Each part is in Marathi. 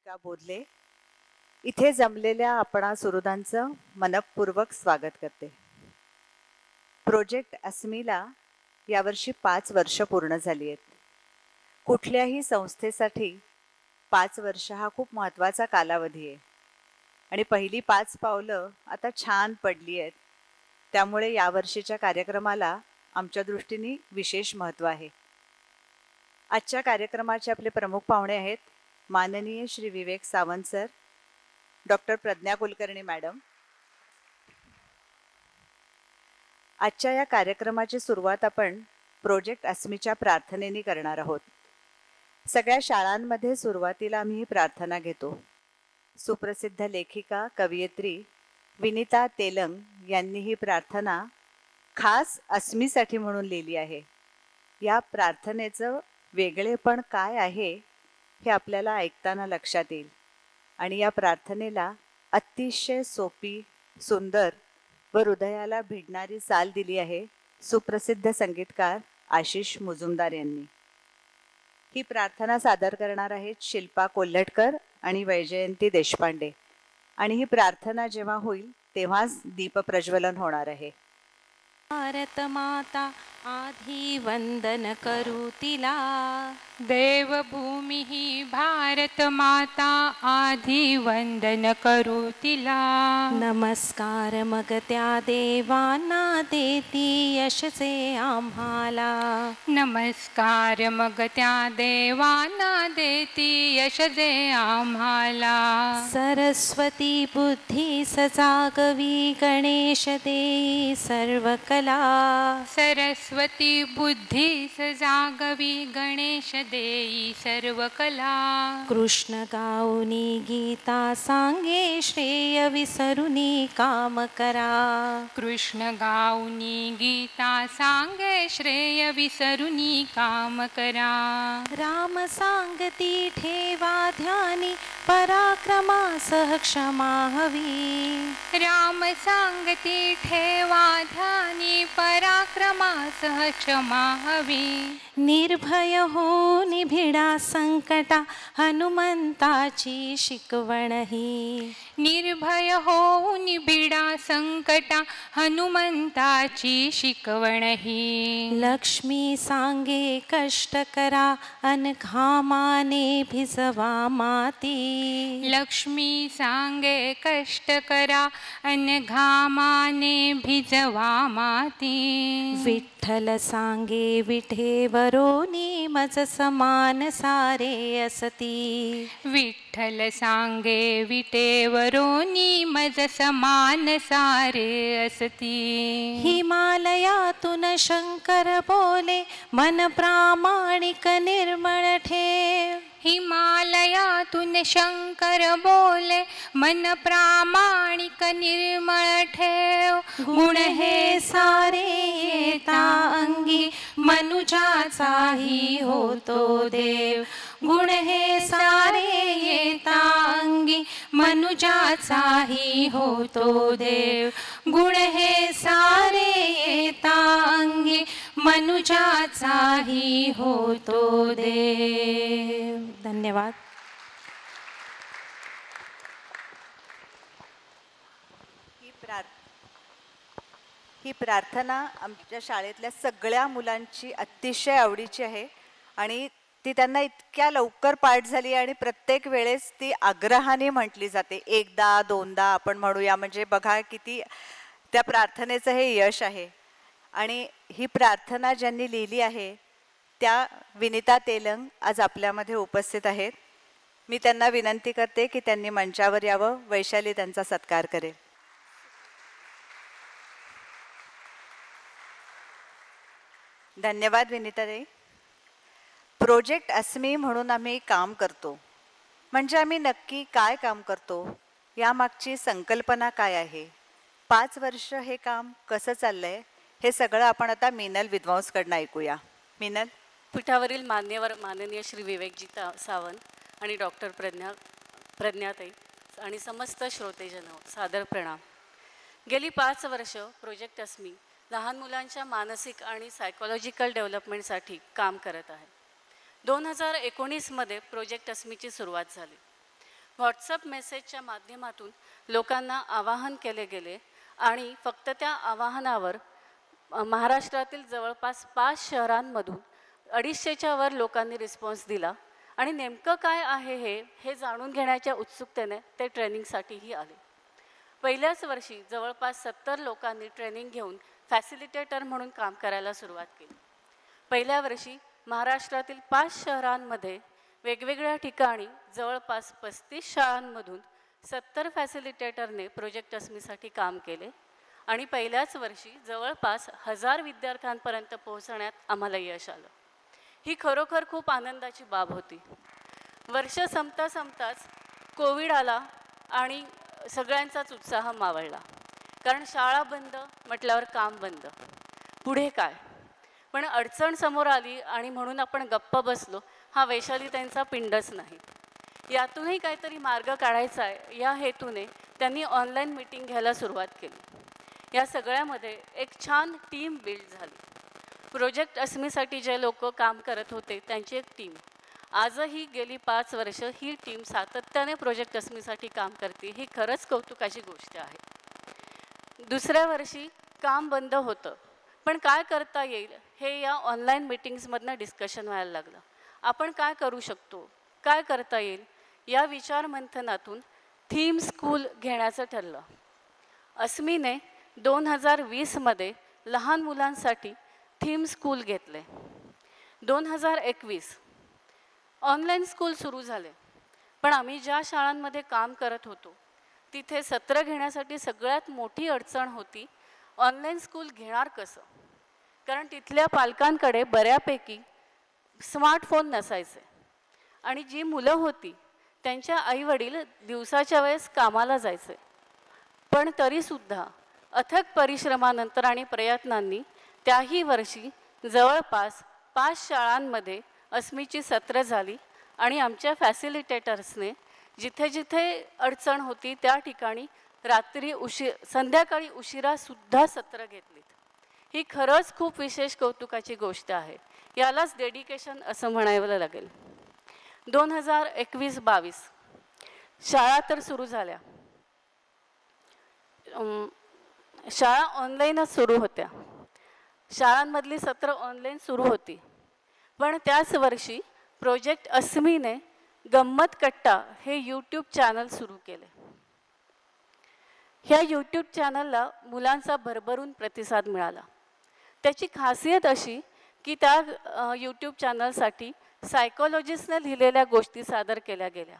राधिका बोधले इथे जमलेल्या आपणा सुहृदांचं मनपूर्वक स्वागत करते. प्रोजेक्ट अस्मीला यावर्षी 5 वर्ष पूर्ण झाली आहेत. कुठल्याही संस्थेसाठी 5 वर्ष हा खूप महत्त्वाचा कालावधी आहे आणि पहिली 5 पावलं आता छान पडली आहेत. त्यामुळे यावर्षीच्या कार्यक्रमाला आमच्या दृष्टीने विशेष महत्त्व आहे. आजच्या कार्यक्रमाचे आपले प्रमुख पाहुणे आहेत माननीय Shri Vivek Sawant sir, doctor Pragya Kulkarni madam. आजच्या या कार्यक्रमाची सुरुवात आपण प्रोजेक्ट अस्मीच्या प्रार्थनेने करणार आहोत. सगळ्या शाळांमध्ये सुरुवातीला आम्ही ही प्रार्थना घेतो. सुप्रसिद्ध लेखिका कवयित्री विनीता तेलंग यांनी ही प्रार्थना खास अस्मीसाठी म्हणून लिहिली आहे. या प्रार्थनेचं वेगळेपण काय आहे हे आपल्याला ऐकताना लक्षात येईल आणि या प्रार्थनेला अतिशय सोपी, सुंदर व हृदयाला भिडणारी चाल दिली आहे सुप्रसिद्ध संगीतकार आशिष मुजुमदार यांनी. ही प्रार्थना सादर करणार आहेत शिल्पा कोल्हटकर आणि वैजयंती देशपांडे आणि ही प्रार्थना जेव्हा होईल तेव्हाच दीप प्रज्वलन होणार आहे. भारत माता आधी वंदन करू तिला, देवभूमी ही भारत माता आधी वंदन करू तिला. नमस्कार मग त्या देवांना देती यशचे आम्हाला, नमस्कार मग त्या देवांना देती यश दे आम्हाला. सरस्वती बुद्धी सजागवी गणेश देई सर्व कला, सरस्वती बुद्धी सजागवी गणेश देई सर्व कला. कृष्ण गाऊनी गीता सांगे श्रेय विसरुनी काम करा, कृष्ण गाऊनी गीता सांगे श्रेय विसरुनी काम करा. राम सांगती ठेवा ध्यानी पराक्रमासह क्षमा हवी, राम सांगती ठेवा ध्यानी पराक्रमासह क्षमा हवी. निर्भय हो निभिडा संकटा हनुमंताची शिकवण ही, निर्भय होऊन भिडा संकटा हनुमंताची शिकवण ही. लक्ष्मी सांगे कष्ट करा अन घामाने भिजवा माती, लक्ष्मी सांगे कष्ट करा अन घामाने भिजवा माती. विठ्ठल सांगे विठेवरोनी मज समान सारे असती, विठ्ठल सांगे विटेवरोनी मज समान सारे असती. हिमालयातून शंकर बोले मन प्रामाणिक निर्मळ ठेव, हिमालयातून शंकर बोले मन प्रामाणिक निर्मळ ठेव. गुण हे सारे येता अंगी मनुजाचाही होतो देव, गुण हे सारे येता अंगी मनुजाचाही होतो देव, गुण हे सारे येता अंगी मनुजाचाही होतो देव. धन्यवाद. ही प्रार्थना आमच्या शाळेतल्या सगळ्या मुलांची अतिशय आवडीची आहे आणि ती त्यांना इतक्या लवकर पाठ झाली आणि प्रत्येक वेळेस ती आग्रहाने म्हटली जाते. एकदा दोनदा आपण म्हणूया, म्हणजे बघा किती त्या प्रार्थनेचं हे यश आहे. आणि ही प्रार्थना ज्यांनी लिहिली आहे त्या विनीता तेलंग आज आपल्यामध्ये उपस्थित आहेत. मी त्यांना विनंती करते की त्यांनी मंचावर यावं. वैशाली त्यांचा सत्कार करेल. धन्यवाद विनीताताई. प्रोजेक्ट अस्मी म्हणून आम्ही काम करतो, म्हणजे आम्ही नक्की काय काम करतो, यामागची संकल्पना काय आहे, 5 वर्ष हे काम कसं चाललंय, हे सगळं आपण आता मीनल विद्वांसकडनं ऐकूया. मीनल. पीठावरील माननीय श्री विवेकजी सावंत आणि डॉक्टर प्रज्ञाताई आणि समस्त श्रोतेजन सादर प्रणाम. गेली 5 वर्ष प्रोजेक्ट अस्मी लहान मुलांच्या मानसिक आणि सायकोलॉजिकल डेव्हलपमेंटसाठी काम करत आहे. 2019 मध्ये प्रोजेक्ट अस्मीची सुरुवात झाली. व्हॉट्सअप मेसेजच्या माध्यमातून लोकांना आवाहन केले गेले आणि फक्त त्या आवाहनावर महाराष्ट्रातील जवळपास 5 शहरांमधून 250च्या वर लोकांनी रिस्पॉन्स दिला आणि नेमकं काय आहे हे जाणून घेण्याच्या उत्सुकतेने ते ट्रेनिंगसाठीही आले. पहिल्याच वर्षी जवळपास 70 लोकांनी ट्रेनिंग घेऊन फॅसिलिटेटर म्हणून काम करायला सुरुवात केली. पहिल्या वर्षी महाराष्ट्रातील 5 शहरांमध्ये वेगवेगळ्या ठिकाणी जवळपास 35 शाळांमधून 70 फॅसिलिटेटरने प्रोजेक्ट अस्मीसाठी काम केले आणि पहिल्याच वर्षी जवळपास 1000 विद्यार्थ्यांपर्यंत पोहोचण्यात आम्हाला यश आलं. ही खरोखर खूप आनंदाची बाब होती. वर्ष संपताच कोविड आला आणि सगळ्यांचाच उत्साह मावळला, कारण शाळा बंद म्हटल्यावर काम बंद. पुढे काय? पण अडचण समोर आली आणि म्हणून आपण गप्प बसलो हा वैशालीताईंचा पिंडच नाही. यातूनही काहीतरी मार्ग काढायचा आहे या हेतूने त्यांनी ऑनलाईन मीटिंग घ्यायला सुरुवात केली. या सगळ्यामध्ये एक छान टीम बिल्ड झाली. प्रोजेक्ट अस्मीसाठी जे लोक काम करत होते त्यांची एक टीम आजही गेली 5 वर्ष ही टीम सातत्याने प्रोजेक्ट अस्मीसाठी काम करते. ही खरंच कौतुकाची गोष्ट आहे. दुसऱ्या वर्षी काम बंद होतं, पण काय करता येईल हे या ऑनलाईन मीटिंग्समधनं डिस्कशन व्हायला लागलं. आपण काय करू शकतो, काय करता येईल या विचार मंथनातून थीम स्कूल घेण्याचं ठरलं. अस्मीने 2020मध्ये लहान मुलांसाठी थीम स्कूल घेतले. 2021 ऑनलाईन स्कूल सुरू झाले, पण आम्ही ज्या शाळांमध्ये काम करत होतो तिथे सत्र घेण्यासाठी सगळ्यात मोठी अडचण होती ऑनलाईन स्कूल घेणार कसं, कारण तिथल्या पालकांकडे बऱ्यापैकी स्मार्टफोन नसायचे आणि जी मुलं होती त्यांच्या आईवडील दिवसाच्या वेळेस कामाला जायचे. पण तरीसुद्धा अथक परिश्रमानंतर आणि प्रयत्नांनी त्याही वर्षी जवळपास 5 शाळांमध्ये अस्मीची सत्र झाली आणि आमच्या फॅसिलिटेटर्सने जिथे जिथे अडचण होती त्या ठिकाणी संध्याकाळी उशिरासुद्धा सत्र घेतलीत. ही खरंच खूप विशेष कौतुकाची गोष्ट आहे. यालाच डेडिकेशन असं म्हणावं लागेल. 2021-22 शाळा तर सुरू झाल्या. शाळा ऑनलाईनच सुरू होत्या. शाळांमधली सत्र ऑनलाईन सुरू होती. पण त्याच वर्षी प्रोजेक्ट अस्मीने गंमत कट्टा हे यूट्यूब चॅनल सुरू केले. ह्या यूट्यूब चॅनलला मुलांचा भरभरून प्रतिसाद मिळाला. त्याची खासियत अशी की त्या यूट्यूब चॅनलसाठी सायकोलॉजिस्टने लिहिलेल्या गोष्टी सादर केल्या गेल्या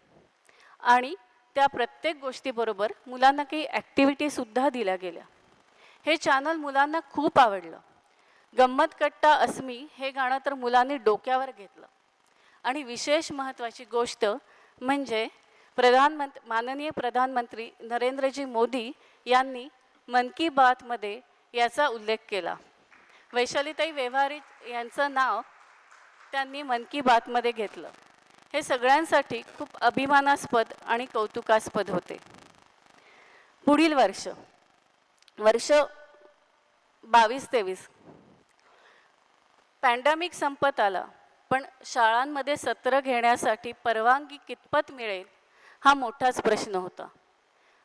आणि त्या प्रत्येक गोष्टीबरोबर मुलांना काही ॲक्टिव्हिटीसुद्धा दिल्या गेल्या. हे चॅनल मुलांना खूप आवडलं. गंमत कट्टा अस्मी हे गाणं तर मुलांनी डोक्यावर घेतलं आणि विशेष महत्त्वाची गोष्ट म्हणजे माननीय प्रधानमंत्री नरेंद्रजी मोदी यांनी मन की बातमध्ये याचा उल्लेख केला. वैशालीताई व्यवहारी यांचं नाव त्यांनी मन की बातमध्ये घेतलं. हे सगळ्यांसाठी खूप अभिमानास्पद आणि कौतुकास्पद होते. पुढील वर्ष 22-23 पॅन्डेमिक संपत आला, पण शाळांमध्ये सत्र घेण्यासाठी परवानगी कितपत मिळेल हा मोठाच प्रश्न होता.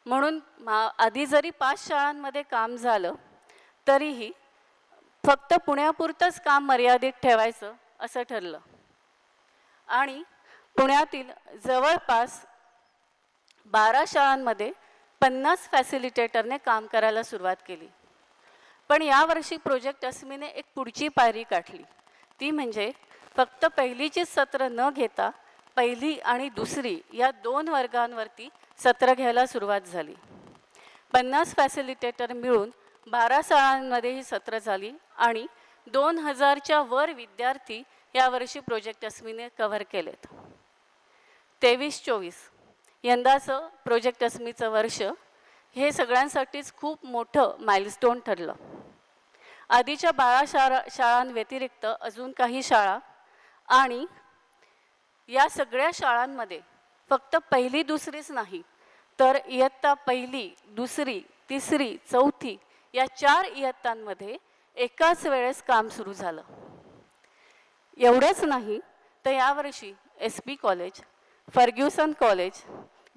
म्हणून आधी जरी 5 शाळांमध्ये काम झालं तरीही फक्त पुण्यापुरतंच काम मर्यादित ठेवायचं असं ठरलं आणि पुण्यातील जवळपास 12 शाळांमध्ये 50 फॅसिलिटेटरने काम करायला सुरुवात केली. पण यावर्षी प्रोजेक्ट अस्मीने एक पुढची पायरी गाठली. ती म्हणजे फक्त पहिलीचीच सत्र न घेता पहिली आणि दुसरी या 2 वर्गांवरती सत्र घ्यायला सुरुवात झाली. 50 फॅसिलिटेटर मिळून 12 शाळांमध्ये ही सत्र झाली आणि 2000च्या वर विद्यार्थी यावर्षी प्रोजेक्ट अस्मीने कव्हर केलेत. 23-24 यंदाचं प्रोजेक्ट अस्मीचं वर्ष हे सगळ्यांसाठीच खूप मोठं माइलस्टोन ठरलं. आधीच्या 12 शाळांव्यतिरिक्त अजून काही शाळा आणि या सगळ्या शाळांमध्ये फक्त पहिली दुसरीच नाही तर इयत्ता पहिली, दुसरी, तिसरी, चौथी या 4 इयत्तांमध्ये एकाच वेळेस काम सुरू झालं. एवढंच नाही तर यावर्षी SP कॉलेज, फर्ग्युसन कॉलेज,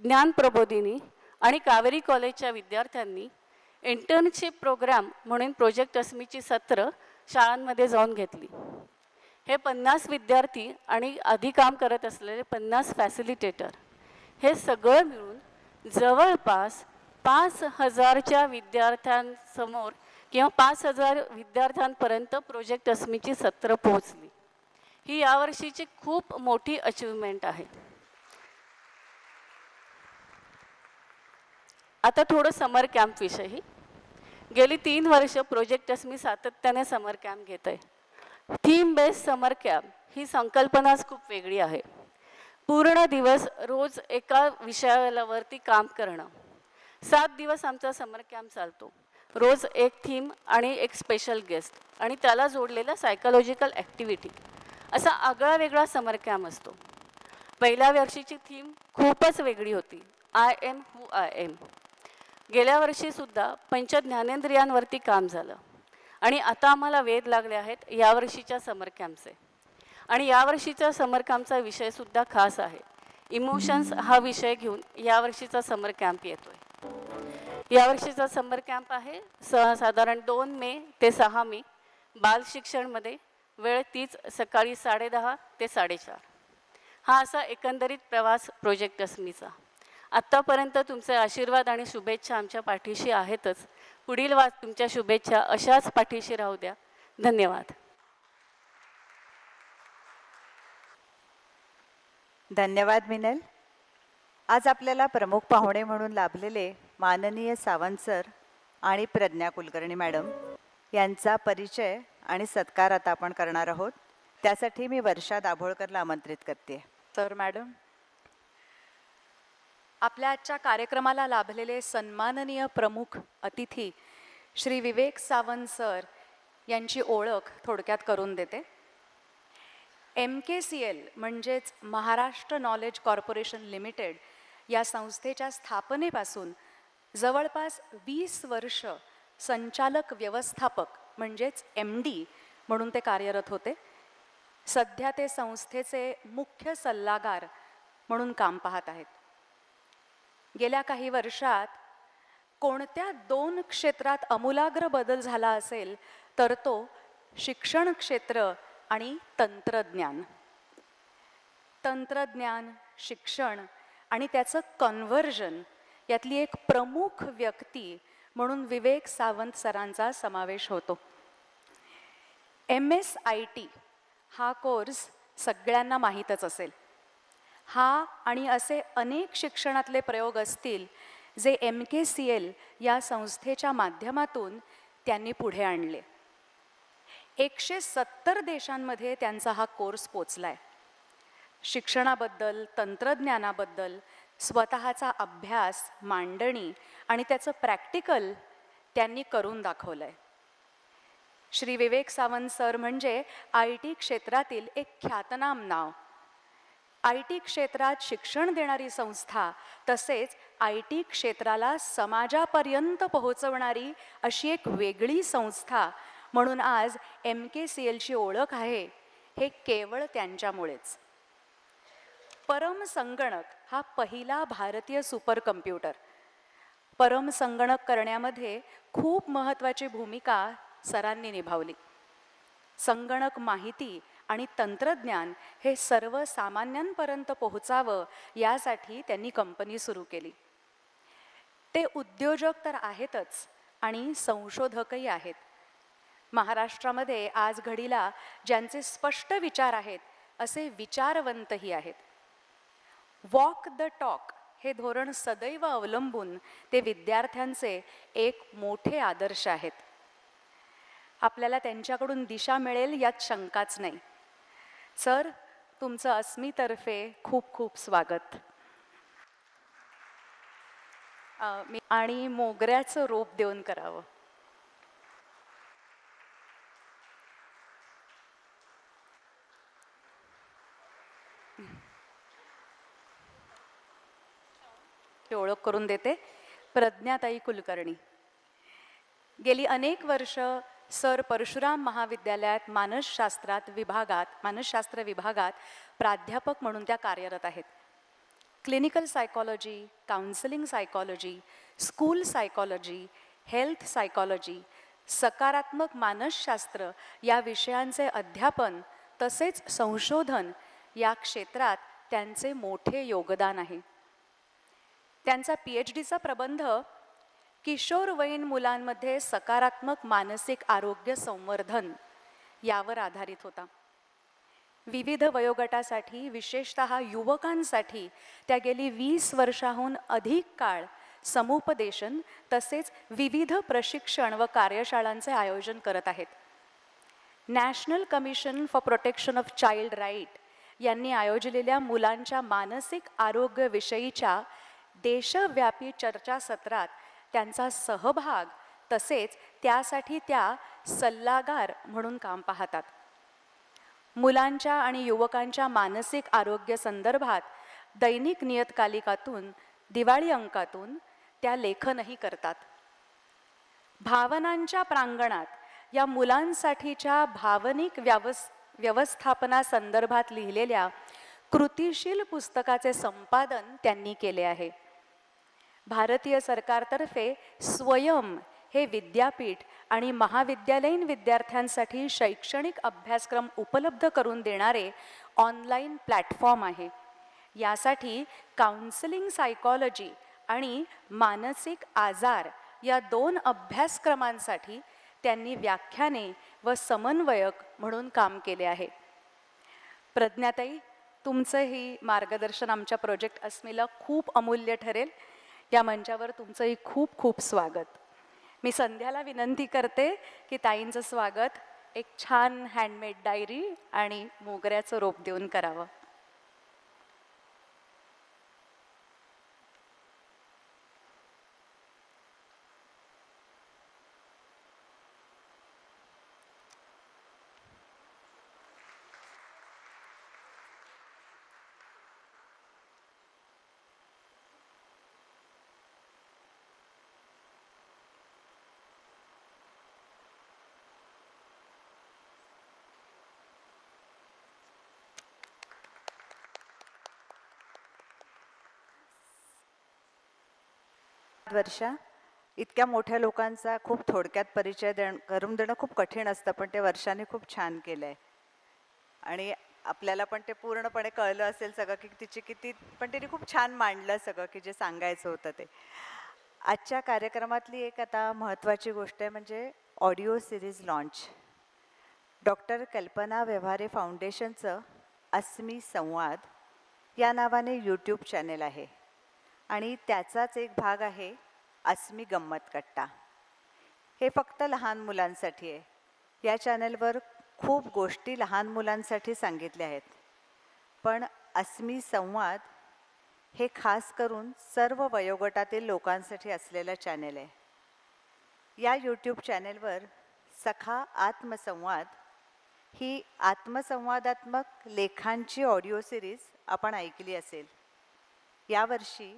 ज्ञान प्रबोधिनी आणि कावेरी कॉलेजच्या विद्यार्थ्यांनी इंटर्नशिप प्रोग्राम म्हणून प्रोजेक्ट अस्मीची सत्र शाळांमध्ये जाऊन घेतली. हे 50 विद्यार्थी आणि आधी काम करत असलेले 50 फॅसिलिटेटर हे सगळं मिळून जवळपास 5,000च्या विद्यार्थ्यांसमोर किंवा 5,000 विद्यार्थ्यांपर्यंत प्रोजेक्ट अस्मीची सत्र पोहोचली. ही यावर्षीची खूप मोठी अचिव्हमेंट आहे. आता थोडं समर कॅम्पविषयी. गेली 3 वर्ष प्रोजेक्ट अस्मी सातत्याने समर कॅम्प घेत आहे. थीम बेस्ड समर कॅम्प ही संकल्पनाच खूप वेगळी आहे. पूर्ण दिवस रोज एका विषयावरती काम करणं. 7 दिवस आमचा समर कॅम्प चालतो. रोज एक थीम आणि एक स्पेशल गेस्ट आणि त्याला जोडलेल्या सायकोलॉजिकल ॲक्टिव्हिटी असा आगळा वेगळा समर कॅम्प असतो. पहिल्या वर्षीची थीम खूपच वेगळी होती, I am who I am. गेल्या वर्षीसुद्धा पंचज्ञानेंद्रियांवरती काम झालं आणि आता आम्हाला वेध लागले आहेत यावर्षीच्या समर कॅम्पचे. आणि यावर्षीच्या समर कॅम्पचा विषयसुद्धा खास आहे. इमोशन्स हा विषय घेऊन यावर्षीचा समर कॅम्प येतो आहे. यावर्षीचा समर कॅम्प आहे साधारण 2 मे ते 6 मे. बाल शिक्षणमध्ये वेळ तीच सकाळी 10:30 ते 4:30. हा असा एकंदरीत प्रवास प्रोजेक्ट अस्मीचा. आत्तापर्यंत तुमचे आशीर्वाद आणि शुभेच्छा आमच्या पाठीशी आहेतच. पुढील तुमच्या शुभेच्छा अशाच पाठीशी राहू द्या. धन्यवाद. धन्यवाद मिनल. आज आपल्याला प्रमुख पाहुणे म्हणून लाभलेले माननीय सावंत सर आणि प्रज्ञा कुलकर्णी मॅडम यांचा परिचय आणि सत्कार आता आपण करणार आहोत. त्यासाठी मी वर्षा दाभोळकरला आमंत्रित करते. तर मॅडम, आपल्या आजच्या कार्यक्रमाला लाभलेले सन्माननीय प्रमुख अतिथी श्री विवेक सावंत सर यांची ओळख थोडक्यात करून देते. MKCL म्हणजेच महाराष्ट्र नॉलेज कॉर्पोरेशन लिमिटेड या संस्थेच्या स्थापनेपासून जवळपास 20 वर्ष संचालक व्यवस्थापक म्हणजेच MD म्हणून ते कार्यरत होते. सध्या ते संस्थेचे मुख्य सल्लागार म्हणून काम पाहत आहेत. गेल्या काही वर्षात कोणत्या 2 क्षेत्रात आमूलाग्र बदल झाला असेल तर तो शिक्षण क्षेत्र आणि तंत्रज्ञान. तंत्रज्ञान, शिक्षण आणि त्याचं कन्व्हर्जन यातली एक प्रमुख व्यक्ती म्हणून विवेक सावंत सरांचा समावेश होतो. MSIT हा कोर्स सगळ्यांना माहीतच असेल. हा आणि असे अनेक शिक्षणातले प्रयोग असतील जे MKCL या संस्थेच्या माध्यमातून त्यांनी पुढे आणले. 170 देशांमध्ये त्यांचा हा कोर्स पोचलाय. शिक्षणाबद्दल, तंत्रज्ञानाबद्दल स्वतःचा अभ्यास, मांडणी आणि त्याचं प्रॅक्टिकल त्यांनी करून दाखवलंय. श्री विवेक सावंत सर म्हणजे IT क्षेत्रातील एक ख्यातनाम नाव. IT क्षेत्रात शिक्षण देणारी संस्था तसेच IT क्षेत्राला समाजापर्यंत पोहोचवणारी अशी एक वेगळी संस्था म्हणून आज MKCLची ओळख आहे हे केवळ त्यांच्यामुळेच. परम संगणक हा पहिला भारतीय सुपर कम्प्युटर. परम संगणक करण्यामध्ये खूप महत्त्वाची भूमिका सरांनी निभावली. संगणक माहिती आणि तंत्रज्ञान हे सर्वसामान्यांपर्यंत पोहोचावं यासाठी त्यांनी कंपनी सुरू केली. ते उद्योजक तर आहेतच आणि संशोधकही आहेत. महाराष्ट्रामध्ये आज घडीला ज्यांचे स्पष्ट विचार आहेत असे विचारवंतही आहेत. वॉक द टॉक हे धोरण सदैव अवलंबून ते विद्यार्थ्यांचे एक मोठे आदर्श आहेत. आपल्याला त्यांच्याकडून दिशा मिळेल यात शंकाच नाही. सर, तुमचं अस्मीतर्फे खूप खूप स्वागत. आणि मोगऱ्याचं रोप देऊन करावं. ओळख करून देते. प्रज्ञाताई कुलकर्णी. गेली अनेक वर्ष सर परशुराम महाविद्यालयात मानसशास्त्र विभागात प्राध्यापक म्हणून त्या कार्यरत आहेत. Clinical psychology, counselling psychology, school psychology, health psychology, सकारात्मक मानसशास्त्र या विषयांचे अध्यापन तसेच संशोधन या क्षेत्रात त्यांचे मोठे योगदान आहे. त्यांचा PhDचा प्रबंध किशोरवयीन मुलांमध्ये सकारात्मक मानसिक आरोग्य संवर्धन यावर आधारित होता. विविध वयोगटासाठी, विशेषतः युवकांसाठी त्या गेली 20 वर्षाहून अधिक काळ समुपदेशन तसेच विविध प्रशिक्षण व कार्यशाळांचे आयोजन करत आहेत. National commission for protection of child right यांनी आयोजलेल्या मुलांच्या मानसिक आरोग्यविषयीच्या देशव्यापी चर्चासत्रात त्यांचा सहभाग तसेच त्यासाठी त्या सल्लागार म्हणून काम पाहतात. मुलांच्या आणि युवकांच्या मानसिक आरोग्य संदर्भात दैनिक नियतकालिकातून, दिवाळी अंकातून त्या लेखनही करतात. भावनांच्या प्रांगणात या मुलांसाठीच्या भावनिक व्यवस्थापनासंदर्भात लिहिलेल्या कृतिशील पुस्तकाचे संपादन त्यांनी केले आहे. भारतीय सरकारतर्फे स्वयं हे विद्यापीठ आणि महाविद्यालयीन विद्यार्थ्यांसाठी शैक्षणिक अभ्यासक्रम उपलब्ध करून देणारे ऑनलाईन प्लॅटफॉर्म आहे. यासाठी काउन्सिलिंग सायकॉलॉजी आणि मानसिक आजार या 2 अभ्यासक्रमांसाठी त्यांनी व्याख्याने व समन्वयक म्हणून काम केले आहे. प्रज्ञाताई, तुमचंही मार्गदर्शन आमच्या प्रोजेक्ट अस्मीला खूप अमूल्य ठरेल. या मंचावर तुमचंही खूप खूप स्वागत. मी संध्याला विनंती करते की ताईंचं स्वागत एक छान हँडमेड डायरी आणि मोगऱ्याचं रोप देऊन करावं. वर्षा इतक्या मोठ्या लोकांचा खूप थोडक्यात परिचय करून देणं खूप कठीण असतं, पण ते वर्षाने खूप छान केलंय आणि आपल्याला पण ते पूर्णपणे कळलं असेल सगळं की तिची किती, पण तिने खूप छान मांडलं सगळं की जे सांगायचं होतं ते. आजच्या कार्यक्रमातली एक आता महत्त्वाची गोष्ट आहे म्हणजे ऑडिओ सिरीज लॉन्च. डॉक्टर कल्पना व्यवहारे फाउंडेशनचं अस्मी संवाद या नावाने यूट्यूब चॅनेल आहे आणि त्याचाच एक भाग आहे अस्मी गंमत कट्टा. हे फक्त लहान मुलांसाठी आहे. या चॅनलवर खूप गोष्टी लहान मुलांसाठी सांगितल्या आहेत, पण अस्मी संवाद हे खास करून सर्व वयोगटातील लोकांसाठी असलेलं चॅनेल आहे. या यूट्यूब चॅनेलवर सखा आत्मसंवाद ही आत्मसंवादात्मक लेखांची ऑडिओ सिरीज आपण ऐकली असेल. यावर्षी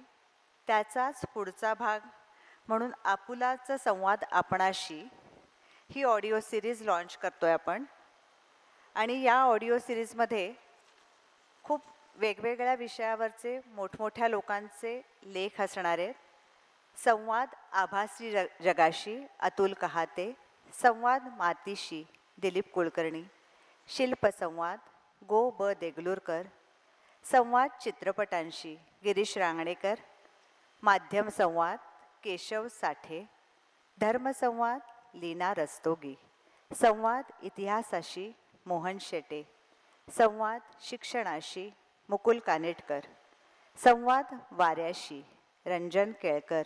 त्याचाच पुढचा भाग म्हणून आपुलाचा संवाद आपणाशी ही ऑडिओ सिरीज लॉन्च करतोय आपण. आणि या ऑडिओ सिरीजमध्ये खूप वेगवेगळ्या विषयावरचे मोठमोठ्या लोकांचे लेख असणार आहेत. संवाद आभासी जगाशी अतुल कहाते, संवाद मातीशी दिलीप कुलकर्णी, शिल्पसंवाद गो ब देगलूरकर, संवाद चित्रपटांशी गिरीश रांगणेकर, माध्यम संवाद केशव साठे, धर्मसंवाद लीना रस्तोगी, संवाद इतिहासाशी मोहन शेटे, संवाद शिक्षणाशी मुकुल कानेटकर, संवाद वाऱ्याशी रंजन केळकर,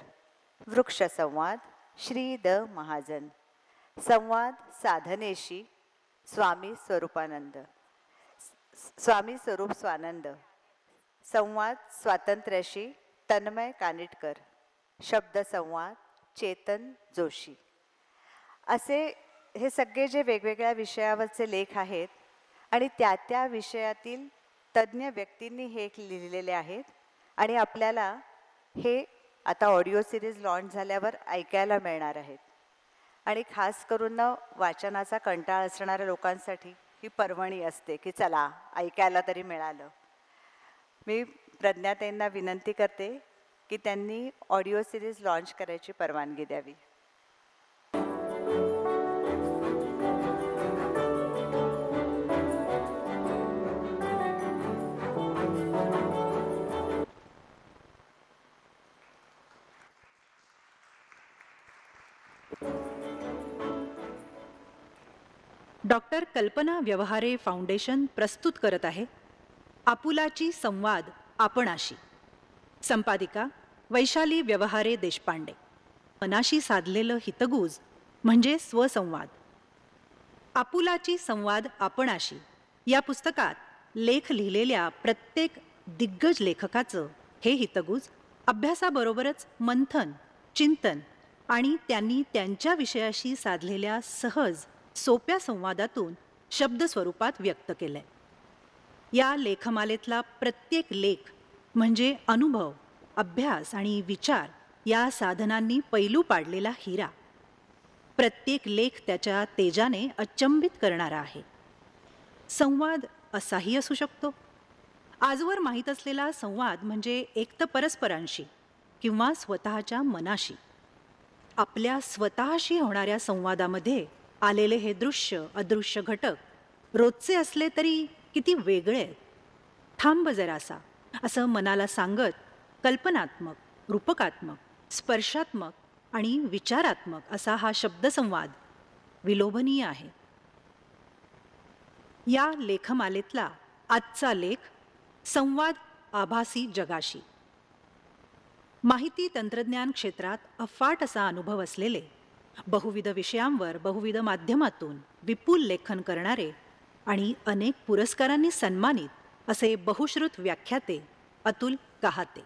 वृक्षसंवाद श्री द महाजन, संवाद साधनेशी स्वामी स्वरूप स्वानंद, संवाद स्वातंत्र्याशी तन्मय कानिटकर, शब्दसंवाद चेतन जोशी. असे हे सगळे जे वेगवेगळ्या विषयावरचे लेख आहेत आणि त्या त्या विषयातील तज्ज्ञ व्यक्तींनी हे लिहिलेले आहेत आणि आपल्याला हे आता ऑडिओ सिरीज लॉन्च झाल्यावर ऐकायला मिळणार आहेत. आणि खास करून वाचनाचा कंटाळ असणाऱ्या लोकांसाठी ही पर्वणी असते की चला ऐकायला तरी मिळालं. मी प्रज्ञाताईंना विनंती करते की त्यांनी ऑडिओ सिरीज लॉन्च करायची परवानगी द्यावी. डॉक्टर कल्पना व्यवहारे फाउंडेशन प्रस्तुत करत आहे आपुलाची संवाद आपणाशी. संपादिका वैशाली व्यवहारे देशपांडे. मनाशी साधलेलं हितगुज म्हणजे स्वसंवाद. आपुलाची संवाद आपणाशी या पुस्तकात लेख लिहिलेल्या प्रत्येक दिग्गज लेखकाचं हे हितगुज अभ्यासाबरोबरच मंथन, चिंतन आणि त्यांनी त्यांच्या विषयाशी साधलेल्या सहज सोप्या संवादातून शब्द स्वरूपात व्यक्त केलंय. या लेखमालेतला प्रत्येक लेख म्हणजे अनुभव, अभ्यास आणि विचार या साधनांनी पैलू पाडलेला हिरा. प्रत्येक लेख त्याच्या तेजाने अचंबित करणारा आहे. संवाद असाही असू शकतो. आजवर माहीत असलेला संवाद म्हणजे एक तर परस्परांशी किंवा स्वतःच्या मनाशी. आपल्या स्वतःशी होणाऱ्या संवादामध्ये आलेले हे दृश्य अदृश्य घटक रोजचे असले तरी किती वेगळे आहेत. थांब जरासा असं मनाला सांगत कल्पनात्मक, रूपकात्मक, स्पर्शात्मक आणि विचारात्मक असा हा शब्दसंवाद विलोभनीय आहे. या लेखमालेतला आजचा लेख संवाद आभासी जगाशी. माहिती तंत्रज्ञान क्षेत्रात अफाट असा अनुभव असलेले, बहुविध विषयांवर बहुविध माध्यमातून विपुल लेखन करणारे आणि अनेक पुरस्कारांनी सन्मानित असे बहुश्रुत व्याख्याते अतुल कहाते.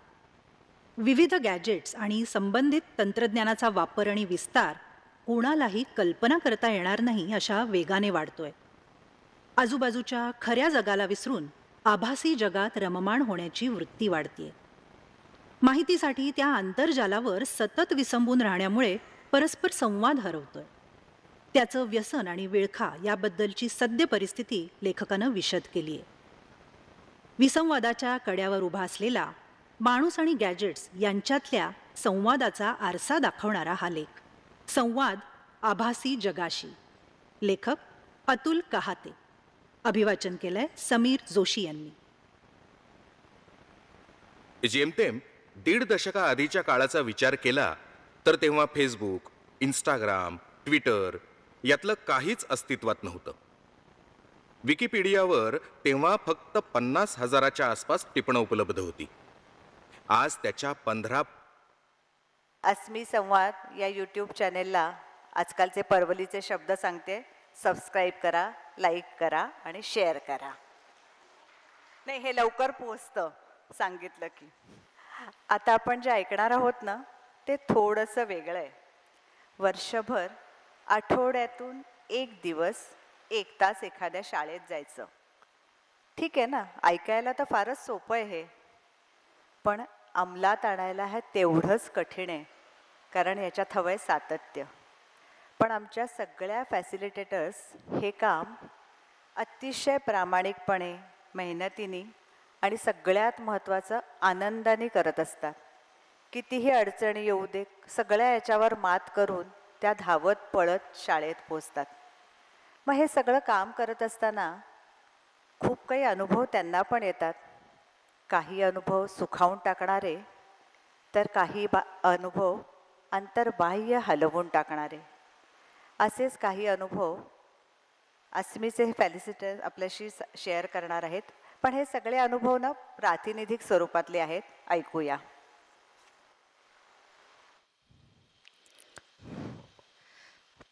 विविध गॅजेट्स आणि संबंधित तंत्रज्ञानाचा वापर आणि विस्तार कोणालाही कल्पना करता येणार नाही अशा वेगाने वाढतोय. आजूबाजूच्या खऱ्या जगाला विसरून आभासी जगात रममाण होण्याची वृत्ती वाढतीये. माहितीसाठी त्या आंतरजालावर सतत विसंबून राहण्यामुळे परस्पर संवाद हरवतोय. त्याचं व्यसन आणि विळखा याबद्दलची सद्य परिस्थिती लेखकानं विशद केली आहे. विसंवादाच्या कड्यावर उभा असलेला माणूस आणि गॅजेट्स यांच्यातल्या संवादाचा आरसा दाखवणारा हा लेख संवाद आभासी जगाशी. लेखक अतुल कहाते. अभिवाचन केलंय समीर जोशी यांनी. जेमतेम 1.5 दशका आधीच्या काळाचा विचार केला तर तेव्हा फेसबुक, इंस्टाग्राम, ट्विटर यातलं काहीच अस्तित्वात नव्हतं. विकिपीडियावर तेव्हा फक्त 50,000च्या आसपास टिपणं उपलब्ध होती. आज त्याच्या 15. अस्मी संवाद या यूट्यूब चॅनेलला आजकालचे परवलीचे शब्द सांगते. सबस्क्राईब करा, लाईक करा आणि शेअर करा. नाही, हे लवकर पोचतं सांगितलं की. आता आपण जे ऐकणार आहोत ना ते थोडंसं वेगळं आहे. वर्षभर आठवड्यातून 1 दिवस 1 तास एखाद्या शाळेत जायचं. ठीक आहे ना, ऐकायला तर फारच सोपं आहे हे, पण अंमलात आणायला हे तेवढंच कठीण आहे, कारण याच्यात हवंय सातत्य. पण आमच्या सगळ्या फॅसिलिटेटर्स हे काम अतिशय प्रामाणिकपणे, मेहनतीने आणि सगळ्यात महत्त्वाचं आनंदाने करत असतात. कितीही अडचणी येऊ दे, सगळ्या याच्यावर मात करून त्या धावत पळत शाळेत पोचतात. मग हे सगळं काम करत असताना खूप काही अनुभव त्यांना पण येतात. काही अनुभव सुखावून टाकणारे, तर काही अनुभव अंतर्बाह्य हलवून टाकणारे. असेच काही अनुभव अस्मीचे फॅसिलिटेटर आपल्याशी शेअर करणार आहेत. पण हे सगळे अनुभव ना प्रातिनिधिक स्वरूपातले आहेत. ऐकूया.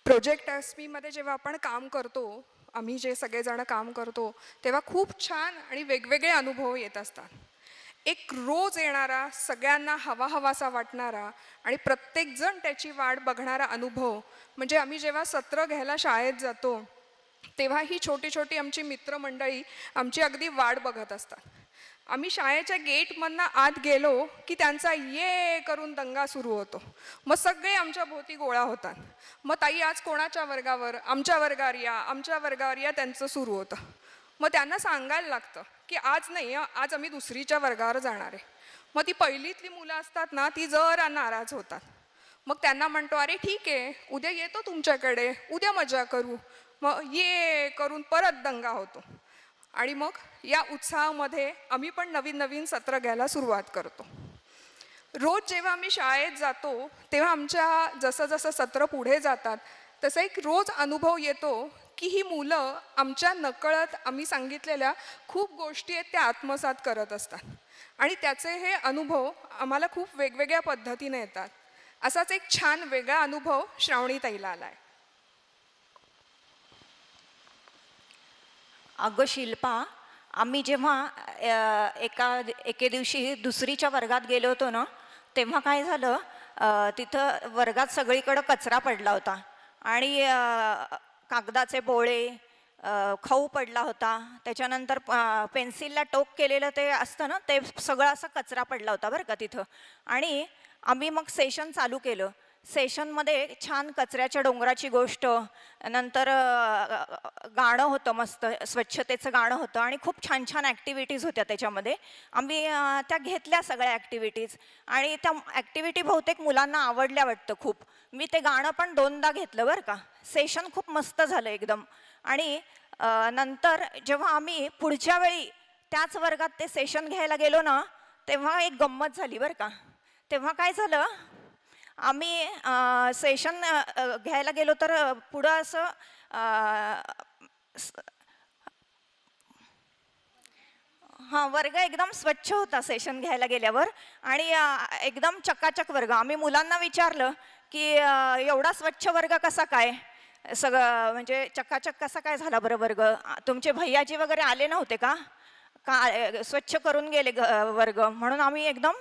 प्रोजेक्ट अस्मीमध्ये जेव्हा आपण काम करतो, आम्ही जे सगळेजण काम करतो, तेव्हा खूप छान आणि वेगवेगळे अनुभव येत असतात. एक रोज येणारा, सगळ्यांना हवाहवासा वाटणारा आणि प्रत्येकजण त्याची वाट बघणारा अनुभव म्हणजे आम्ही जेव्हा सत्र घ्यायला शाळेत जातो तेव्हा ही छोटी छोटी आमची मित्रमंडळी आमची अगदी वाट बघत असतात. आम्ही शाळेच्या गेटमधनं आत गेलो की त्यांचा ये करून दंगा सुरू होतो. मग सगळे आमच्या भोवती गोळा होतात. मग ताई आज कोणाच्या वर्गावर, आमच्या वर्गावर या, आमच्या वर्गावर या, त्यांचं सुरू होतं. मग त्यांना सांगायला लागतं की आज नाही, आज आम्ही दुसरीच्या वर्गावर जाणार आहे. मग ती पहिलीतली मुलं असतात ना, ती जरा नाराज होतात. मग त्यांना म्हणतो, अरे ठीक आहे, उद्या येतो तुमच्याकडे, उद्या मजा करू. मग ये करून परत दंगा होतो. आणि मग या उत्साहामध्ये आम्ही पण नवीन नवीन सत्र घ्यायला सुरुवात करतो. रोज जेव्हा आम्ही शाळेत जातो तेव्हा आमच्या जसं जसं सत्र पुढे जातात तसा एक रोज अनुभव येतो की ही मुलं आमच्या नकळत आम्ही सांगितलेल्या खूप गोष्टी आहेत त्या आत्मसात करत असतात. आणि त्याचे हे अनुभव आम्हाला खूप वेगवेगळ्या पद्धतीने येतात. असाच एक छान वेगळा अनुभव श्रावणीताईला आला आहे. अगं शिल्पा, आम्ही जेव्हा एके दिवशी दुसरीच्या वर्गात गेलो होतो ना, तेव्हा काय झालं, तिथं वर्गात सगळीकडं कचरा पडला होता आणि कागदाचे बोळे, खाऊ पडला होता, त्याच्यानंतर पेन्सिलला टोक केलेलं ते असतं ना, ते सगळं असा कचरा पडला होता बरं का तिथं. आणि आम्ही मग सेशन चालू केलं. सेशनमध्ये छान कचऱ्याच्या डोंगराची गोष्ट, नंतर गाणं होतं, मस्त स्वच्छतेचं गाणं होतं आणि खूप छान छान ॲक्टिव्हिटीज होत्या त्याच्यामध्ये. आम्ही त्या घेतल्या सगळ्या ॲक्टिव्हिटीज आणि त्या ॲक्टिव्हिटी बहुतेक मुलांना आवडल्या वाटतं खूप. मी ते गाणं पण 2दा घेतलं बरं का. सेशन खूप मस्त झालं एकदम. आणि नंतर जेव्हा आम्ही पुढच्या वेळी त्याच वर्गात ते सेशन घ्यायला गेलो ना, तेव्हा एक गंमत झाली बरं का. तेव्हा काय झालं, आम्ही सेशन घ्यायला गेलो तर पुढं असं वर्ग एकदम स्वच्छ होता सेशन घ्यायला गेल्यावर आणि एकदम चकाचक वर्ग. आम्ही मुलांना विचारलं की एवढा स्वच्छ वर्ग कसा काय, सगळं म्हणजे चकाचक कसा काय झाला बरं वर्ग, तुमचे भैयाजी वगैरे आले नव्हते का, स्वच्छ करून गेले वर्ग, म्हणून आम्ही एकदम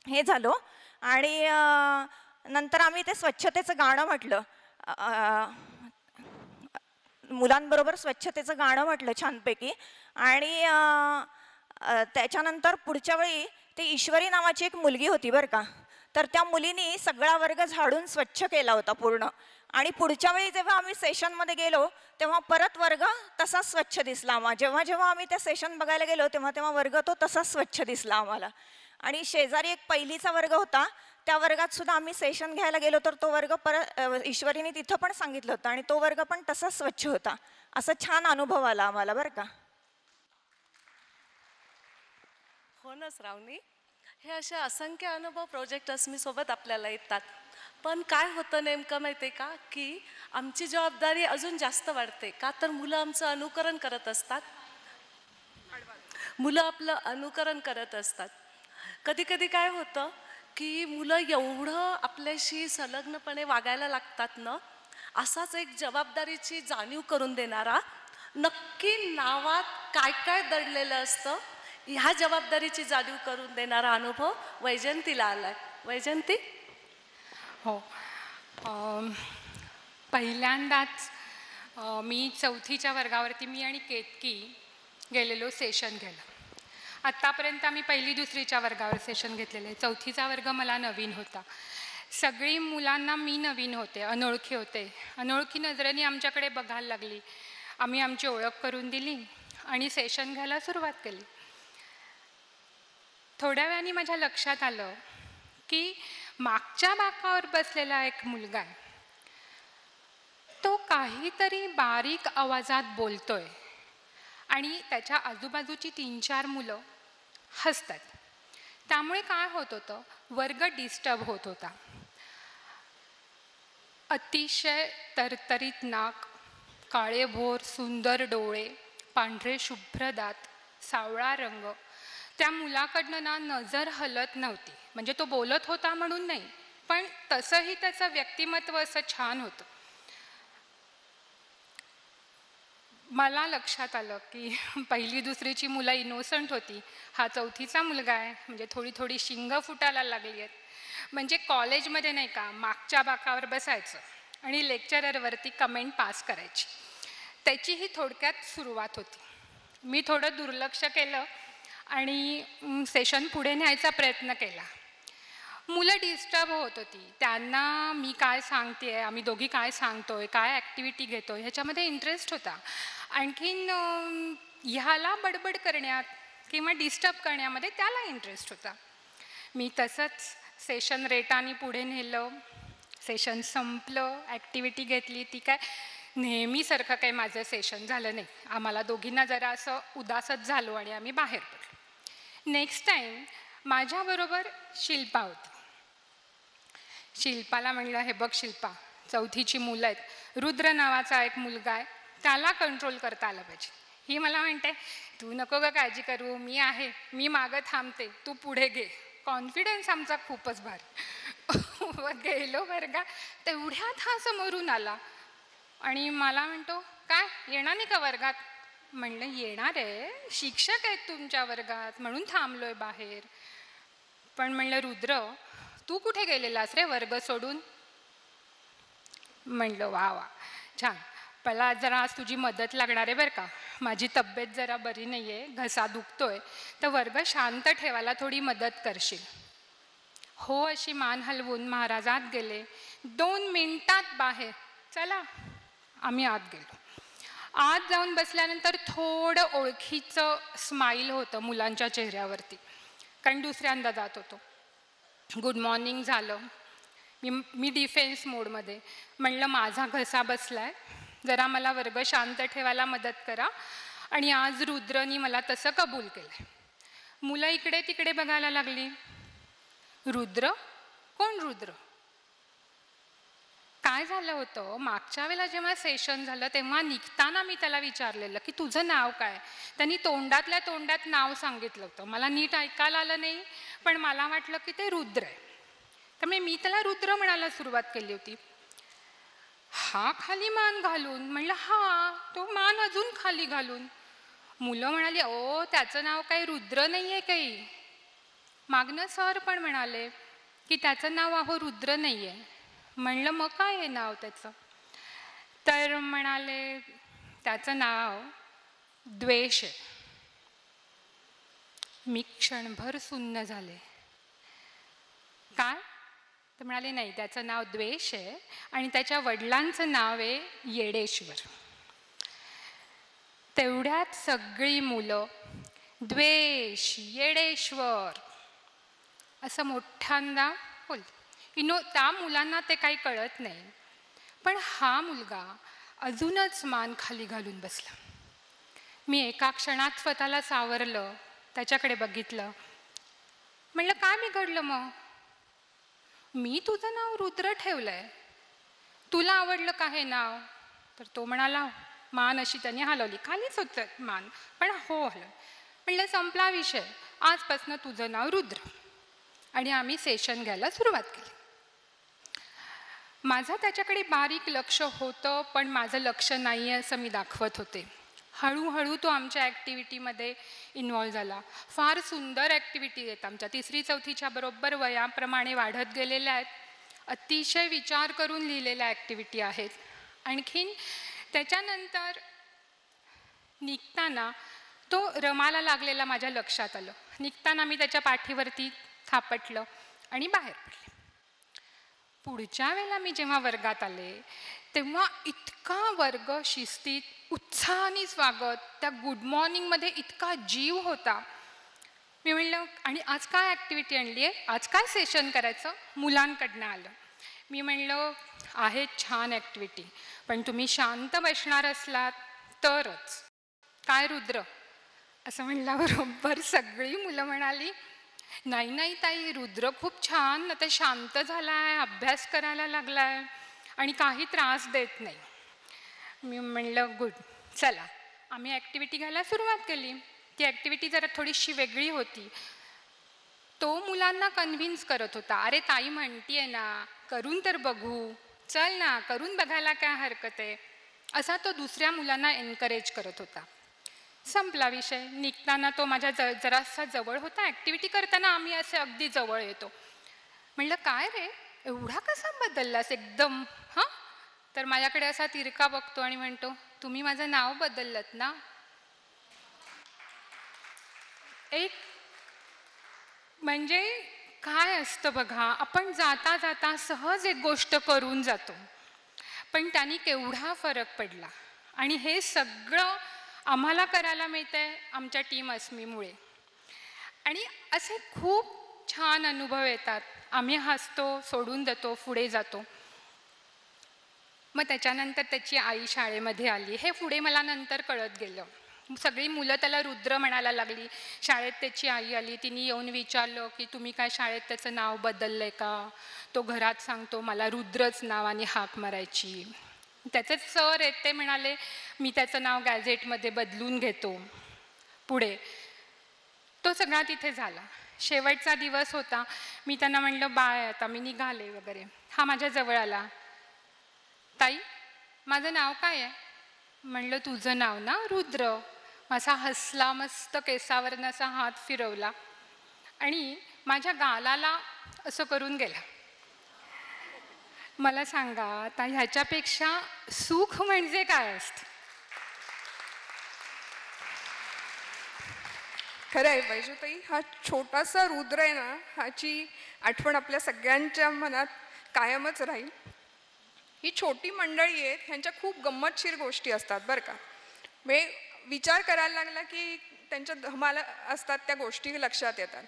हे झालो. आणि नंतर आम्ही ते स्वच्छतेचं गाणं म्हटलं, मुलांबरोबर स्वच्छतेचं गाणं म्हटलं छानपैकी. आणि त्याच्यानंतर पुढच्या वेळी ती ईश्वरी नावाची एक मुलगी होती बरं का, तर त्या मुलीने सगळा वर्ग झाडून स्वच्छ केला होता पूर्ण. आणि पुढच्या वेळी जेव्हा आम्ही सेशनमध्ये गेलो तेव्हा परत वर्ग तसाच स्वच्छ दिसला आम्हाला. जेव्हा जेव्हा आम्ही त्या सेशन बघायला गेलो तेव्हा तेव्हा वर्ग तो तसाच स्वच्छ दिसला आम्हाला. आणि शेजारी एक पहिलीचा वर्ग होता, त्या वर्गात सुद्धा आम्ही सेशन घ्यायला गेलो तर तो वर्ग परत ईश्वरीने तिथं पण सांगितलं होतं आणि तो वर्ग पण तसाच स्वच्छ होता. असं छान अनुभव आला आम्हाला बरं का. हो ना श्रावणी, हे असे असंख्य अनुभव प्रोजेक्ट अस्मी सोबत आपल्याला येतात. पण काय होतं नेमकं माहिती आहे का, की आमची जबाबदारी अजून जास्त वाढते का, तर मुलं आमचं अनुकरण करत असतात, मुलं आपलं अनुकरण करत असतात. कधी कधी काय होतं की मुलं एवढं आपल्याशी संलग्नपणे वागायला लागतात ना, असाच एक जबाबदारीची जाणीव करून देणारा, नक्की नावात काय काय दडलेलं असतं ह्या जबाबदारीची जाणीव करून देणारा अनुभव वैजयंतीला आलाय. वैजयंती. हो, पहिल्यांदाच मी 4थीच्या वर्गावरती मी आणि केतकी गेलेलो सेशन घ्यायला. आत्तापर्यंत आम्ही 1ली 2रीच्या वर्गावर सेशन घेतलेलं आहे. 4थीचा वर्ग मला नवीन होता. सगळी मुलांना मी नवीन होते, अनोळखी होते. अनोळखी नजरेने आमच्याकडे बघायला लागली. आम्ही आमची ओळख करून दिली आणि सेशन घ्यायला सुरुवात केली. थोड्या वेळाने माझ्या लक्षात आलं की मागच्या बाकावर बसलेला एक मुलगा आहे, तो काहीतरी बारीक आवाजात बोलतोय आणि त्याच्या आजूबाजूची 3-4 मुलं हसतात. त्यामुळे काय होत होतं, वर्ग डिस्टर्ब होत होता. अतिशय तरतरीत नाक, काळेभोर सुंदर डोळे, पांढरे शुभ्र दात, सावळा रंग. त्या मुलाकडनं ना नजर हलत नव्हती. म्हणजे तो बोलत होता म्हणून नाही, पण तसंही त्याचं व्यक्तिमत्व असं छान होतं. मला लक्षात आलं की 1ली 2रीची मुलं इनोसंट होती, हा 4थीचा मुलगा आहे, म्हणजे थोडी थोडी शिंग फुटायला लागली आहेत. म्हणजे कॉलेजमध्ये नाही का मागच्या बाकावर बसायचं आणि लेक्चररवरती कमेंट पास करायची, त्याचीही थोडक्यात सुरुवात होती. मी थोडं दुर्लक्ष केलं आणि सेशन पुढे न्यायचा प्रयत्न केला. मुलं डिस्टर्ब होत होती, त्यांना मी काय सांगते आहे, आम्ही दोघी काय सांगतोय, काय ॲक्टिव्हिटी घेतोय ह्याच्यामध्ये इंटरेस्ट होता. आणखीन ह्याला बडबड करण्यात किंवा डिस्टर्ब करण्यामध्ये त्याला इंटरेस्ट होता. मी तसंच सेशन रेटाने पुढे नेलं. सेशन संपलं, ॲक्टिव्हिटी घेतली. ती काय नेहमीसारखं काही माझं सेशन झालं नाही. आम्हाला दोघींना जरा असं उदासच झालो आणि आम्ही बाहेर पडलो. नेक्स्ट टाईम माझ्याबरोबर शिल्पा होती. शिल्पाला म्हणलं, हे बघ शिल्पा, 4थीची मुलं आहेत, रुद्र नावाचा एक मुलगा आहे, त्याला कंट्रोल करता आलं पाहिजे. ही मला म्हणते, तू नको ग काळजी करू, मी आहे, मी मागं थांबते, तू पुढे घे. कॉन्फिडन्स आमचा खूपच भारी. गेलो वर्गात, तेवढ्यात हा समोरून आला आणि मला म्हणतो, काय येणार नाही का वर्गात? म्हणलं, येणार आहे, शिक्षक आहेत तुमच्या वर्गात म्हणून थांबलोय बाहेर. पण म्हणलं, रुद्र तू कुठे गेलेलास रे वर्ग सोडून? म्हणलं, वा वा छान, मला जरा आज तुझी मदत लागणार आहे बरं का, माझी तब्येत जरा बरी नाही आहे, घसा दुखतोय, तर वर्ग शांत ठेवायला थोडी मदत करशील? हो अशी मान हलवून महाराज आत गेले. 2 मिनिटात बाहेर. चला, आम्ही आत गेलो. आत जाऊन बसल्यानंतर थोडं ओळखीचं स्माईल होतं मुलांच्या चेहऱ्यावरती, कारण दुसऱ्यांदा जात होतो. गुड मॉर्निंग झालं. मी डिफेन्स मोडमध्ये. म्हणलं, माझा घसा बसला आहे, जरा मला वर्ग शांत ठेवायला मदत करा. आणि आज रुद्रनी मला तसं कबूल केलं आहे. मुलं इकडे तिकडे बघायला लागली. रुद्र? कोण रुद्र? काय झालं होतं, मागच्या वेळेला जेव्हा सेशन झालं तेव्हा निघताना मी त्याला विचारलेलं की तुझं नाव काय? त्यांनी तोंडातल्या तोंडात नाव सांगितलं होतं. मला नीट ऐकायला आलं नाही, पण मला वाटलं की ते रुद्र आहे. त्यामुळे मी त्याला रुद्र म्हणायला सुरुवात केली होती. हा खाली मान घालून. म्हणलं, हा, तो मान अजून खाली घालून. मुलं म्हणाली, ओ त्याचं नाव काही रुद्र नाही आहे काही. मागनं सर पण म्हणाले की त्याचं नाव अहो रुद्र नाही आहे. म्हणलं, मग काय आहे नाव त्याचं? तर म्हणाले, त्याचं नाव द्वेष आहे. मी क्षणभर सुन्न झाले. काय? तर म्हणाले, नाही, त्याचं नाव द्वेष आहे आणि त्याच्या वडिलांचं नाव आहे येडेश्वर. तेवढ्यात सगळी मुलं द्वेष, येडेश्वर असं मोठ्यांदा बोलते. त्या मुलांना ते काही कळत नाही, पण हा मुलगा अजूनच मान खाली घालून बसला. मी एका क्षणात स्वतःला सावरलं, त्याच्याकडे बघितलं. म्हणलं, काय बिघडलं मग? मी तुझं नाव रुद्र ठेवलंय, तुला आवडलं का हे नाव? तर तो म्हणाला, मान अशी त्याने हलवली, खालीच होतं मान, पण हो हलव. म्हणलं, संपला विषय, आजपासून तुझं नाव रुद्र. आणि आम्ही सेशन घ्यायला सुरुवात केली. माझं त्याच्याकडे बारीक लक्ष होतं, पण माझं लक्ष नाही आहे असं मी दाखवत होते. हळूहळू तो आमच्या ॲक्टिव्हिटीमध्ये इन्व्हॉल्व झाला. फार सुंदर ॲक्टिव्हिटी आहेत आमच्या. 3री 4थीच्या बरोबर वयाप्रमाणे वाढत गेलेल्या आहेत. अतिशय विचार करून लिहिलेल्या ॲक्टिव्हिटी आहेत. आणखीन त्याच्यानंतर निघताना तो रमाला लागलेला माझ्या लक्षात आलं. निघताना मी त्याच्या पाठीवरती थापटलं आणि बाहेर पडले. पुढच्या वेळेला मी जेव्हा वर्गात आले तेव्हा इतका वर्ग शिस्तीत, उत्साहाने स्वागत, त्या गुड मॉर्निंगमध्ये इतका जीव होता. मी म्हणलं, आणि आज काय ॲक्टिव्हिटी आणली आहे, आज काय सेशन करायचं? मुलांकडनं आलं. मी म्हणलं, आहे छान ॲक्टिव्हिटी, पण तुम्ही शांत बसणार असलात तरच. काय रुद्र? असं म्हणल्याबरोबर सगळी मुलं म्हणाली, नाही नाही ताई, रुद्र खूप छान, आता शांत झाला आहे, अभ्यास करायला लागला आहे आणि काही त्रास देत नाही. मी म्हणलं, गुड, चला. आम्ही ॲक्टिव्हिटी घ्यायला सुरुवात केली. ती ॲक्टिव्हिटी जरा थोडीशी वेगळी होती. तो मुलांना कन्व्हिन्स करत होता, अरे ताई म्हणतीये ना, करून तर बघू, चल ना, करून बघायला काय हरकत आहे, असा तो दुसऱ्या मुलांना एनकरेज करत होता. संपला विषय. निघताना तो माझ्या जरासा जवळ होता. ॲक्टिव्हिटी करताना आम्ही असे अगदी जवळ येतो. म्हणलं, काय रे, एवढा कसा बदललास एकदम? हां. तर माझ्याकडे असा तिरका बघतो आणि म्हणतो, तुम्ही माझं नाव बदललत ना? एक म्हणजे काय असतं बघा, आपण जाता जाता सहज एक गोष्ट करून जातो, पण त्यांनी केवढा फरक पडला. आणि हे सगळं आम्हाला करायला मिळतं आहे आमच्या टीम अस्मीमुळे. आणि असे खूप छान अनुभव येतात. आम्ही हसतो, सोडून देतो, पुढे जातो. मग त्याच्यानंतर त्याची आई शाळेमध्ये आली. हे पुढे मला नंतर कळत गेलं. सगळी मुलं त्याला रुद्र म्हणायला लागली. शाळेत त्याची आई आली. तिने येऊन विचारलं की तुम्ही काय शाळेत त्याचं नाव बदललं आहे का? तो घरात सांगतो मला रुद्रच नावाने हाक मारायची. त्याचेच सर आहेत ते म्हणाले मी त्याचं नाव गॅझेटमध्ये बदलून घेतो. पुढे तो सगळा तिथे झाला. शेवटचा दिवस होता. मी त्यांना म्हणलं बाय आता मी निघाले वगैरे. हा माझ्या जवळ आला. ताई माझं नाव काय आहे? म्हणलं तुझं नाव ना रुद्र. माझा हसला, मस्त केसावरनं असा हात फिरवला आणि माझ्या गालाला असं करून गेला. मला सांगा आता ह्याच्यापेक्षा सुख म्हणजे काय असतं? खरं आहे वैजूताई, हा छोटासा रुद्र आहे ना, ह्याची आठवण आपल्या सगळ्यांच्या मनात कायमच राहील. ही छोटी मंडळी आहेत, ह्यांच्या खूप गंमतशीर गोष्टी असतात बरं का. विचार करायला लागला की त्यांच्या धमाल असतात, त्या गोष्टी लक्षात येतात.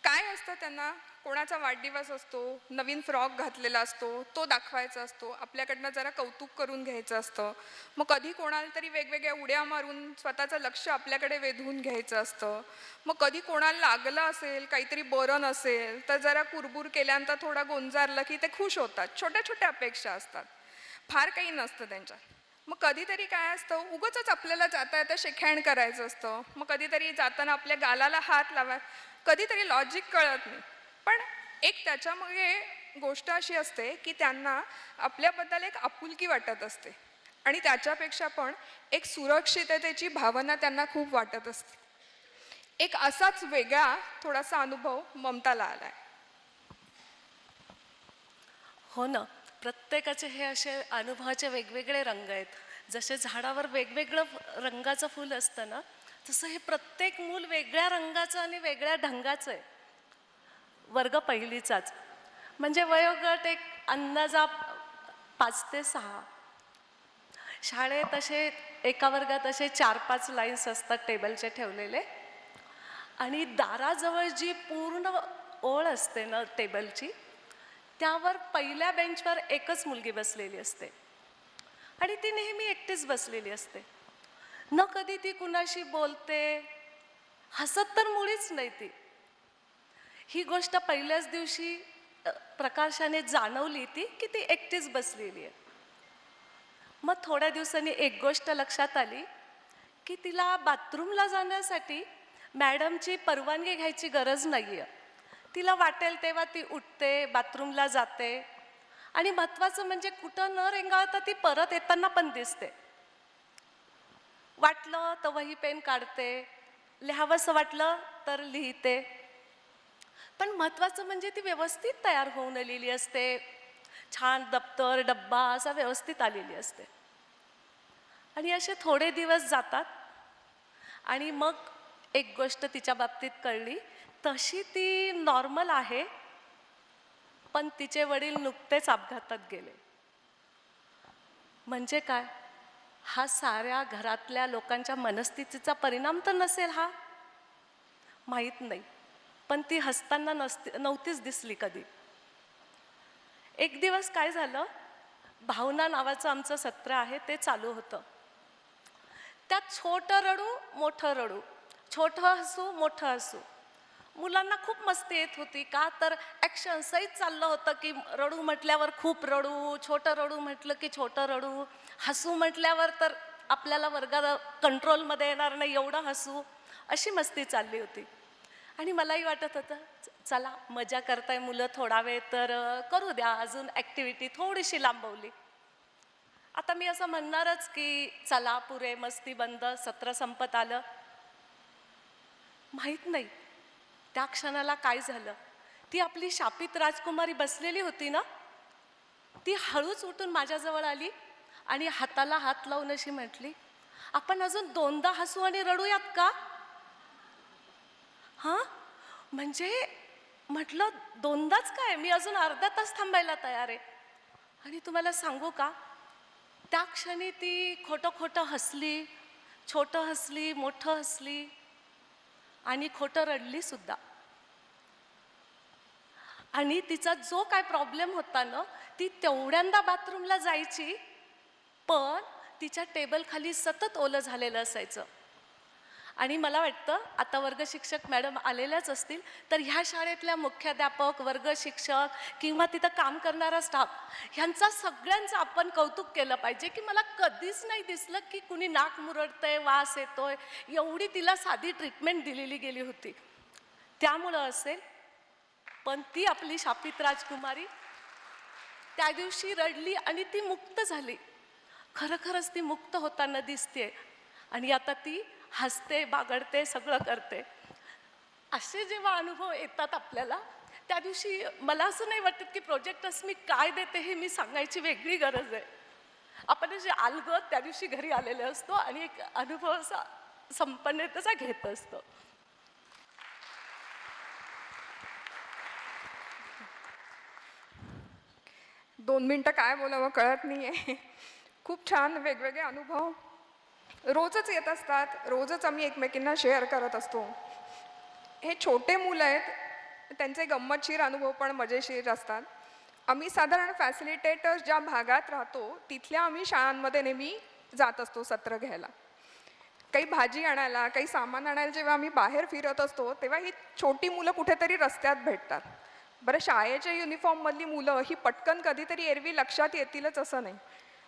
काय असतं त्यांना, कोणाचा वाढदिवस असतो, नवीन फ्रॉक घातलेला असतो, तो दाखवायचा असतो, आपल्याकडनं जरा कौतुक करून घ्यायचं असतं. मग कधी कोणाला तरी वेगवेगळ्या उड्या मारून स्वतःचं लक्ष आपल्याकडे वेधून घ्यायचं असतं. मग कधी कोणाला लागलं असेल, काहीतरी बरं नसेल तर जरा कुरबुर केल्यानंतर थोडा गोंजारलं की ते खुश होतात. छोट्या छोट्या अपेक्षा असतात, फार काही नसतं त्यांच्यात. मग कधीतरी काय असतं, उगाचच आपल्याला जाता येता शेकहँड करायचं असतं. मग कधीतरी जाताना आपल्या गालाला हात लावाय, कधीतरी लॉजिक कळत नाही. पण एक त्याच्यामागे गोष्ट अशी असते की त्यांना आपल्याबद्दल एक आपुलकी वाटत असते आणि त्याच्यापेक्षा पण एक सुरक्षिततेची भावना त्यांना खूप वाटत असते. एक असाच वेगळा थोडासा अनुभव ममताला आलाय. हो ना, प्रत्येकाचे हे असे अनुभवाचे वेगवेगळे रंग आहेत. जसे झाडावर वेगवेगळं रंगाचं फूल असतं ना, तसं हे प्रत्येक मूल वेगळ्या रंगाचं आणि वेगळ्या ढंगाचं आहे. वर्ग पहिलीचाच म्हणजे वयोगट एक अंदाजा 5 ते 6. शाळेत असे एका वर्गात असे 4-5 लाईन्स असतात टेबलचे ठेवलेले आणि दाराजवळ जी पूर्ण ओळ असते ना टेबलची, त्यावर पहिल्या बेंचवर एकच मुलगी बसलेली असते आणि ती नेहमी एकटीच बसलेली असते. न कधी ती कुणाशी बोलते, हसत तर मुळीच नाही ती. ही गोष्ट पहिल्याच दिवशी प्रकाशाने जाणवली ती की ती एकटीच बसलेली आहे. मग थोड्या दिवसांनी एक गोष्ट लक्षात आली की तिला बाथरूमला जाण्यासाठी मॅडमची परवानगी घ्यायची गरज नाही आहे. तिला वाटेल तेव्हा ती उठते, बाथरूमला जाते आणि महत्त्वाचं म्हणजे कुठं न रेंगाळता ती परत येताना पण दिसते. वाटलं तर वही पेन काढते, लिहावंसं वाटलं तर लिहिते. पण महत्त्वाचं म्हणजे ती व्यवस्थित तयार होऊन आलेली असते. छान दप्तर डब्बा असा व्यवस्थित आलेली असते. आणि असे थोडे दिवस जातात आणि मग एक गोष्ट तिच्या बाबतीत कळली. तशी ती नॉर्मल आहे, पण तिचे वडील नुकतेच अपघातात गेले. म्हणजे काय, हा साऱ्या घरातल्या लोकांच्या मनस्थितीचा परिणाम तर नसेल हा, माहीत नाही. पण ती हसताना नव्हतीच दिसली कधी. एक दिवस काय झालं, भावना नावाचं आमचं सत्र आहे ते चालू होतं. त्यात छोटं रडू मोठं रडू, छोटं हसू मोठं हसू. मुलांना खूप मस्ती येत होती. का तर ॲक्शन सहीच चाललं होतं की रडू म्हटल्यावर खूप रडू, छोटं रडू म्हटलं की छोटं रडू, हसू म्हटल्यावर तर आपल्याला वर्गात कंट्रोलमध्ये येणार नाही एवढं हसू, अशी मस्ती चालली होती. आणि मलाही वाटत होतं चला मजा करताय मुलं, थोडा वेळ तर करू द्या, अजून ॲक्टिव्हिटी थोडीशी लांबवली. आता मी असं म्हणणारच की चला पुरे, मस्ती बंद, सत्र संपत आलं. माहीत नाही त्या क्षणाला काय झालं. ती आपली शापित राजकुमारी बसलेली होती ना, ती हळूच उठून माझ्याजवळ आली आणि हाताला हात लावून अशी म्हटली, आपण अजून 2दा हसू आणि रडूयात का? हां, म्हणजे म्हटलं 2दाच काय, मी अजून अर्धा तास थांबायला तयार आहे. आणि तुम्हाला सांगू का, त्या क्षणी ती खोटं खोटं हसली, छोटं हसली, मोठं हसली आणि खोटं रडली सुद्धा. आणि तिचा जो काय प्रॉब्लेम होता ना, ती तेवढ्यांदा बाथरूमला जायची, पण तिच्या टेबल खाली सतत ओलं झालेलं असायचं. आणि मला वाटतं आता वर्ग शिक्षक मॅडम आलेल्याच असतील, तर ह्या शाळेतल्या मुख्याध्यापक, वर्ग शिक्षक किंवा तिथं काम करणारा स्टाफ ह्यांचा सगळ्यांचं आपण कौतुक केलं पाहिजे की मला कधीच नाही दिसलं की कुणी नाक मुरडतंय, वास येतोय. एवढी तिला साधी ट्रीटमेंट दिलेली गेली होती. त्यामुळं असेल, पण ती आपली शापित राजकुमारी त्या दिवशी रडली आणि ती मुक्त झाली. खरंच ती मुक्त होताना दिसते आणि आता ती हसते, बागडते, सगळं करते. असे जेव्हा अनुभव येतात आपल्याला, त्या दिवशी मला असं नाही वाटत की प्रोजेक्ट अस्मी काय देते हे मी सांगायची वेगळी गरज आहे. आपण जे अलगद त्या दिवशी घरी आलेले असतो आणि एक अनुभव असा संपन्नतेचा घेत असतो. दोन मिनटं काय बोलावं कळत नाही आहे. खूप छान वेगवेगळे अनुभव रोजच येत असतात. रोजच आम्ही एकमेकींना शेअर करत असतो. हे छोटे मुलं आहेत, त्यांचे गंमतशीर अनुभव पण मजेशीर असतात. आम्ही साधारण फॅसिलिटेटर्स ज्या भागात राहतो तिथल्या आम्ही शाळांमध्ये नेहमी जात असतो सत्र घ्यायला. काही भाजी आणायला, काही सामान आणायला जेव्हा आम्ही बाहेर फिरत असतो तेव्हा ही छोटी मुलं कुठेतरी रस्त्यात भेटतात. बरं, शाळेच्या युनिफॉर्ममधली मुलं ही पटकन कधीतरी एरवी लक्षात येतीलच असं नाही.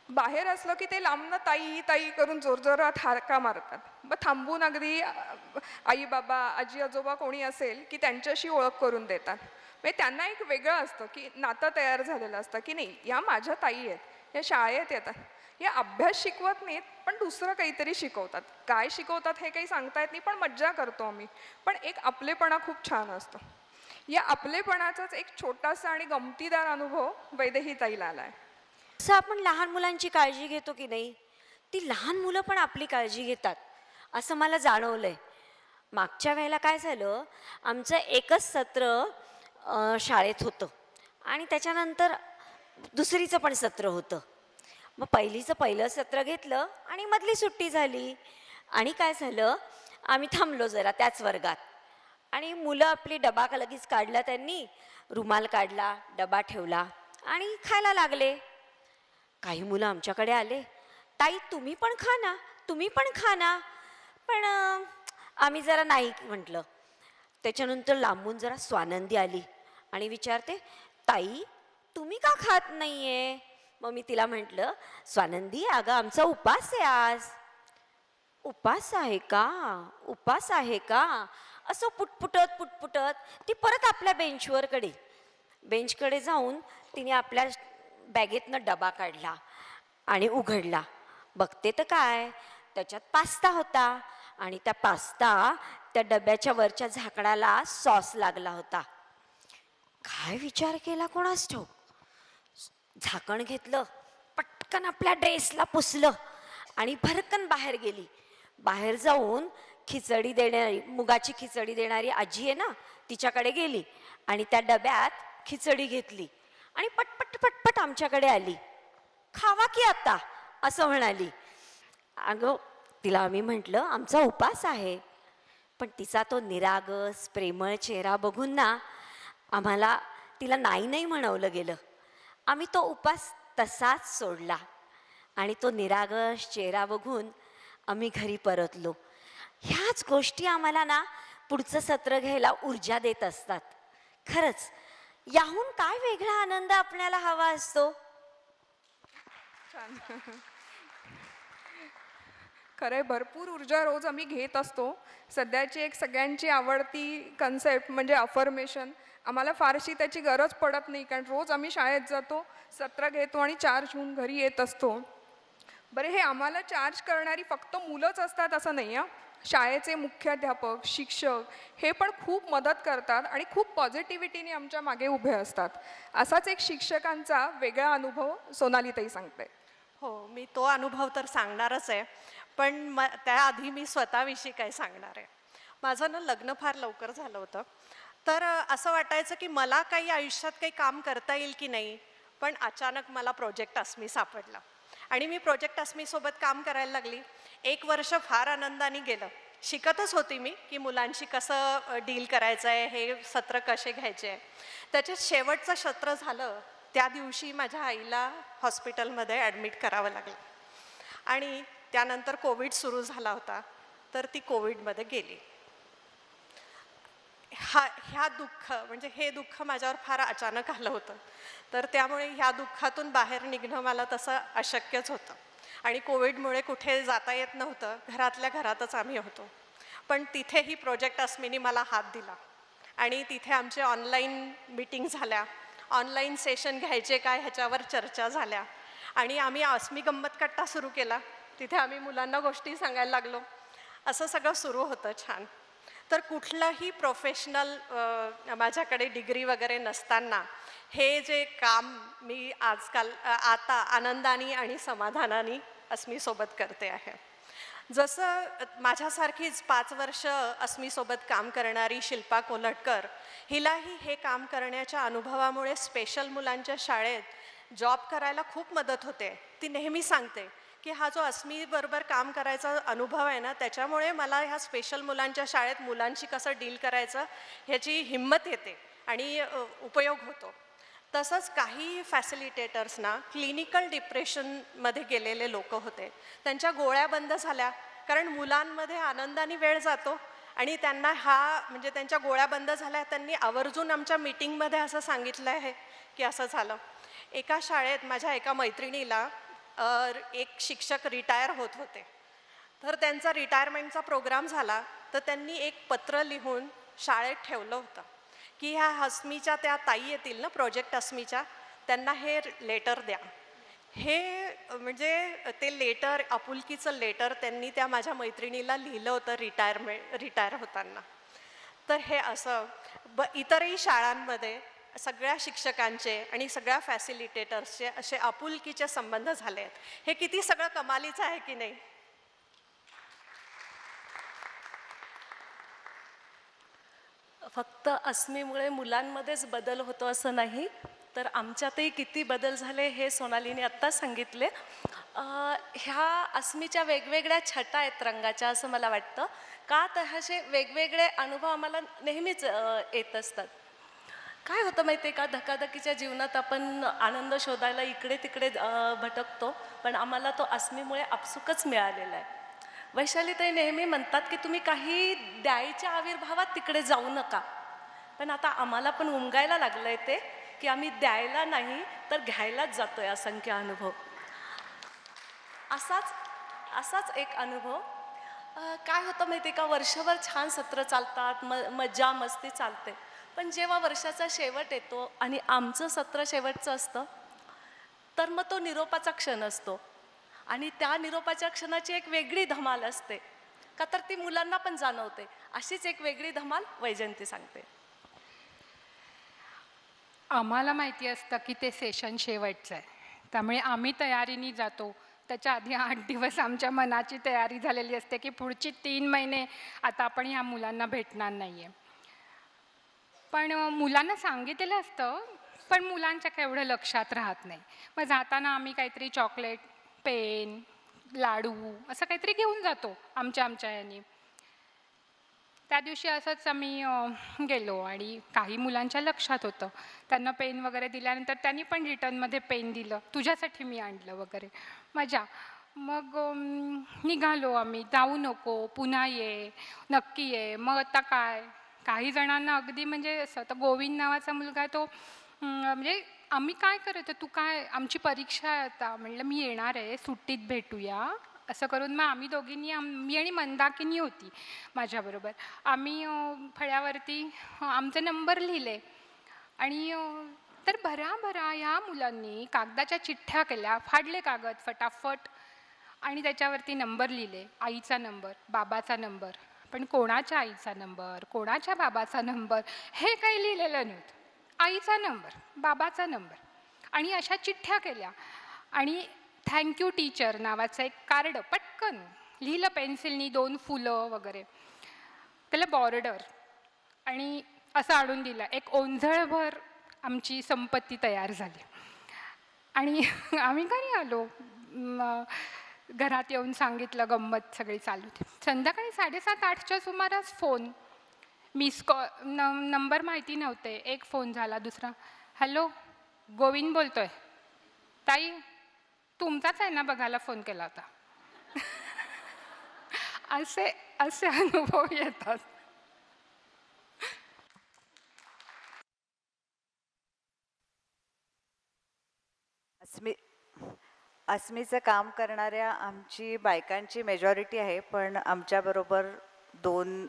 बाहेर असलं की ते लांबनं ताई ताई करून जोरजोरात हाका मारतात. मग थांबून अगदी आई बाबा, आजी आजोबा कोणी असेल की त्यांच्याशी ओळख करून देतात. म्हणजे त्यांना एक वेगळं असतं की नातं तयार झालेलं असतं की नाही, या माझ्या ताई आहेत, या शाळेत येतात, या अभ्यास शिकवत नाहीत पण दुसरं काहीतरी शिकवतात. काय शिकवतात हे काही सांगता येत नाही, पण मज्जा करतो आम्ही. पण एक आपलेपणा खूप छान असतो. या आपलेपणाचाच एक छोटासा आणि गमतीदार अनुभव वैदेहीताईला आला आहे. असं आपण लहान मुलांची काळजी घेतो की नाही, ती लहान मुलं पण आपली काळजी घेतात असं मला जाणवलंय. मागच्या वेळेला काय झालं, आमचं एकच सत्र शाळेत होतं आणि त्याच्यानंतर दुसरीचं पण सत्र होतं. मग पहिलं सत्र घेतलं आणि मधली सुट्टी झाली आणि काय झालं, आम्ही थांबलो जरा त्याच वर्गात आणि मुलं आपली डबा लगेच काढला, त्यांनी रुमाल काढला, डबा ठेवला आणि खायला लागले. काही मुलं आमच्याकडे आले, ताई तुम्ही पण खा ना, तुम्ही पण खा ना. पण आम्ही जरा नाही म्हटलं. त्याच्यानंतर लांबून जरा स्वानंदी आली आणि विचारते, ताई तुम्ही का खात नाहीये? मग मी तिला म्हटलं, स्वानंदी अगं आमचा उपास आहे आज. उपास आहे का, उपास आहे का, असं पुटपुटत ती परत आपल्या बेंचकडे जाऊन तिने आपल्या बॅगेतनं डबा काढला आणि उघडला. बघते तर काय, त्याच्यात पास्ता होता आणि त्या डब्याच्या वरच्या झाकणाला सॉस लागला होता. काय विचार केला कोणास ठाऊक, झाकण घेतलं, पटकन आपल्या ड्रेसला पुसलं आणि भरकन बाहेर गेली. बाहेर जाऊन खिचडी देणारी, मुगाची खिचडी देणारी आजी आहे ना, तिच्याकडे गेली आणि त्या डब्यात खिचडी घेतली आणि पटपट आमच्याकडे आली. खावा की आता, असं म्हणाली. अगं तिला आम्ही म्हटलं आमचा उपास आहे, पण तिचा तो निरागस प्रेमळ चेहरा बघून ना आम्हाला तिला नाही म्हणवलं गेलं. आम्ही तो उपास तसाच सोडला आणि तो निरागस चेहरा बघून आम्ही घरी परतलो. ह्याच गोष्टी आम्हाला ना पुढचं सत्र घ्यायला ऊर्जा देत असतात. खरंच याहून काय वेगळा आनंद आपल्याला हवा असतो. खरंय, भरपूर ऊर्जा रोज आम्ही घेत असतो. सध्याची एक सगळ्यांची आवडती कन्सेप्ट म्हणजे अफर्मेशन. आम्हाला फारशी त्याची गरज पडत नाही, कारण रोज आम्ही शाळेत जातो, सत्र घेतो आणि चार्ज होऊन घरी येत असतो. बरं, हे आम्हाला चार्ज करणारी फक्त मुलंच असतात असं नाही आहे. शाळेचे मुख्याध्यापक, शिक्षक हे पण खूप मदत करतात आणि खूप पॉझिटिव्हिटीने आमच्या मागे उभे असतात. असाच एक शिक्षकांचा वेगळा अनुभव सोनालीताई सांगते. हो, मी तो अनुभव तर सांगणारच आहे, पण त्याआधी मी स्वतःविषयी काय सांगणार आहे. माझं ना लग्न फार लवकर झालं होतं, तर असं वाटायचं की मला काही आयुष्यात काही काम करता येईल की नाही, पण अचानक मला प्रोजेक्ट अस्मी सापडला आणि मी प्रोजेक्ट अस्मीसोबत काम करायला लागली. 1 वर्ष फार आनंदाने गेलं. शिकतच होती मी की मुलांशी कसं डील करायचं आहे, हे सत्र कसे घ्यायचे आहे. त्याच्यात शेवटचं सत्र झालं त्या दिवशी माझ्या आईला हॉस्पिटलमध्ये ॲडमिट करावं लागलं आणि त्यानंतर कोविड सुरू झाला होता, तर ती कोविडमध्ये गेली. ह्या दुःख म्हणजे हे दुःख माझ्यावर फार अचानक आलं होतं, तर त्यामुळे ह्या दुःखातून बाहेर निघणं मला तसं अशक्यच होतं आणि कोविडमुळे कुठे जाता येत नव्हतं. घरातल्या घरातच आम्ही होतो. पण तिथेही प्रोजेक्ट अस्मीनी मला हात दिला आणि तिथे आमचे ऑनलाईन मीटिंग झाल्या, ऑनलाईन सेशन घ्यायचे काय ह्याच्यावर चर्चा झाल्या आणि आम्ही अस्मी गंमत कट्टा सुरू केला. तिथे आम्ही मुलांना गोष्टी सांगायला लागलो. असं सगळं सुरू होतं छान. तर कुठलंही प्रोफेशनल माझ्याकडे डिग्री वगैरे नसताना हे जे काम मी आता आनंदाने आणि समाधानाने अस्मीसोबत करते आहे. जसं माझ्यासारखीच 5 वर्ष अस्मीसोबत काम करणारी शिल्पा कोल्हटकर, हिलाही हे काम करण्याच्या अनुभवामुळे स्पेशल मुलांच्या शाळेत जॉब करायला खूप मदत होते. ती नेहमी सांगते की हा जो अस्मीबरोबर काम करायचा अनुभव आहे ना, त्याच्यामुळे मला ह्या स्पेशल मुलांच्या शाळेत मुलांशी कसं डील करायचं ह्याची हिंमत येते आणि उपयोग होतो. तसंच काही फॅसिलिटेटर्सना क्लिनिकल डिप्रेशनमध्ये गेलेले लोक होते, त्यांच्या गोळ्या बंद झाल्या कारण मुलांमध्ये आनंदाने वेळ जातो आणि त्यांना म्हणजे त्यांच्या गोळ्या बंद झाल्या. त्यांनी आवर्जून आमच्या मीटिंगमध्ये असं सांगितलं आहे की असं झालं. एका शाळेत माझ्या एका मैत्रिणीला एक शिक्षक रिटायर होत होते, तर त्यांचा रिटायरमेंटचा प्रोग्राम झाला, तर त्यांनी एक पत्र लिहून शाळेत ठेवलं होतं की ह्या अस्मीच्या त्या ताई येतील ना प्रोजेक्ट अस्मीच्या, त्यांना हे लेटर द्या. हे म्हणजे ते लेटर, आपुलकीचं लेटर त्यांनी त्या माझ्या मैत्रिणीला लिहिलं होतं रिटायर होताना. तर हे असं इतरही शाळांमध्ये सगळ्या शिक्षकांचे आणि सगळ्या फॅसिलिटेटर्सचे असे आपुलकीचे संबंध झाले आहेत. हे किती सगळं कमालीचं आहे की नाही. फक्त अस्मीमुळे मुलांमध्येच बदल होतो असं नाही, तर आमच्यातही किती बदल झाले हे सोनालीने आत्ताच सांगितले. ह्या अस्मीच्या वेगवेगळ्या छटा आहेत रंगाच्या असं मला वाटतं. का तर असे वेगवेगळे अनुभव आम्हाला नेहमीच येत असतात. काय होतं माहिती आहे का, धकाधकीच्या जीवनात आपण आनंद शोधायला इकडे तिकडे भटकतो, पण आम्हाला तो अस्मीमुळे आपसुकच मिळालेला आहे. वैशालीताई नेहमी म्हणतात की तुम्ही काही द्यायच्या आविर्भावात तिकडे जाऊ नका, पण आता आम्हाला पण उमगायला लागलं आहे ते की आम्ही द्यायला नाही तर घ्यायलाच जातोय असंख्य अनुभव. असाच एक अनुभव काय होतं माहिती आहे का, वर्षभर छान सत्र चालतात, मज्जा मस्ती चालते, पण जेव्हा वर्षाचा शेवट येतो आणि आमचं सत्र शेवटचं असतं, तर मग तो निरोपाचा क्षण असतो आणि त्या निरोपाच्या क्षणाची एक वेगळी धमाल असते. का तर ती मुलांना पण जाणवते. अशीच एक वेगळी धमाल वैजयंती सांगते. आम्हाला माहिती असतं की ते सेशन शेवटचं आहे, त्यामुळे आम्ही तयारीने जातो. त्याच्या आधी 8 दिवस आमच्या मनाची तयारी झालेली असते की पुढची 3 महिने आता आपण ह्या मुलांना भेटणार नाही आहे. पण मुलांना सांगितलेलं असतं, पण मुलांच्या काय एवढं लक्षात राहत नाही. मग जाताना आम्ही काहीतरी चॉकलेट, पेन, लाडू असं काहीतरी घेऊन जातो आमच्या याने. त्या दिवशी असंच आम्ही गेलो आणि काही मुलांच्या लक्षात होतं. त्यांना पेन वगैरे दिल्यानंतर त्यांनी पण रिटर्नमध्ये पेन दिलं, तुझ्यासाठी मी आणलं वगैरे, मजा. मग निघालो आम्ही, जाऊ नको, पुन्हा ये, नक्की ये. मग आता काय, काही जणांना अगदी म्हणजे असं, तर गोविंद नावाचा मुलगा आहे तो म्हणजे आम्ही काय करायचं, तू काय, आमची परीक्षा आहे आता, म्हणलं मी येणार आहे, सुट्टीत भेटूया असं करून मग आम्ही दोघींनी, मी आणि मंदाकिनी होती माझ्याबरोबर, आम्ही फळ्यावरती आमचे नंबर लिहिले आणि तर भराभरा ह्या मुलांनी कागदाच्या चिठ्ठ्या केल्या, फाडले कागद फटाफट आणि त्याच्यावरती नंबर लिहिले. आईचा नंबर, बाबाचा नंबर, पण कोणाच्या आईचा नंबर, कोणाच्या बाबाचा नंबर हे काही लिहिलेलं नव्हतं. आईचा नंबर, बाबाचा नंबर आणि अशा चिठ्ठ्या केल्या आणि थँक्यू टीचर नावाचं एक कार्ड पटकन लिहिलं पेन्सिलनी, 2 फुलं वगैरे, त्याला बॉर्डर आणि असं आणून दिलं. एक ओंझळभर आमची संपत्ती तयार झाली आणि आम्ही घरी आलो. घरात येऊन सांगितलं, गंमत सगळी चालू होती. संध्याकाळी 7:30-8च्या सुमारास फोन, मिस कॉल, नंबर माहिती नव्हते. एक फोन झाला, दुसरा, हॅलो गोविंद बोलतोय, ताई तुमचाच आहे ना, बघायला फोन केला होता. असे असे अनुभव येतात. अस्मीचं काम करणाऱ्या आमची बायकांची मेजॉरिटी आहे, पण आमच्याबरोबर 2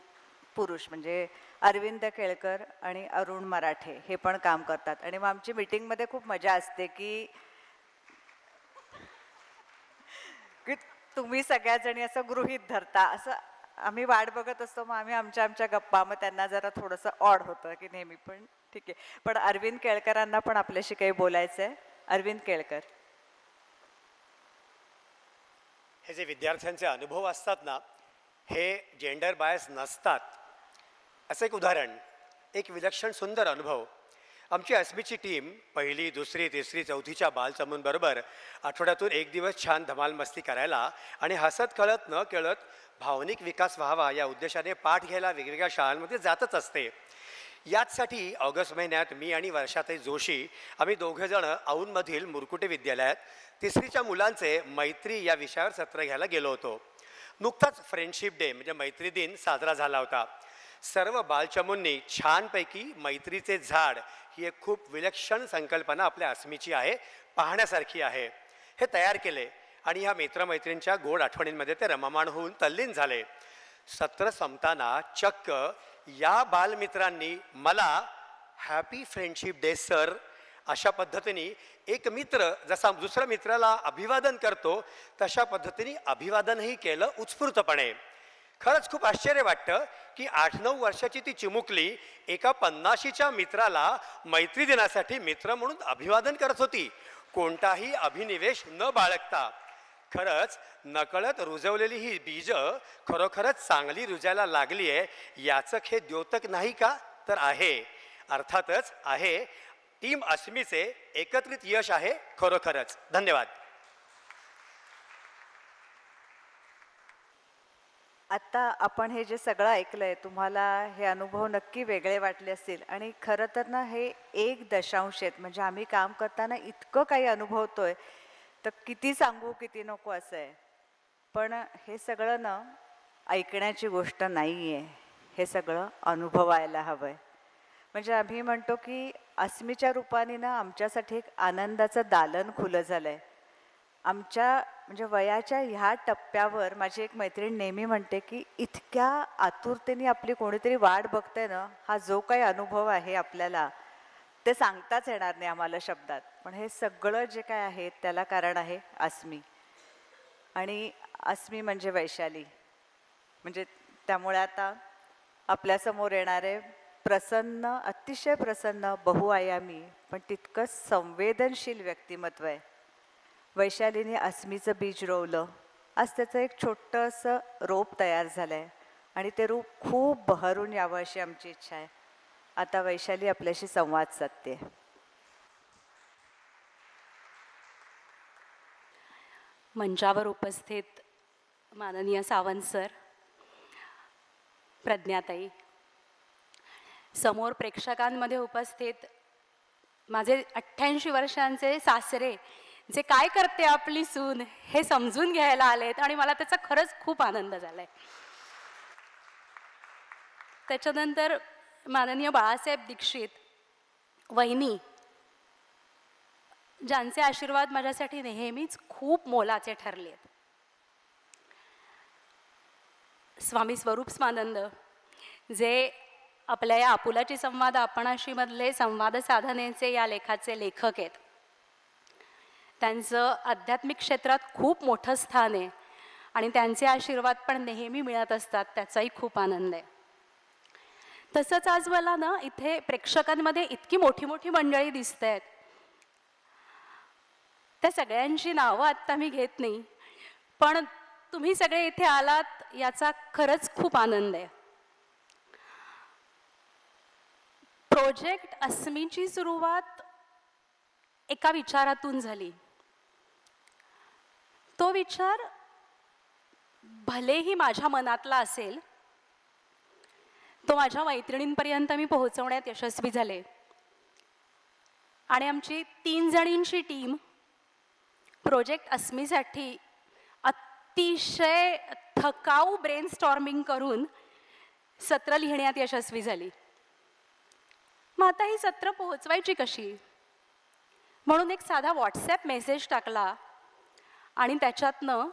पुरुष म्हणजे अरविंद केळकर आणि अरुण मराठे हे पण काम करतात. आणि मग आमची मीटिंगमध्ये खूप मजा असते की तुम्ही सगळ्याजणी असं गृहीत धरता, असं आम्ही वाट बघत असतो. मग आम्ही आमच्या गप्पा, मग त्यांना जरा थोडंसं ऑड होतं की नेहमी, पण ठीक आहे. पण अरविंद केळकरांना पण आपल्याशी काही बोलायचं आहे. अरविंद केळकर. हे जे विद्यार्थ्यांचे अनुभव असतात ना, हे जेंडर बायस नसतात. असं एक उदाहरण, एक विलक्षण सुंदर अनुभव. आमची अस्मीची टीम 1ली, 2री, 3री, 4थीच्या बालचमूंबरोबर आठवड्यातून 1 दिवस छान धमाल मस्ती करायला आणि हसत खळत न कळत भावनिक विकास व्हावा या उद्देशाने पाठ घ्यायला वेगवेगळ्या शाळांमध्ये जातच असते. याचसाठी ऑगस्ट महिन्यात मी आणि वर्षाताई जोशी आम्ही 2 जण औंधमधील मुरकुटे विद्यालयात 3रीच्या मुलांचे मैत्री या विषयावर सत्र घ्यायला गेलो होतो. नुकताच फ्रेंडशिप डे म्हणजे मैत्री दिन साजरा झाला होता. सर्व बालचमूंनी छानपैकी मैत्रीचे झाड ही एक खूप विलक्षण संकल्पना आपल्या अस्मीची आहे, पाहण्यासारखी आहे, हे तयार केले आणि ह्या मित्रमैत्रींच्या गोड आठवणींमध्ये ते रममाण होऊन तल्लीन झाले. सत्र संपताना चक्क या बालमित्रांनी मला हॅपी फ्रेंडशिप डे सर अशा पद्धतीने एक मित्र जसा दुसऱ्या मित्राला अभिवादन करतो तशा पद्धतीने अभिवादनही केलं उत्स्फूर्तपणे. खरंच खूप आश्चर्य वाटतं की 8-9 वर्षाची ती चिमुकली एका 50च्या मित्राला मैत्री दिनासाठी मित्र म्हणून अभिवादन करत होती, कोणताही अभिनिवेश न बाळगता. खरंच नकळत रुजवलेली ही बीज खरोखरच चांगली रुजायला लागली आहे, याचं हे द्योतक नाही का? तर आहे, अर्थातच आहे. टीम अस्मीचे एकत्रित यश आहे खरोखरच. धन्यवाद. आता आपण हे जे सगळं ऐकलंय, तुम्हाला हे अनुभव नक्की वेगळे वाटले असतील. आणि खरं तर ना हे 1 दशांश आहेत. म्हणजे आम्ही काम करताना इतकं काही अनुभवतोय तर किती सांगू किती नको असं आहे. पण हे सगळं ना ऐकण्याची गोष्ट नाही आहे, हे सगळं अनुभवायला हवं आहे. म्हणजे आम्ही म्हणतो की अस्मीच्या रूपाने ना आमच्यासाठी एक आनंदाचं दालन खुलं झालं आहे. आमच्या म्हणजे वयाच्या ह्या टप्प्यावर माझी एक मैत्रीण नेहमी म्हणते की इतक्या आतुरतेने आपली कोणीतरी वाट बघते ना, हा जो काही अनुभव आहे आपल्याला ते सांगताच येणार नाही आम्हाला शब्दात. पण हे सगळं जे काय आहे त्याला कारण आहे अस्मी. आणि अस्मी म्हणजे वैशाली. म्हणजे त्यामुळे आता आपल्यासमोर येणारे प्रसन्न, अतिशय प्रसन्न, बहुआयामी पण तितकंच संवेदनशील व्यक्तिमत्व आहे. वैशालीने अस्मीचं बीज रोवलं. आज त्याचं एक छोटंसं रोप तयार झालं आहे आणि ते रोप खूप बहरून यावं अशी आमची इच्छा आहे. आता वैशाली आपल्याशी संवाद साधते. मंचावर उपस्थित माननीय सावंत सर, प्रज्ञाताई, समोर प्रेक्षकांमध्ये उपस्थित माझे 88 वर्षांचे सासरे, जे काय करते आपली सून हे समजून घ्यायला आलेत आणि मला त्याचा खरंच खूप आनंद झालाय. त्याच्यानंतर माननीय बाळासाहेब दीक्षित वहिनी, ज्यांचे आशीर्वाद माझ्यासाठी नेहमीच खूप मोलाचे ठरलेत. स्वामी स्वरूप स्वानंद, जे आपल्या या आपुलाची संवाद आपणाशी मधले संवाद साधनेचे या लेखाचे लेखक आहेत. त्यांचं आध्यात्मिक क्षेत्रात खूप मोठं स्थान आहे आणि त्यांचे आशीर्वाद पण नेहमी मिळत असतात, त्याचाही खूप आनंद आहे. तसंच आज मला ना इथे प्रेक्षकांमध्ये इतकी मोठी मोठी मंडळी दिसत आहेत, त्या सगळ्यांची नावं आत्ता मी घेत नाही, पण तुम्ही सगळे इथे आलात याचा खरंच खूप आनंद आहे. प्रोजेक्ट अस्मीची सुरुवात एका विचारातून झाली. तो विचार भलेही माझ्या मनातला असेल, तो माझ्या मैत्रिणींपर्यंत मी पोहोचवण्यात यशस्वी झाले आणि आमची 3 जणींची टीम प्रोजेक्ट अस्मीसाठी अतिशय थकाऊ ब्रेनस्टॉर्मिंग करून सत्र लिहिण्यात यशस्वी झाली. मग आता ही सत्र पोहोचवायची कशी म्हणून एक साधा व्हॉट्सॲप मेसेज टाकला आणि त्याच्यातनं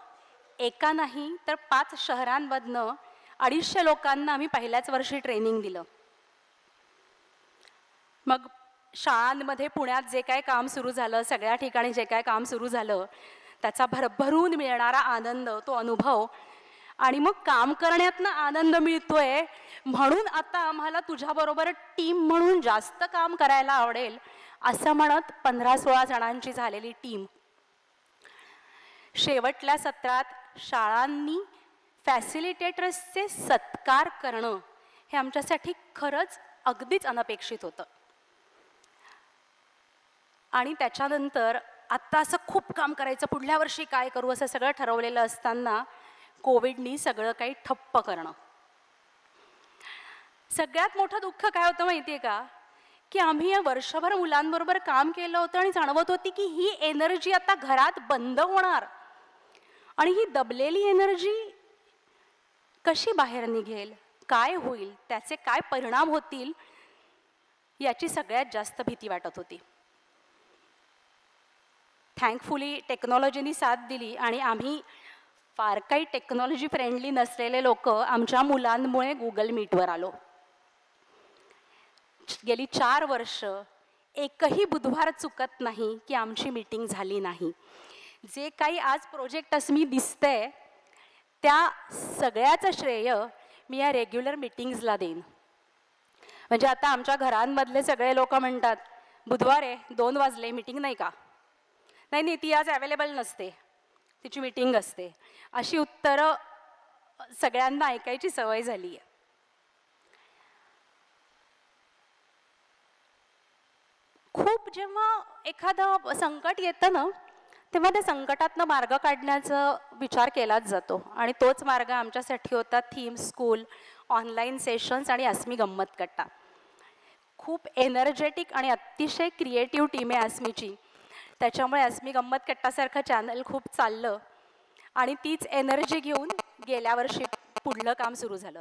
एका नाही तर 5 शहरांमधनं 250 लोकांना आम्ही पहिल्याच वर्षी ट्रेनिंग दिलं. मग शाळांमध्ये पुण्यात जे काय काम सुरू झालं, सगळ्या ठिकाणी जे काय काम सुरू झालं, त्याचा भरभरून मिळणारा आनंद, तो अनुभव आणि मग काम करण्यातनं आनंद मिळतोय म्हणून आता आम्हाला तुझ्याबरोबर टीम म्हणून जास्त काम करायला आवडेल असं म्हणत 15-16 जणांची झालेली टीम. शेवटल्या सत्रात शाळांनी फॅसिलिटेटर्सचे सत्कार करणं हे आमच्यासाठी खरंच अगदीच अनपेक्षित होतं. आणि त्याच्यानंतर आत्ता असं खूप काम करायचं, पुढल्या वर्षी काय करू असं सगळं ठरवलेलं असताना कोविडनी सगळं काही ठप्प करणं. सगळ्यात मोठं दुःख काय होतं माहिती आहे का, की आम्ही या वर्षभर मुलांबरोबर काम केलं होतं आणि जाणवत होती की ही एनर्जी आता घरात बंद होणार आणि ही दबलेली एनर्जी कशी बाहेर निघेल, काय होईल, त्याचे काय परिणाम होतील याची सगळ्यात जास्त भीती वाटत होती. थँकफुली टेक्नॉलॉजीनी साथ दिली आणि आम्ही फार काही टेक्नॉलॉजी फ्रेंडली नसलेले लोक आमच्या मुलांमुळे गुगल मीटवर आलो. गेली 4 वर्ष एकही बुधवार चुकत नाही की आमची मीटिंग झाली नाही. जे काही आज प्रोजेक्ट अस्मी दिसतंय त्या सगळ्याचं श्रेय मी या रेग्युलर मीटिंग्सला देईन. म्हणजे आता आमच्या घरांमधले सगळे लोक म्हणतात, बुधवार आहे 2 वाजले, मीटिंग नाही का? नाही, ती आज अवेलेबल नसते, तिची मीटिंग असते. अशी उत्तरं सगळ्यांना ऐकायची सवय झाली आहे. खूप जेव्हा एखादं संकट येतं ना, तेव्हा त्या संकटातनं मार्ग काढण्याचा विचार केलाच जातो आणि तोच मार्ग आमच्यासाठी होता थीम स्कूल, ऑनलाईन सेशन्स आणि अस्मी गंमत कट्टा. खूप एनर्जेटिक आणि अतिशय क्रिएटिव्ह टीम आहे अस्मीची. त्याच्यामुळे अस्मी गंमत कट्टासारखं चॅनल खूप चाललं आणि तीच एनर्जी घेऊन गेल्या वर्षी पुढलं काम सुरू झालं.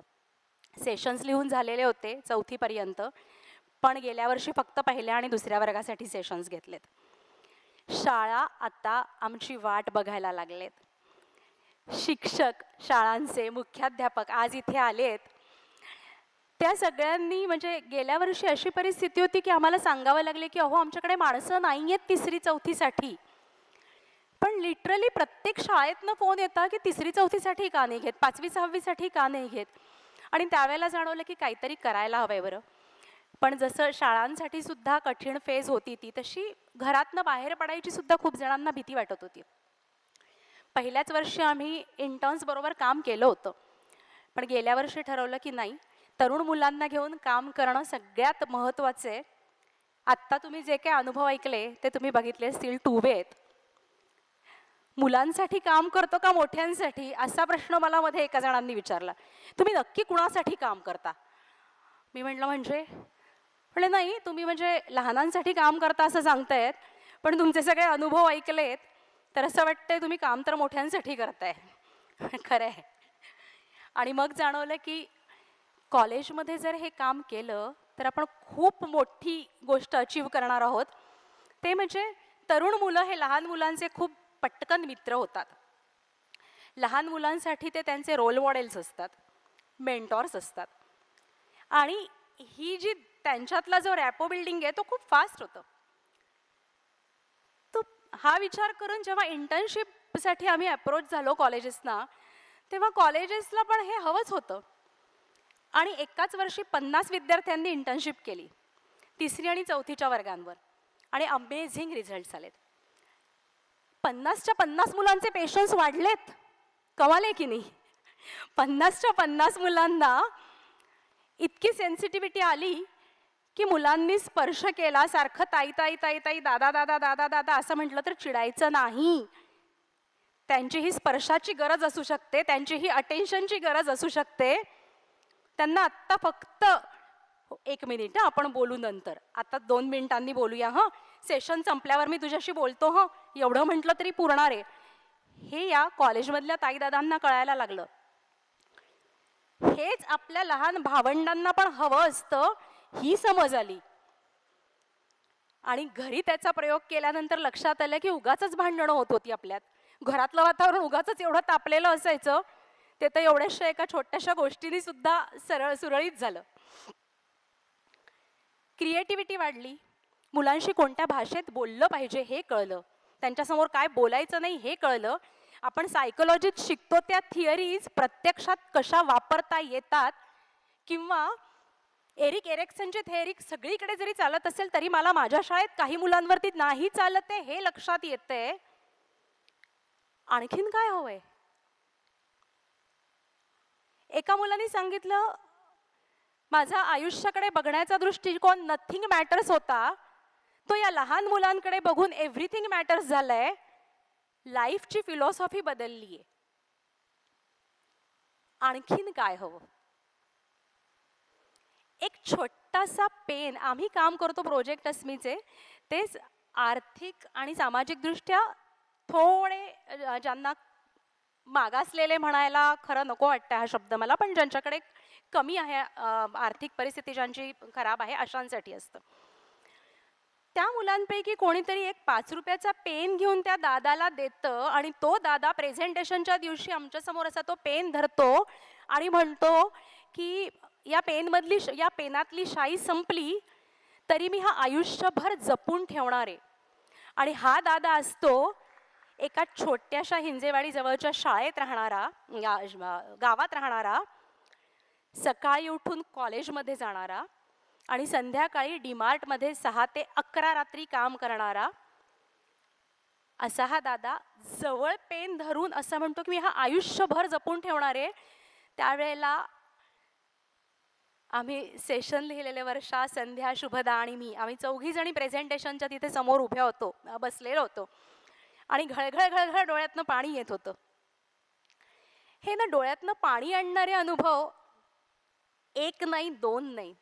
सेशन्स लिहून झालेले होते 4थीपर्यंत, पण गेल्या वर्षी फक्त 1ल्या आणि 2ऱ्या वर्गासाठी सेशन्स घेतलेत. शाळा आता आमची वाट बघायला लागलेत. शिक्षक, शाळांचे मुख्याध्यापक आज इथे आलेत. त्या सगळ्यांनी म्हणजे गेल्या वर्षी अशी परिस्थिती होती की आम्हाला सांगावं लागले की अहो आमच्याकडे माणसं नाही आहेत 3री-4थीसाठी. पण लिटरली प्रत्येक शाळेतनं फोन येतात की 3री-4थीसाठी का नाही घेत, 5वी-6वीसाठी का नाही घेत. आणि त्यावेळेला जाणवलं की काहीतरी करायला हवंय बरं. पण जसं शाळांसाठी सुद्धा कठीण फेज होती ती, तशी घरातनं बाहेर पडायची सुद्धा खूप जणांना भीती वाटत होती. पहिल्याच वर्षी आम्ही इंटर्न्स बरोबर काम केलं होतं, पण गेल्या वर्षी ठरवलं की नाही, तरुण मुलांना घेऊन काम करणं सगळ्यात महत्त्वाचं आहे. आत्ता तुम्ही जे काही अनुभव ऐकले ते तुम्ही बघितले असतील, 2 वे आहेत. मुलांसाठी काम करतो का मोठ्यांसाठी असा प्रश्न मला मध्ये एका जणांनी विचारला. तुम्ही नक्की कुणासाठी काम करता? मी म्हटलं म्हणजे नाही, तुम्ही म्हणजे लहानांसाठी काम करता असं सांगतायत, पण तुमचे सगळे अनुभव ऐकलेत तर असं वाटतंय तुम्ही काम तर मोठ्यांसाठी करताय. खरं आहे. आणि मग जाणवलं की कॉलेजमध्ये जर हे काम केलं तर आपण खूप मोठी गोष्ट अचीव करणार आहोत. ते म्हणजे तरुण मुलं हे लहान मुलांचे खूप पटकन मित्र होतात. लहान मुलांसाठी ते त्यांचे रोल मॉडेल्स असतात, मेंटॉर्स असतात. आणि ही जी त्यांच्यातला जो रॅपो बिल्डिंग आहे तो खूप फास्ट होतं. तो हा विचार करून जेव्हा इंटर्नशिपसाठी आम्ही अप्रोच झालो कॉलेजेसना, तेव्हा कॉलेजेसला पण हे हवंच होतं. आणि एकाच वर्षी 50 विद्यार्थ्यांनी इंटर्नशिप केली 3री आणि 4थीच्या वर्गांवर आणि अमेझिंग रिझल्ट्स आलेत. 50च्या 50 मुलांचे पेशन्स वाढलेत. कमाल आहे की नाही? 50च्या 50 मुलांना इतकी सेन्सिटिव्हिटी आली की मुलांनी स्पर्श केला, सारखं ताई ताई ताई ताई, दादा दादा दादा दादा असं म्हटलं तर चिडायचं नाही. त्यांची ही स्पर्शाची गरज असू शकते, त्यांची ही अटेन्शनची गरज असू शकते. त्यांना आत्ता फक्त 1 मिनिट आपण बोलू नंतर, आता 2 मिनिटांनी बोलूया हं, सेशन संपल्यावर मी तुझ्याशी बोलतो हं, एवढं म्हटलं तरी पुरणार आहे. हे या कॉलेजमधल्या ताईदादांना कळायला लागलं. हेच आपल्या लहान भावंडांना पण हवं असतं, ही समज आली. आणि घरी त्याचा प्रयोग केल्यानंतर लक्षात आलं की उगाचच भांडणं होत होती आपल्यात. घरातलं वातावरण उगाचच एवढं तापलेलं असायचं, ते तर एवढ्याशा एका छोट्याशा गोष्टीने सुद्धा सुरळीत झालं. क्रिएटिव्हिटी वाढली, मुलांशी कोणत्या भाषेत बोललं पाहिजे हे कळलं, त्यांच्यासमोर काय बोलायचं नाही हे कळलं. आपण सायकोलॉजीत शिकतो त्या थिअरीज प्रत्यक्षात कशा वापरता येतात, किंवा एरिक एरिक्सनची थिअरी सगळीकडे जरी चालत असेल तरी मला माझ्या शाळेत काही मुलांवरती नाही चालत आहे हे लक्षात येतंय. आणखीन काय हवंय? एका मुलाने सांगितलं, माझा आयुष्याकडे बघण्याचा दृष्टिकोन नथिंग मॅटर्स होता, तो या लहान मुलांकडे बघून एव्हरीथिंग मॅटर्स झालंय. लाईफची फिलॉसॉफी बदललीये. आणखीन काय हवं? एक छोटासा पेन, आम्ही काम करतो प्रोजेक्ट अस्मीचे, तेच आर्थिक आणि सामाजिकदृष्ट्या थोडे ज्यांना मागासलेले म्हणायला खरं नको वाटतं हा शब्द मला, पण ज्यांच्याकडे कमी आहे आर्थिक परिस्थिती ज्यांची खराब आहे अशांसाठी असतं. त्या मुलांपैकी कोणीतरी एक 5 रुपयाचा पेन घेऊन त्या दादाला देतं आणि तो दादा प्रेझेंटेशनच्या दिवशी आमच्यासमोर असा तो पेन धरतो आणि म्हणतो की या पेनातली शाई संपली तरी मी हा आयुष्यभर जपून ठेवणार आहे. आणि हा दादा असतो एका छोट्याशा हिंजेवाडी जवळच्या शाळेत राहणारा, गावात राहणारा, सकाळी उठून कॉलेजमध्ये जाणारा आणि संध्याकाळी डीमार्टमध्ये 6 ते 11 रात्री काम करणारा असा हा दादा जवळ पेन धरून असं म्हणतो की मी हा आयुष्यभर जपून ठेवणार आहे. त्यावेळेला आम्ही सेशन लिहिलेले, वर्षा, संध्या, शुभदा आणि मी, आम्ही 4घी जणी प्रेझेंटेशनच्या तिथे समोर उभ्या होतो, बसलेलो होतो आणि घळघळ घळघळ डोळ्यातनं पाणी येत होतं. हे ना डोळ्यातनं पाणी आणणारे अनुभव 1 नाही 2 नाही,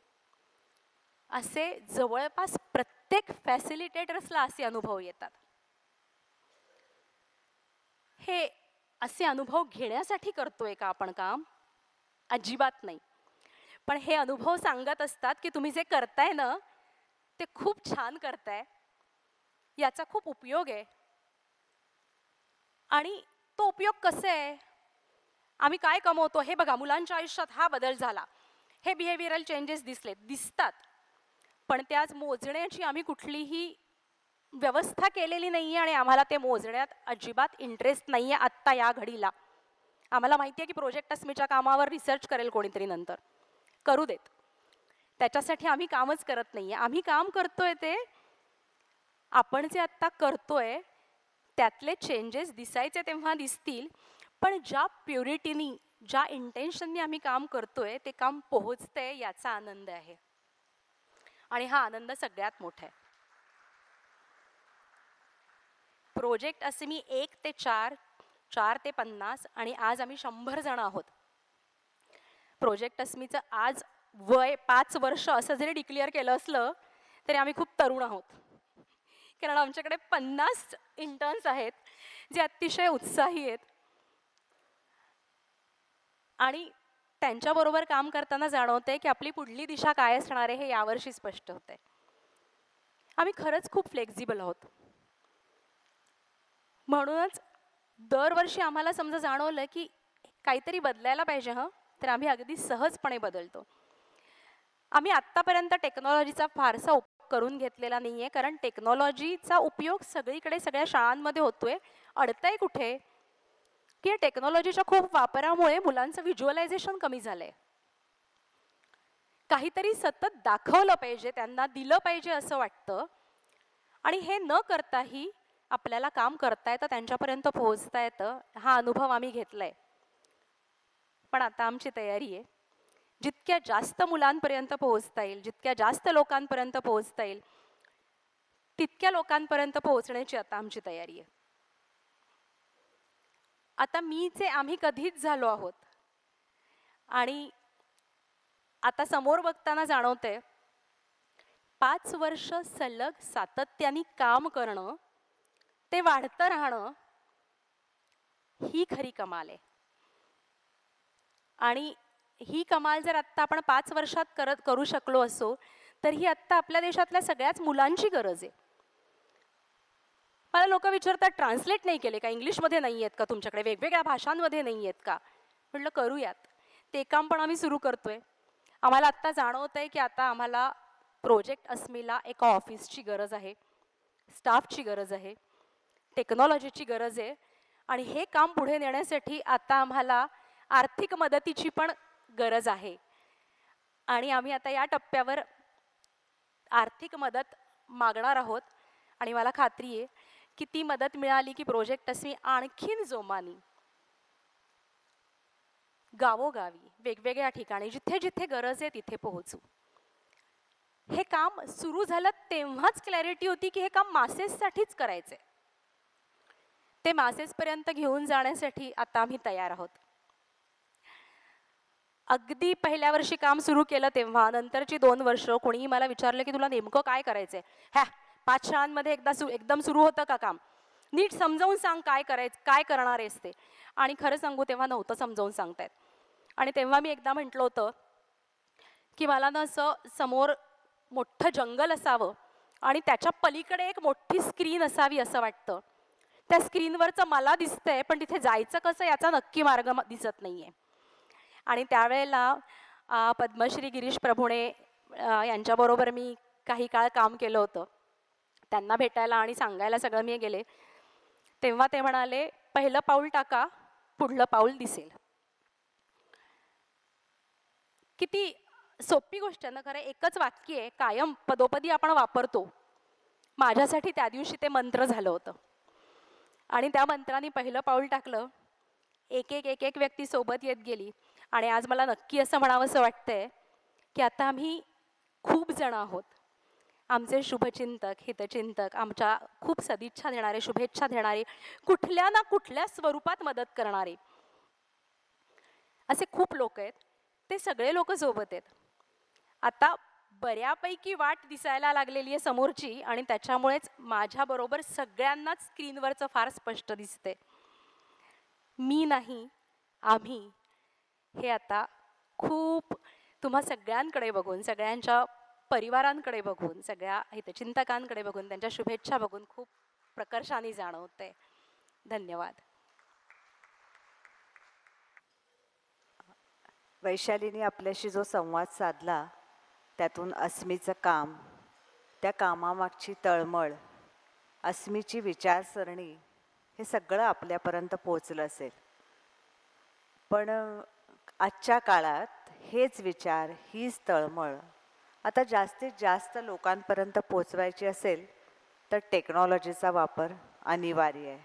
असे जवळपास प्रत्येक फॅसिलिटेटर्सला असे अनुभव येतात. हे असे अनुभव घेण्यासाठी करतोय का आपण काम? अजिबात नाही. पण हे अनुभव सांगत असतात की तुम्ही जे करताय ना ते खूप छान करताय, याचा खूप उपयोग आहे. आणि तो उपयोग कसा आहे, आम्ही काय कमवतो हे बघा. मुलांच्या आयुष्यात हा बदल झाला, हे बिहेवियरल चेंजेस दिसतात, पण त्याच मोजण्याची आम्ही कुठलीही व्यवस्था केलेली नाही आहे आणि आम्हाला ते मोजण्यात अजिबात इंटरेस्ट नाही आहे आत्ता या घडीला. आम्हाला माहिती आहे की प्रोजेक्ट अस्मीच्या कामावर रिसर्च करेल कोणीतरी, नंतर करू देत, त्याच्यासाठी आम्ही कामच करत नाही आहे. आम्ही काम करतोय ते आपण जे आत्ता करतोय त्यातले चेंजेस दिसायचे तेव्हा दिसतील, पण ज्या प्युरिटीनी, ज्या इंटेन्शननी आम्ही काम करतोय ते काम पोहोचतंय याचा आनंद आहे. आणि हा आनंद सगळ्यात मोठा आहे. प्रोजेक्ट अस्मी 1 ते 4, 4 ते 50 आणि आज आम्ही 100 जण आहोत. प्रोजेक्ट अस्मीचं आज वय 5 वर्ष असं जरी डिक्लेअर केलं असलं तरी आम्ही खूप तरुण आहोत, कारण आमच्याकडे 50 इंटर्न्स आहेत जे अतिशय उत्साही आहेत आणि त्यांच्याबरोबर काम करताना जाणवतंय की आपली पुढली दिशा काय असणार आहे हे यावर्षी स्पष्ट होतंय. आम्ही खरंच खूप फ्लेक्झिबल आहोत. म्हणूनच दरवर्षी आम्हाला समजा जाणवलं की काहीतरी बदलायला पाहिजे हं, तर आम्ही अगदी सहजपणे बदलतो. आम्ही आत्तापर्यंत टेक्नॉलॉजीचा फारसा उपयोग करून घेतलेला नाही आहे, कारण टेक्नॉलॉजीचा उपयोग सगळीकडे सगळ्या शाळांमध्ये होतोय. अडतंय कुठे की टेक्नॉलॉजीच्या खूप वापरामुळे मुलांचं व्हिज्युअलायझेशन कमी झालंय. काहीतरी सतत दाखवलं पाहिजे, त्यांना दिलं पाहिजे असं वाटतं, आणि हे न करताही आपल्याला काम करता येतं, त्यांच्यापर्यंत पोहोचता येतं. हा अनुभव आम्ही घेतलाय. पण आता आमची तयारी आहे, जितक्या जास्त मुलांपर्यंत पोहोचता येईल, जितक्या जास्त लोकांपर्यंत पोहोचता येईल, तितक्या लोकांपर्यंत पोहोचण्याची आता आमची तयारी आहे. आता मीचे आम्ही कधीच झालो आहोत आणि आता समोर बघताना जाणवते 5 वर्ष सलग सातत्याने काम करणं, ते वाढतं राहणं, ही खरी कमाल आहे. आणि ही कमाल जर आत्ता आपण 5 वर्षात करू शकलो असो तर ही आत्ता आपल्या देशातल्या सगळ्याच मुलांची गरज आहे. मला लोक विचारतात ट्रान्सलेट नाही केले का, इंग्लिशमध्ये नाही आहेत का तुमच्याकडे, वेगवेगळ्या भाषांमध्ये नाही आहेत का. म्हटलं करूयात, ते काम पण आम्ही सुरू करतोय. आम्हाला आत्ता जाणवत आहे की आता आम्हाला प्रोजेक्ट अस्मीला एका ऑफिसची गरज आहे, स्टाफची गरज आहे, टेक्नॉलॉजीची गरज आहे आणि हे काम पुढे नेण्यासाठी आता आम्हाला आर्थिक मदतीची पण गरज आहे. आणि आम्ही आता या टप्प्यावर आर्थिक मदत मागणार आहोत आणि मला खात्री आहे की ती मदत मिळाली की प्रोजेक्ट अस्मी आणखीन जोमाने गावोगावी वेगवेगळ्या ठिकाणी जिथे जिथे गरज आहे तिथे पोहोचू. हे काम सुरू झालं तेव्हाच क्लॅरिटी होती की हे काम मासेससाठीच करायचंय. ते मासेसपर्यंत घेऊन जाण्यासाठी आता आम्ही तयार आहोत. अगदी पहिल्या वर्षी काम सुरू केलं तेव्हा नंतरची 2 वर्ष कोणीही मला विचारलं की तुला नेमकं काय करायचंय, 5 शाळांमध्ये एकदम सुरू होतं का काम, नीट समजावून सांग काय करायचं, काय करणार आहेस ते. आणि खरं सांगू तेव्हा नव्हतं समजावून सांगतायत. आणि तेव्हा मी एकदा म्हटलं होतं की मला ना असं समोर मोठं जंगल असावं आणि त्याच्या पलीकडे एक मोठी स्क्रीन असावी असं वाटतं. त्या स्क्रीनवरचं मला दिसतंय पण तिथे जायचं कसं याचा नक्की मार्ग दिसत नाहीये. आणि त्यावेळेला पद्मश्री गिरीश प्रभुणे यांच्याबरोबर मी काही काळ काम केलं होतं. त्यांना भेटायला आणि सांगायला सगळं मी गेले तेव्हा ते म्हणाले, पहिलं पाऊल टाका, पुढलं पाऊल दिसेल. किती सोपी गोष्ट आहे ना. खरं एकच वाक्य आहे, कायम पदोपदी आपण वापरतो. माझ्यासाठी त्या दिवशी ते मंत्र झालं होतं आणि त्या मंत्राने पहिलं पाऊल टाकलं, एक एक व्यक्ती सोबत येत गेली. आणि आज मला नक्की असं म्हणावंसं वाटतंय की आता आम्ही खूप जण आहोत, आमचे शुभचिंतक, हितचिंतक, आमच्या खूप सदिच्छा देणारे, शुभेच्छा देणारे, कुठल्या ना कुठल्या स्वरूपात मदत करणारे असे खूप लोक आहेत. ते सगळे लोक सोबत आहेत. आता बऱ्यापैकी वाट दिसायला लागलेली आहे समोरची आणि त्याच्यामुळेच माझ्याबरोबर सगळ्यांनाच स्क्रीनवरचं फार स्पष्ट दिसते. मी नाही, आम्ही हे आता खूप तुम्हा सगळ्यांकडे बघून, सगळ्यांच्या परिवारांकडे बघून, सगळ्या हितचिंतकांकडे बघून, त्यांच्या शुभेच्छा बघून खूप प्रकर्षाने जाणवते. धन्यवाद. वैशालीने आपल्याशी जो संवाद साधला त्यातून अस्मीचं काम, त्या कामामागची तळमळ, अस्मीची विचारसरणी हे सगळं आपल्यापर्यंत पोचलं असेल. पण आजच्या काळात हेच विचार, हीच तळमळ आता जास्तीत जास्त लोकांपर्यंत पोचवायची असेल तर टेक्नॉलॉजीचा वापर अनिवार्य आहे.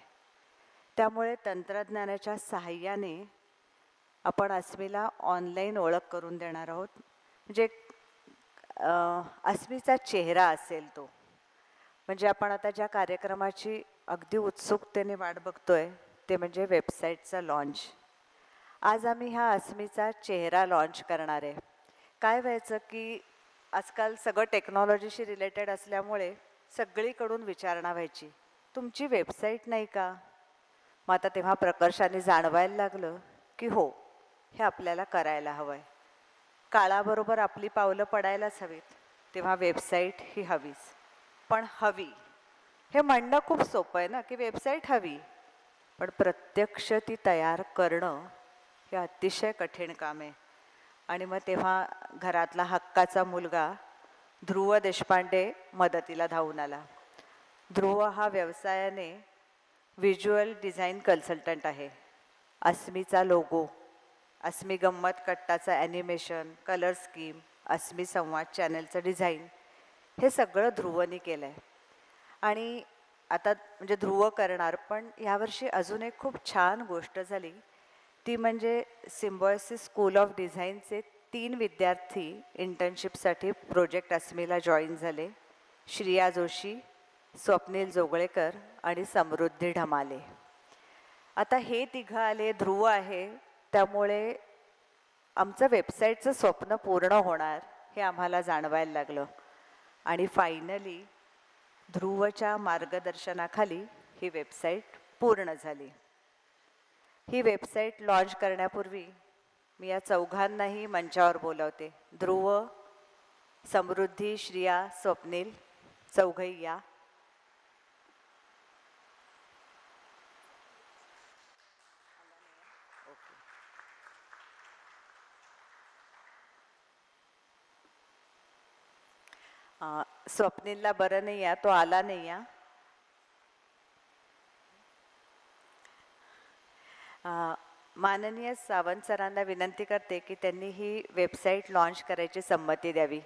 त्यामुळे तंत्रज्ञानाच्या सहाय्याने आपण अस्मीला ऑनलाईन ओळख करून देणार आहोत. म्हणजे अस्मीचा चेहरा असेल तो. म्हणजे आपण आता ज्या कार्यक्रमाची अगदी उत्सुकतेने वाट बघतोय ते म्हणजे वेबसाईटचा लॉन्च. आज आम्ही हा अस्मीचा चेहरा लॉन्च करणार आहे. काय व्हायचं की आजकाल सगळं टेक्नॉलॉजीशी रिलेटेड असल्यामुळे सगळीकडून विचारणा व्हायची, तुमची वेबसाईट नाही का. मग आता तेव्हा प्रकर्षाने जाणवायला लागलं की हो, हे आपल्याला करायला हवं आहे. काळाबरोबर आपली पावलं पडायलाच हवीत. तेव्हा वेबसाईट ही हवीच. पण हवी हे म्हणणं खूप सोपं आहे ना की वेबसाईट हवी, पण प्रत्यक्ष ती तयार करणं हे अतिशय कठीण काम आहे. आणि मग तेव्हा घरातला हक्काचा मुलगा ध्रुव देशपांडे मदतीला धावून आला. ध्रुव हा व्यवसायाने व्हिज्युअल डिझाईन कन्सल्टंट आहे. अस्मीचा लोगो, अस्मी गंमत कट्टाचं ॲनिमेशन, कलर स्कीम, अस्मी संवाद चॅनलचं डिझाईन हे सगळं ध्रुवने केलं आहे. आणि आता म्हणजे ध्रुव करणार, पण यावर्षी अजून एक खूप छान गोष्ट झाली ती म्हणजे सिम्बॉयसिस स्कूल ऑफ डिझाईनचे 3 विद्यार्थी इंटर्नशिपसाठी प्रोजेक्ट अस्मीला जॉईन झाले. श्रिया जोशी, स्वप्नील जोगळेकर आणि समृद्धी ढमाले. आता हे तिघं आले, ध्रुव आहे, त्यामुळे आमचं वेबसाईटचं स्वप्न पूर्ण होणार हे आम्हाला जाणवायला लागलं. आणि फायनली ध्रुवच्या मार्गदर्शनाखाली ही वेबसाईट पूर्ण झाली. ही वेबसाईट लॉन्च करण्यापूर्वी मी या चौघांनाही मंचावर बोलवते. ध्रुव, समृद्धी, श्रिया, स्वप्नील, चौघही या. स्वप्नीलला बरं नाही आहे, तो आला नाही आहे. माननीय सावंत सरांना विनंती करते की त्यांनी ही वेबसाईट लॉन्च करायची संमती द्यावी.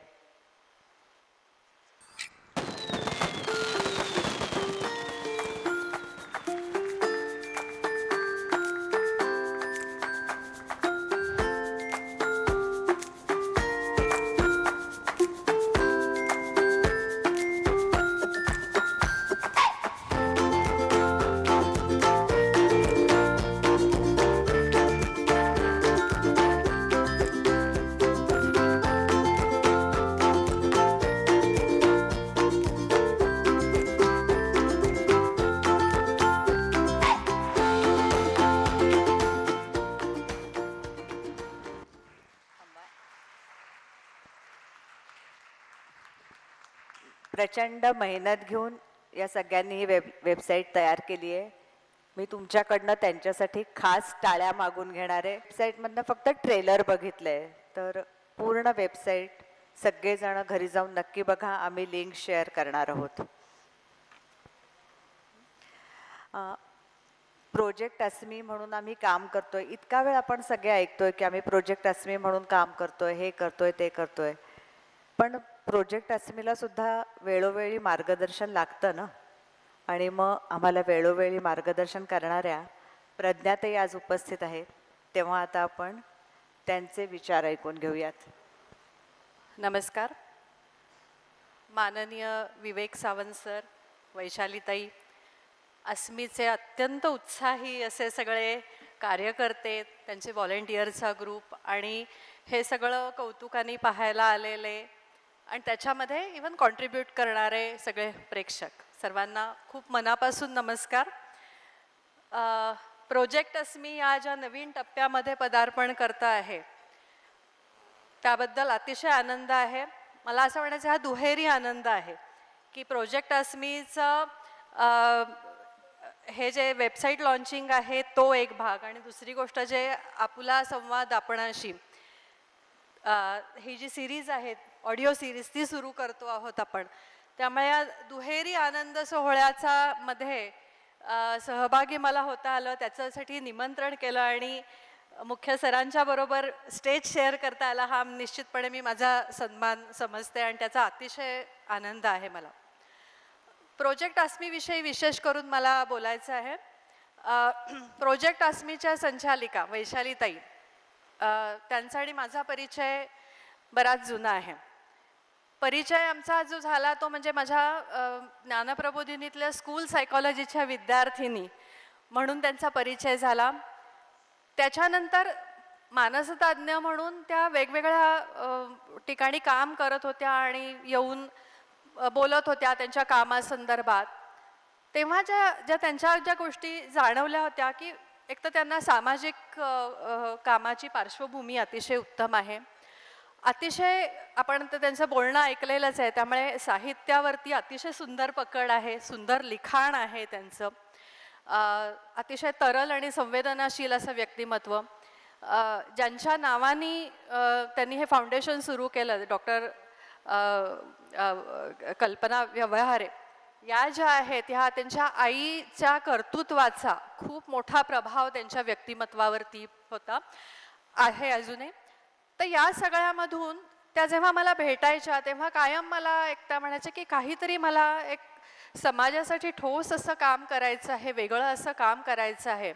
प्रचंड मेहनत घेऊन या सगळ्यांनी ही वेबसाईट तयार केली आहे. मी तुमच्याकडनं त्यांच्यासाठी खास टाळ्या मागून घेणार आहे. वेबसाईटमधनं फक्त ट्रेलर बघितलंय, तर पूर्ण वेबसाईट सगळेजण घरी जाऊन नक्की बघा. आम्ही लिंक शेअर करणार आहोत. प्रोजेक्ट अस्मी म्हणून आम्ही काम करतोय. इतका वेळ आपण सगळे ऐकतोय की आम्ही प्रोजेक्ट अस्मी म्हणून काम करतोय, हे करतोय, ते करतोय, पण प्रोजेक्ट अस्मीला सुद्धा वेळोवेळी मार्गदर्शन लागतं ना. आणि मग आम्हाला वेळोवेळी मार्गदर्शन करणाऱ्या प्रज्ञाताई आज उपस्थित आहेत, तेव्हा आता आपण त्यांचे विचार ऐकून घेऊयात. नमस्कार. माननीय विवेक सावंत सर, वैशालीताई, अस्मीचे अत्यंत उत्साही असे सगळे कार्यकर्ते, त्यांचे व्हॉलेंटिअरचा ग्रुप आणि हे सगळं कौतुकाने पाहायला आलेले आणि त्याच्यामध्ये इवन कॉन्ट्रीब्यूट करणारे सगळे प्रेक्षक, सर्वांना खूप मनापासून नमस्कार. प्रोजेक्ट अस्मी या ज्या नवीन टप्प्यामध्ये पदार्पण करता आहे त्याबद्दल अतिशय आनंद आहे. मला असं म्हणायचं हा दुहेरी आनंद आहे की प्रोजेक्ट अस्मीचं हे जे वेबसाईट लॉन्चिंग आहे तो एक भाग, आणि दुसरी गोष्ट जे आपुला संवाद आपणाशी ही जी सिरीज आहे, ऑडिओ सिरीज, ती सुरू करतो आहोत आपण. त्यामुळे या दुहेरी आनंद सोहळ्याचा मध्ये सहभागी मला होता आलं, त्याच्यासाठी निमंत्रण केलं आणि मुख्य सरांच्या बरोबर स्टेज शेअर करता आला, हा निश्चितपणे मी माझा सन्मान समजते आणि त्याचा अतिशय आनंद आहे मला. प्रोजेक्ट अस्मीविषयी विशेष करून मला बोलायचं आहे. प्रोजेक्ट अस्मीच्या संचालिका वैशालीताई, त्यांचा आणि माझा परिचय बराच जुना आहे. परिचय आमचा जो झाला तो म्हणजे माझ्या ज्ञानप्रबोधिनीतल्या स्कूल सायकॉलॉजीच्या विद्यार्थिनी म्हणून त्यांचा परिचय झाला. त्याच्यानंतर मानसतज्ञ म्हणून त्या वेगवेगळ्या ठिकाणी काम करत होत्या आणि येऊन बोलत होत्या त्यांच्या कामासंदर्भात. तेव्हा ज्या त्यांच्या ज्या गोष्टी जाणवल्या होत्या की एक तर त्यांना सामाजिक कामाची पार्श्वभूमी अतिशय उत्तम आहे, अतिशय आपण तर त्यांचं बोलणं ऐकलेलंच आहे, त्यामुळे साहित्यावरती अतिशय सुंदर पकड आहे, सुंदर लिखाण आहे त्यांचं, अतिशय तरल आणि संवेदनाशील असं व्यक्तिमत्व. ज्यांच्या नावानी त्यांनी हे फाउंडेशन सुरू केलं, डॉक्टर कल्पना व्यवहारे या ज्या आहेत, ह्या त्यांच्या आईच्या कर्तृत्वाचा खूप मोठा प्रभाव त्यांच्या व्यक्तिमत्वावरती होता, आहे अजूनही. तर या सगळ्यामधून त्या जेव्हा मला भेटायच्या तेव्हा कायम मला एकटा म्हणायचं की काहीतरी मला एक समाजासाठी ठोस असं काम करायचं आहे, वेगळं असं काम करायचं आहे.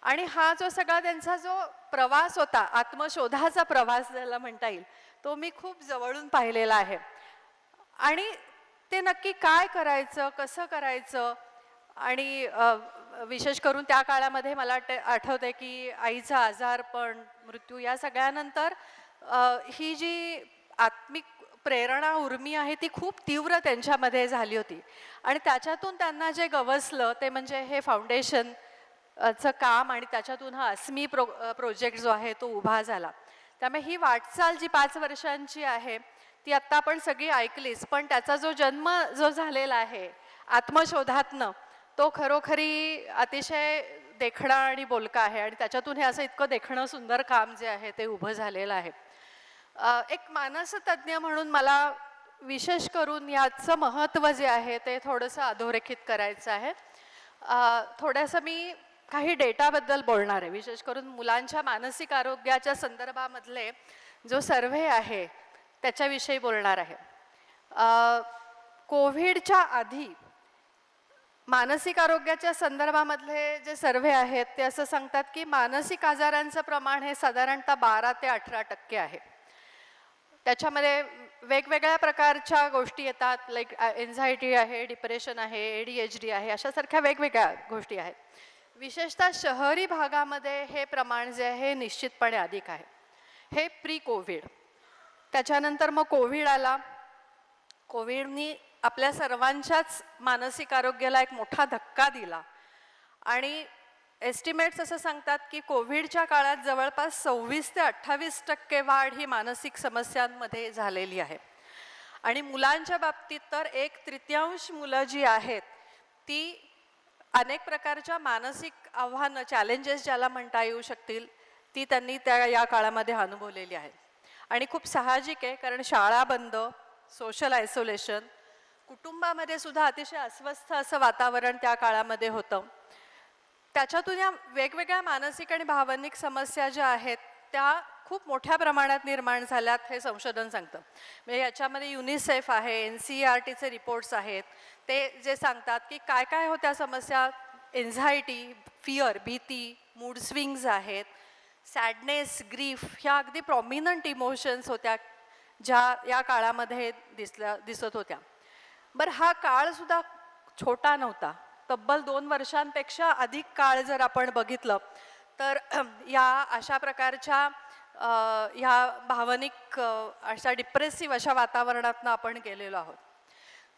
आणि हा जो सगळा त्यांचा जो प्रवास होता, आत्मशोधाचा प्रवास ज्याला म्हणता येईल, तो मी खूप जवळून पाहिलेला आहे. आणि ते नक्की काय करायचं, कसं करायचं, आणि विशेष करून त्या काळामध्ये मला आठवतं आहे की आईचा आजारपण, मृत्यू या सगळ्यानंतर ही जी आत्मिक प्रेरणा उर्मी आहे ती खूप तीव्र त्यांच्यामध्ये झाली होती. आणि त्याच्यातून त्यांना जे गवसलं ते म्हणजे हे फाउंडेशन चं काम आणि त्याच्यातून हा अस्मी प्रोजेक्ट जो आहे तो उभा झाला. त्यामुळे ही वाटचाल जी 5 वर्षांची आहे ती आत्ता आपण सगळी ऐकलीच, पण त्याचा जो जन्म जो झालेला आहे आत्मशोधातनं तो खरोखरी अतिशय देखणा आणि बोलका आहे. आणि त्याच्यातून हे असं इतकं देखणं सुंदर काम जे आहे ते उभं झालेलं आहे. एक मानसतज्ञ म्हणून मला विशेष करून याचं महत्त्व जे आहे ते थोडंसं अधोरेखित करायचं आहे. थोडंसं मी काही डेटाबद्दल बोलणार आहे, विशेष करून मुलांच्या मानसिक आरोग्याच्या संदर्भामधले जो सर्व्हे आहे त्याच्याविषयी बोलणार आहे. कोविडच्या आधी मानसिक आरोग्याच्या संदर्भामधले जे सर्व्हे आहेत ते असं सांगतात की मानसिक आजारांचं प्रमाण हे साधारणतः 12 ते 18% आहे. त्याच्यामध्ये वेगवेगळ्या प्रकारच्या गोष्टी येतात, लाईक एन्झायटी आहे, डिप्रेशन आहे, ADHD आहे, अशासारख्या वेगवेगळ्या गोष्टी आहेत. विशेषतः शहरी भागामध्ये हे प्रमाण जे आहे निश्चितपणे अधिक आहे. हे प्री कोविड. त्याच्यानंतर मग कोविड आला. कोविडनी आपल्या सर्वांच्याच मानसिक आरोग्याला एक मोठा धक्का दिला आणि एस्टिमेट्स असं सांगतात की कोविडच्या काळात जवळपास 26 ते 28% वाढ ही मानसिक समस्यांमध्ये झालेली आहे. आणि मुलांच्या बाबतीत तर 1/3 मुलं जी आहेत ती अनेक प्रकारच्या मानसिक आव्हानं, चॅलेंजेस ज्याला म्हणता येऊ शकतील, ती त्यांनी या काळामध्ये अनुभवलेली आहेत. आणि खूप साहजिक आहे, कारण शाळा बंद, सोशल आयसोलेशन, कुटुंबामध्ये सुद्धा अतिशय अस्वस्थ असं वातावरण त्या काळामध्ये होतं. त्याच्यातून या वेगवेगळ्या मानसिक आणि भावनिक समस्या ज्या आहेत त्या खूप मोठ्या प्रमाणात निर्माण झाल्यात हे संशोधन सांगतं. म्हणजे याच्यामध्ये युनिसेफ आहे, NCERTचे रिपोर्ट्स आहेत, ते जे सांगतात की काय काय होत्या समस्या. एन्झायटी, फिअर, भीती, मूड स्विंग्स आहेत, सॅडनेस, ग्रीफ, ह्या अगदी प्रॉमिनंट इमोशन्स होत्या ज्या या काळामध्ये दिसत होत्या. बरं, हा काळसुद्धा छोटा नव्हता. तब्बल 2 वर्षांपेक्षा अधिक काळ जर आपण बघितलं तर या अशा प्रकारच्या ह्या भावनिक अशा डिप्रेसिव्ह अशा वातावरणातनं आपण गेलेलो आहोत.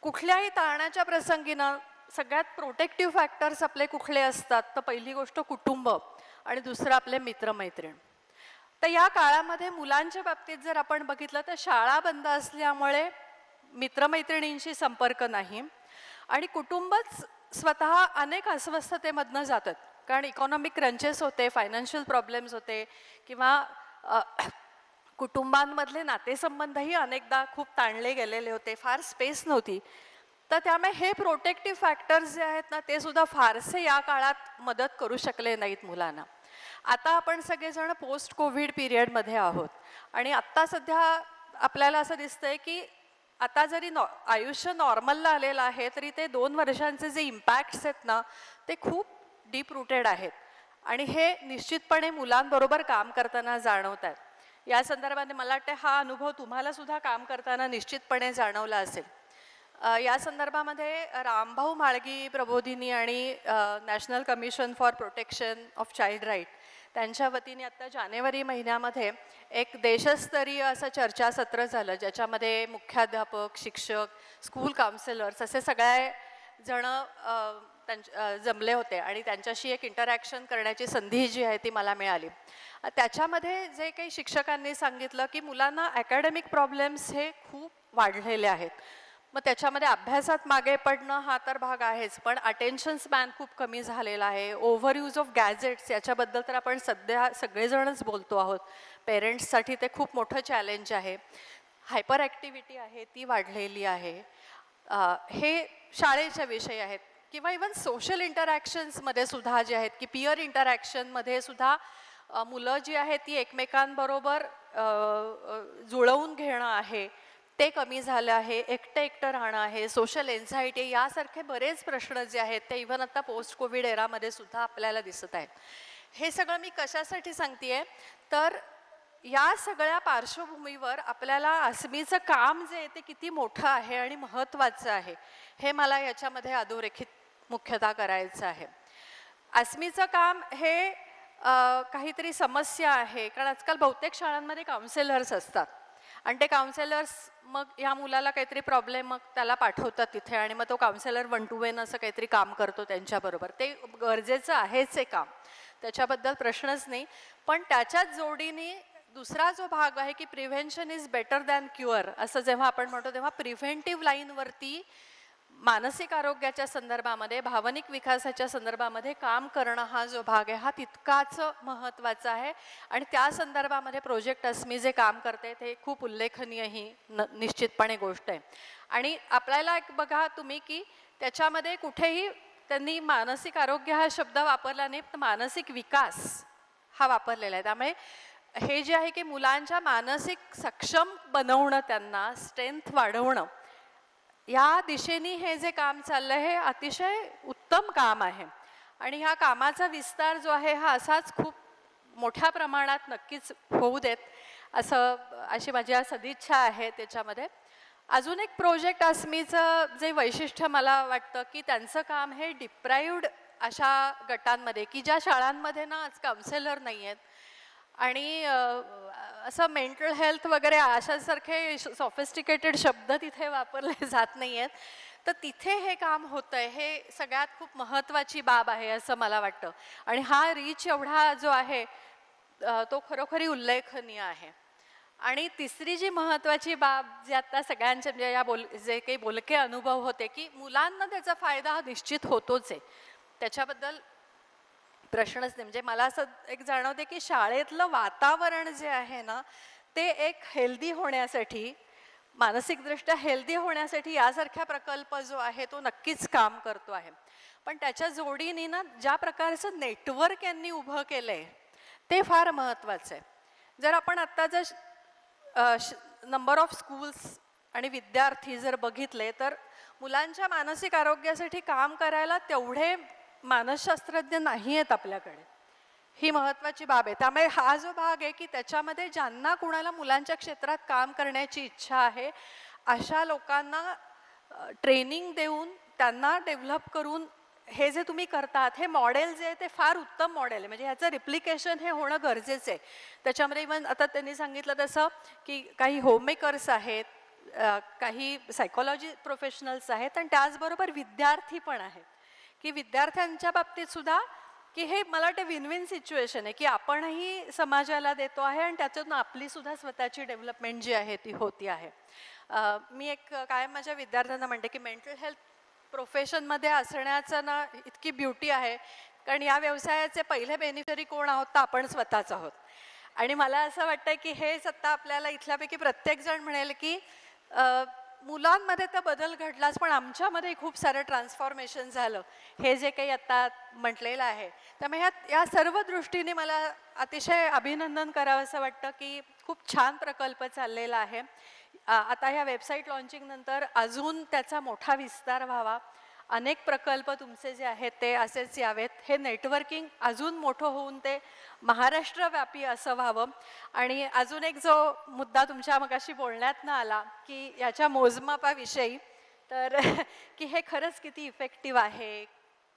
कुठल्याही ताणाच्या प्रसंगीनं सगळ्यात प्रोटेक्टिव्ह फॅक्टर्स आपले कुठले असतात तर पहिली गोष्ट कुटुंब आणि दुसरं आपले मित्रमैत्रीण. तर या काळामध्ये मुलांच्या बाबतीत जर आपण बघितलं तर शाळा बंद असल्यामुळे मित्रमैत्रिणींशी संपर्क नाही आणि कुटुंबच स्वतः अनेक अस्वस्थतेमधनं जातात, कारण इकॉनॉमिक क्रंचेस होते, फायनान्शियल प्रॉब्लेम्स होते किंवा कुटुंबांमधले नातेसंबंधही अनेकदा खूप ताणले गेलेले होते, फार स्पेस नव्हती. तर त्यामुळे हे प्रोटेक्टिव्ह फॅक्टर्स जे आहेत ना ते सुद्धा फारसे या काळात मदत करू शकले नाहीत मुलांना. आता आपण सगळेजण पोस्ट कोविड पिरियडमध्ये आहोत आणि आत्ता सध्या आपल्याला असं दिसतंय की आता जरी आयुष्य नॉर्मलला आलेलं आहे तरी ते 2 वर्षांचे जे इम्पॅक्ट्स आहेत ना ते खूप डीप रूटेड आहेत आणि हे निश्चितपणे मुलांबरोबर काम करताना जाणवत आहेत. या संदर्भाने मला वाटतं हा अनुभव तुम्हाला सुद्धा काम करताना निश्चितपणे जाणवला असेल. या संदर्भामध्ये रामभाऊ म्हाळगी प्रबोधिनी आणि national commission for protection of child right त्यांच्या वतीने आत्ता जानेवारी महिन्यामध्ये एक देशस्तरीय असं चर्चासत्र झालं, ज्याच्यामध्ये मुख्याध्यापक, शिक्षक, स्कूल काउन्सिलर्स असे सगळे जण जमले होते आणि त्यांच्याशी एक इंटरॅक्शन करण्याची संधी जी आहे ती मला मिळाली. त्याच्यामध्ये जे काही शिक्षकांनी सांगितलं की मुलांना अकॅडमिक प्रॉब्लेम्स हे खूप वाढलेले आहेत. मग त्याच्यामध्ये अभ्यासात मागे पडणं हा तर भाग आहेच, पण अटेन्शन स्पॅन खूप कमी झालेला आहे. ओव्हर यूज ऑफ गॅजेट्स याच्याबद्दल तर आपण सध्या सगळेजणच बोलतो आहोत. पेरेंट्ससाठी ते खूप मोठं चॅलेंज आहे. हायपर ॲक्टिव्हिटी आहे ती वाढलेली आहे. हे शाळेच्या विषय आहेत किंवा इवन सोशल इंटरॅक्शन्समध्ये सुद्धा जे आहेत की पियर इंटरॅक्शनमध्ये सुद्धा मुलं जी आहेत ती एकमेकांबरोबर जुळवून घेणं आहे ते कमी झालं आहे. एकटं राहणं आहे, सोशल एन्झायटी यासारखे बरेच प्रश्न जे आहेत ते इव्हन आता पोस्ट कोविड एरामध्ये सुद्धा आपल्याला दिसत आहेत. हे सगळं मी कशासाठी सांगतेय तर या सगळ्या पार्श्वभूमीवर आपल्याला अस्मीचं काम जे आहे ते किती मोठं आहे आणि महत्त्वाचं आहे हे मला याच्यामध्ये अधोरेखित मुख्यतः करायचं आहे. आस्मीचं काम हे काहीतरी समस्या आहे, कारण आजकाल बहुतेक शाळांमध्ये काउन्सिलर्स असतात आणि ते काउन्सिलर्स मग ह्या मुलाला काहीतरी प्रॉब्लेम मग त्याला पाठवतात तिथे आणि मग तो काउन्सिलर 1 to 1 असं काहीतरी काम करतो त्यांच्याबरोबर. ते गरजेचं आहेच हे काम, त्याच्याबद्दल प्रश्नच नाही. पण त्याच्याच जोडीने दुसरा जो भाग आहे की prevention is better than cure असं जेव्हा आपण म्हणतो, तेव्हा प्रिव्हेंटिव्ह लाईनवरती मानसिक आरोग्याच्या संदर्भामध्ये, भावनिक विकासाच्या संदर्भामध्ये काम करणं हा जो भाग आहे हा तितकाच महत्त्वाचा आहे. आणि त्या संदर्भामध्ये प्रोजेक्ट अस्मी जे काम करते ते खूप उल्लेखनीय ही निश्चितपणे गोष्ट आहे. आणि आपल्याला एक बघा तुम्ही की त्याच्यामध्ये कुठेही त्यांनी मानसिक आरोग्य हा शब्द वापरला नाही, तर मानसिक विकास हा वापरलेला आहे. त्यामुळे हे जे आहे की मुलांच्या मानसिक सक्षम बनवणं, त्यांना स्ट्रेंथ वाढवणं, या दिशेने हे जे काम चाललं हे अतिशय उत्तम काम आहे. आणि ह्या कामाचा विस्तार जो आहे हा असाच खूप मोठ्या प्रमाणात नक्कीच होऊ देत अशी माझी सदिच्छा आहे. त्याच्यामध्ये अजून एक प्रोजेक्ट अस्मीचं जे वैशिष्ट्य मला वाटतं की त्यांचं काम हे डिप्राईव्ड अशा गटांमध्ये, की ज्या शाळांमध्ये ना आज काउन्सिलर नाही आहेत आणि असं मेंटल हेल्थ वगैरे अशासारखे सॉफिस्टिकेटेड शब्द तिथे वापरले जात नाही आहेत, तर तिथे हे काम होतं आहे. हे सगळ्यात खूप महत्त्वाची बाब आहे असं मला वाटतं. आणि हा रीच एवढा जो आहे तो खरोखरी उल्लेखनीय आहे. आणि तिसरी जी महत्त्वाची बाब जी आता सगळ्यांच्या म्हणजे जे काही बोलके अनुभव होते की मुलांना त्याचा फायदा हा निश्चित होतोच आहे, त्याच्याबद्दल प्रश्नच नाही. म्हणजे मला असं एक जाणवते की शाळेतलं वातावरण जे आहे ना ते एक हेल्दी होण्यासाठी, मानसिकदृष्ट्या हेल्दी होण्यासाठी यासारख्या प्रकल्प जो आहे तो नक्कीच काम करतो आहे. पण त्याच्या जोडीने ना ज्या प्रकारचं नेटवर्क यांनी उभं केलं आहे ते फार महत्त्वाचं आहे. जर आपण आत्ता जर नंबर ऑफ स्कूल्स आणि विद्यार्थी जर बघितले तर मुलांच्या मानसिक आरोग्यासाठी काम करायला तेवढे मानसशास्त्रज्ञ नाही आहेत आपल्याकडे, ही महत्त्वाची बाब आहे. त्यामुळे हा जो भाग आहे की त्याच्यामध्ये ज्यांना कुणाला मुलांच्या क्षेत्रात काम करण्याची इच्छा आहे अशा लोकांना ट्रेनिंग देऊन त्यांना डेव्हलप करून हे जे तुम्ही करतात हे मॉडेल जे आहे ते फार उत्तम मॉडेल आहे. म्हणजे ह्याचं रिप्लिकेशन हे होणं गरजेचं आहे. त्याच्यामध्ये इव्हन आता त्यांनी सांगितलं तसं की काही होममेकर्स आहेत, काही सायकोलॉजी प्रोफेशनल्स आहेत आणि त्याचबरोबर विद्यार्थी पण आहेत की विद्यार्थ्यांच्या बाबतीत सुद्धा की हे मला वाटतं विन विन सिच्युएशन आहे की आपणही समाजाला देतो आहे आणि त्याच्यातून आपली सुद्धा स्वतःची डेव्हलपमेंट जी आहे ती होती आहे. मी एक कायम माझ्या विद्यार्थ्यांना म्हणते की मेंटल हेल्थ प्रोफेशनमध्ये असण्याचं ना इतकी ब्युटी आहे, कारण या व्यवसायाचे पहिले बेनिफिशरी कोण आहोत तर आपण स्वतःच आहोत. आणि मला असं वाटतं की हेच आत्ता आपल्याला इथल्यापैकी प्रत्येकजण म्हणेल की मुलांमध्ये तर बदल घडलाच पण आमच्यामध्ये खूप सारं ट्रान्सफॉर्मेशन झालं, हे जे काही आत्ता म्हटलेलं आहे. त्यामुळे या सर्व दृष्टीने मला अतिशय अभिनंदन करावं असं वाटतं की खूप छान प्रकल्प चाललेला आहे. आता ह्या वेबसाईट लॉन्चिंगनंतर अजून त्याचा मोठा विस्तार व्हावा, अनेक प्रकल्प तुमचे जे आहेत ते असेच यावेत, हे नेटवर्किंग अजून मोठं होऊन ते महाराष्ट्रव्यापी असं व्हावं. आणि अजून एक जो मुद्दा तुमच्या मगाशी बोलण्यातनं आला की याच्या मोजमापाविषयी, तर की हे खरंच किती इफेक्टिव्ह आहे,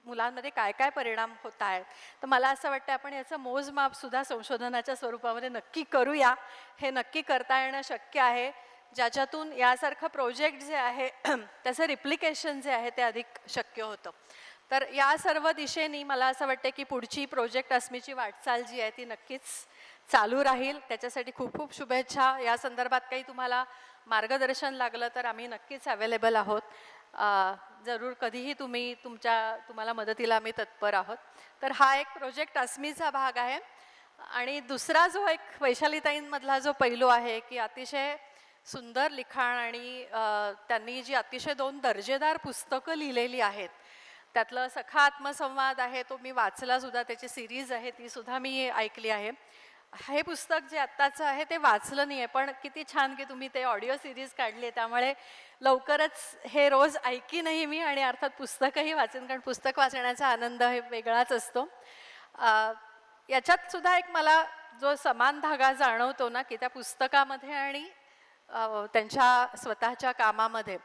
मुलांमध्ये काय काय परिणाम होत आहेत, तर मला असं वाटतं आपण याचं मोजमापसुद्धा संशोधनाच्या स्वरूपामध्ये नक्की करूया. हे नक्की करता येणं शक्य आहे, ज्याच्यातून यासारखं प्रोजेक्ट जे आहे त्याचं रिप्लिकेशन जे आहे ते अधिक शक्य होतं. तर या सर्व दिशेने मला असं वाटतं की पुढची प्रोजेक्ट अस्मीची वाटचाल जी आहे ती नक्कीच चालू राहील. त्याच्यासाठी खूप खूप शुभेच्छा. या संदर्भात काही तुम्हाला मार्गदर्शन लागलं तर आम्ही नक्कीच अवेलेबल आहोत. जरूर कधीही तुम्हाला मदतीला आम्ही तत्पर आहोत. तर हा एक प्रोजेक्ट अस्मीचा भाग आहे. आणि दुसरा जो एक वैशालीताईंमधला जो पैलू आहे की अतिशय सुंदर लिखाण आणि त्यांनी जी अतिशय 2 दर्जेदार पुस्तकं लिहिलेली आहेत, त्यातलं सखा आत्मसंवाद आहे तो मी वाचला सुद्धा, त्याची सिरीज आहे ती सुद्धा मी ऐकली आहे. हे पुस्तक जे आत्ताचं आहे ते वाचलं नाही आहे, पण किती छान की तुम्ही ते ऑडिओ सिरीज काढली आहे, त्यामुळे लवकरच हे रोज ऐकीनही मी आणि अर्थात पुस्तकही वाचेन, कारण पुस्तक वाचण्याचा आनंद हे वेगळाच असतो. याच्यात सुद्धा एक मला जो समान धागा जाणवतो ना की त्या पुस्तकामध्ये आणि त्यांच्या स्वतःच्या कामामध्ये,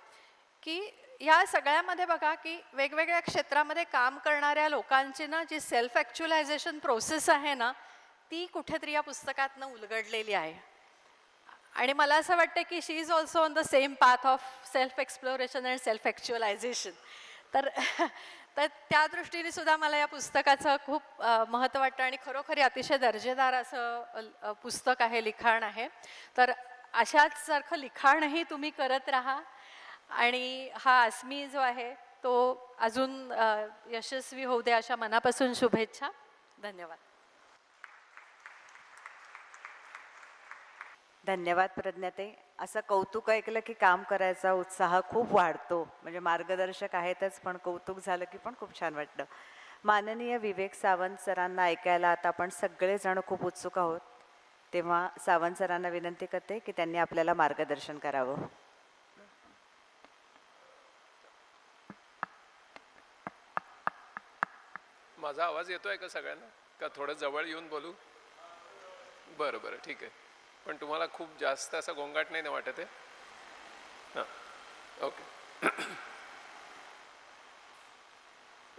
की ह्या सगळ्यामध्ये बघा की वेगवेगळ्या क्षेत्रामध्ये काम करणाऱ्या लोकांची ना जी सेल्फ ॲक्च्युलायझेशन प्रोसेस आहे ना, ती कुठेतरी या पुस्तकातनं उलगडलेली आहे. आणि मला असं वाटतं की she is also on the same path of self exploration and self actualisation. तर तर त्या दृष्टीने सुद्धा मला या पुस्तकाचं खूप महत्त्व वाटतं आणि खरोखरी अतिशय दर्जेदार असं पुस्तक आहे, लिखाण आहे. तर अशाच सारखं लिखाणही तुम्ही करत राहा आणि हा अस्मी जो आहे तो अजून यशस्वी होऊ दे अशा मनापासून शुभेच्छा. धन्यवाद. धन्यवाद प्रज्ञाताई. असं कौतुक ऐकलं की काम करायचा उत्साह खूप वाढतो. म्हणजे मार्गदर्शक आहेतच, पण कौतुक झालं की पण खूप छान वाटतं. माननीय विवेक सावंत सरांना ऐकायला आता आपण सगळेजण खूप उत्सुक आहोत. तेव्हा सावंत सरांना विनंती करते की त्यांनी आपल्याला मार्गदर्शन करावं. माझा आवाज येतोय का सगळ्यांना? का थोडं जवळ येऊन बोलू? बरं बरं, ठीक आहे. पण तुम्हाला खूप जास्त असा गोंगाट नाही ना वाटत आहे? हां, ओके.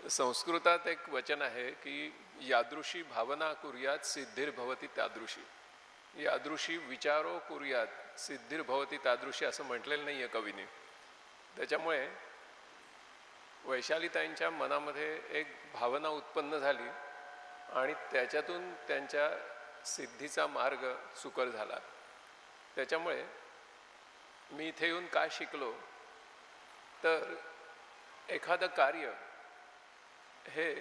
संस्कृतात एक वचन आहे की यादृशी भावना कुर्यात सिद्धिर्भवती तादृशी. यादृशी विचारो कुर्यात सिद्धिर्भवती तादृशी असं म्हटलेलं नाही आहे कवीने. त्याच्यामुळे वैशालीताईंच्या मनामध्ये एक भावना उत्पन्न झाली आणि त्याच्यातून त्यांच्या सिद्धीचा मार्ग सुकर झाला. त्याच्यामुळे मी इथे येऊन काय शिकलो तर एखादं कार्य हे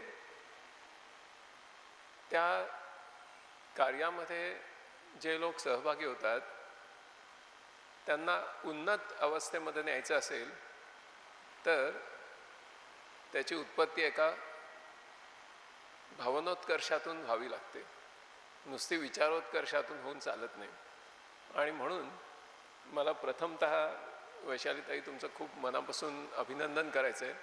त्या कार्यामध्ये जे लोक सहभागी होतात त्यांना उन्नत अवस्थेमध्ये न्यायचं असेल तर त्याची उत्पत्ती एका भावनोत्कर्षातून व्हावी लागते. नुसती विचारोत्कर्षातून होऊन चालत नाही. आणि म्हणून मला प्रथमतः वैशालीताई तुमचं खूप मनापासून अभिनंदन करायचं आहे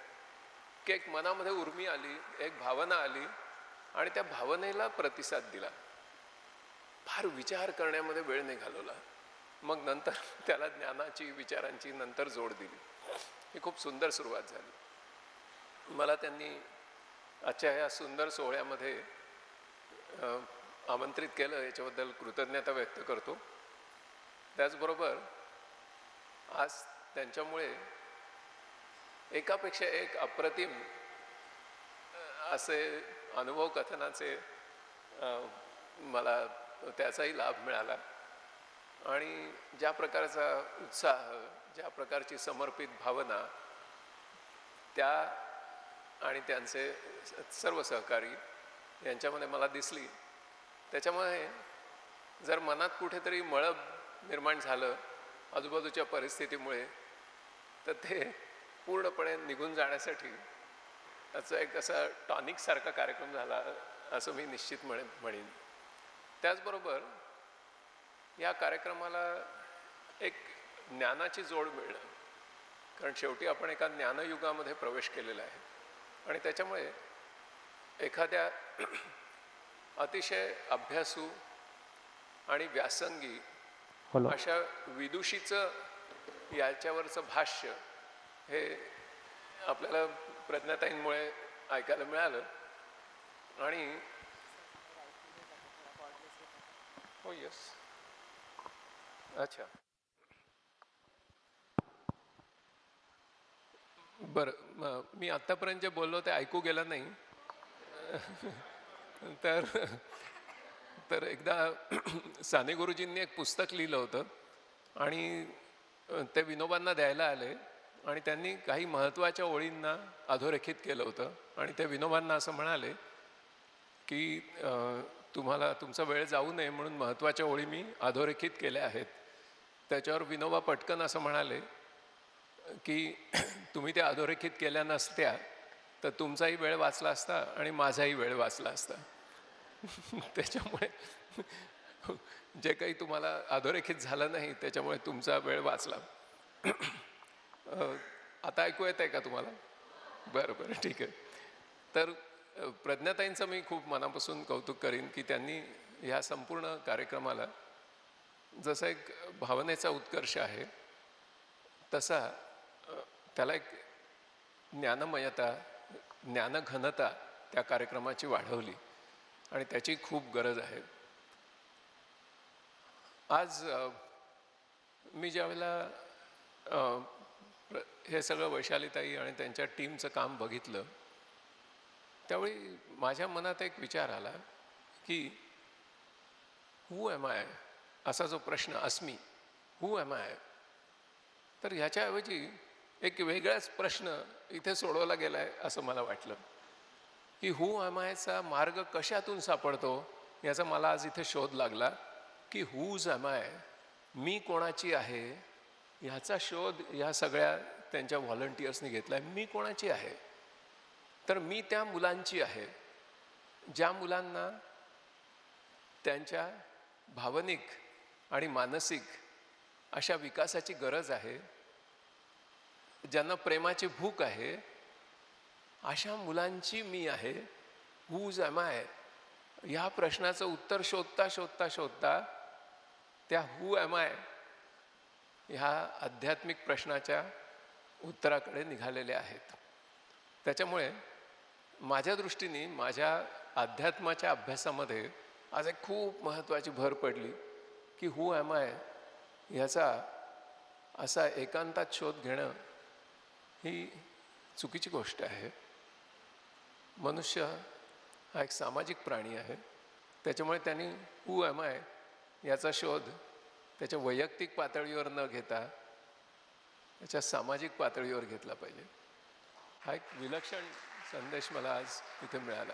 की एक मनामध्ये उर्मी आली, एक भावना आली आणि त्या भावनेला प्रतिसाद दिला. फार विचार करण्यामध्ये वेळ नाही घालवला. मग नंतर त्याला ज्ञानाची, विचारांची नंतर जोड दिली. ही खूप सुंदर सुरुवात झाली. मला त्यांनी आजच्या या सुंदर सोहळ्यामध्ये आमंत्रित केलं, याच्याबद्दल कृतज्ञता व्यक्त करतो. त्याचबरोबर आज त्यांच्यामुळे एकापेक्षा एक अप्रतिम असे अनुभव कथनाचे मला त्याचाही लाभ मिळाला. आणि ज्या प्रकारचा उत्साह, ज्या प्रकारची समर्पित भावना त्या आणि त्यांचे सर्व सहकारी यांच्यामध्ये मला दिसली, त्याच्यामुळे जर मनात कुठेतरी मळब निर्माण झालं आजूबाजूच्या परिस्थितीमुळे तर ते पूर्णपणे निघून जाण्यासाठी त्याचा एक असा टॉनिकसारखा कार्यक्रम झाला असं मी निश्चित म्हणेन. त्याचबरोबर या कार्यक्रमाला एक ज्ञानाची जोड मिळणं, कारण शेवटी आपण एका ज्ञानयुगामध्ये प्रवेश केलेला आहे आणि त्याच्यामुळे एखाद्या अतिशय अभ्यासू आणि व्यासंगी अशा विदुषीचं याच्यावरचं भाष्य हे आपल्याला प्रज्ञाताईंमुळे ऐकायला मिळालं. आणि हो यस, अच्छा, बरं. मी आत्तापर्यंत जे बोललो ते ऐकू गेलं नाही. तर एकदा साने गुरुजींनी एक पुस्तक लिहिलं होतं आणि ते विनोबांना द्यायला आले आणि त्यांनी काही महत्त्वाच्या ओळींना अधोरेखित केलं होतं आणि ते विनोबांना असं म्हणाले की तुम्हाला तुमचा वेळ जाऊ नये म्हणून महत्त्वाच्या ओळी मी अधोरेखित केल्या आहेत. त्याच्यावर विनोबा पटकन असं म्हणाले की तुम्ही त्या अधोरेखित केल्या नसत्या तर तुमचाही वेळ वाचला असता आणि माझाही वेळ वाचला असता. त्याच्यामुळे जे काही तुम्हाला अधोरेखित झालं नाही त्याच्यामुळे तुमचा वेळ वाचला. आता ऐकू येत आहे का तुम्हाला? बरं बरं, ठीक आहे. तर प्रज्ञाताईंचं मी खूप मनापासून कौतुक करीन की त्यांनी ह्या संपूर्ण कार्यक्रमाला जसा एक भावनेचा उत्कर्ष आहे तसा त्याला एक ज्ञानमयता, ज्ञानघनता त्या कार्यक्रमाची वाढवली आणि त्याची खूप गरज आहे. आज मी ज्यावेळेला हे सगळं वैशालीताई आणि त्यांच्या टीमचं काम बघितलं त्यावेळी माझ्या मनात एक विचार आला की हू एम आय असा जो प्रश्न अस्मी, हू एम आय, तर ह्याच्याऐवजी एक वेगळाच प्रश्न इथे सोडवला गेला आहे असं मला वाटलं की हू एम आयचा मार्ग कशातून सापडतो याचा मला आज इथे शोध लागला की हूज एम आय, मी कोणाची आहे ह्याचा शोध ह्या सगळ्या त्यांच्या व्हॉलंटियर्सनी घेतला आहे. मी कोणाची आहे, तर मी त्या मुलांची आहे ज्या मुलांना त्यांच्या भावनिक आणि मानसिक अशा विकासाची गरज आहे, ज्यांना प्रेमाची भूक आहे, अशा मुलांची मी आहे. हूज एम आय ह्या प्रश्नाचं उत्तर शोधता शोधता शोधता त्या हू एम आय ह्या आध्यात्मिक प्रश्नाच्या उत्तराकडे निघालेले आहेत. त्याच्यामुळे माझ्या दृष्टीने माझ्या अध्यात्माच्या अभ्यासामध्ये आज एक खूप महत्त्वाची भर पडली की हू एम आय ह्याचा असा एकांतात शोध घेणं ही चुकीची गोष्ट आहे. मनुष्य हा एक सामाजिक प्राणी आहे. त्याच्यामुळे त्यांनी हू एम आय याचा शोध त्याच्या वैयक्तिक पातळीवर न घेता त्याच्या सामाजिक पातळीवर घेतला पाहिजे. हा एक विलक्षण संदेश मला आज इथे मिळाला.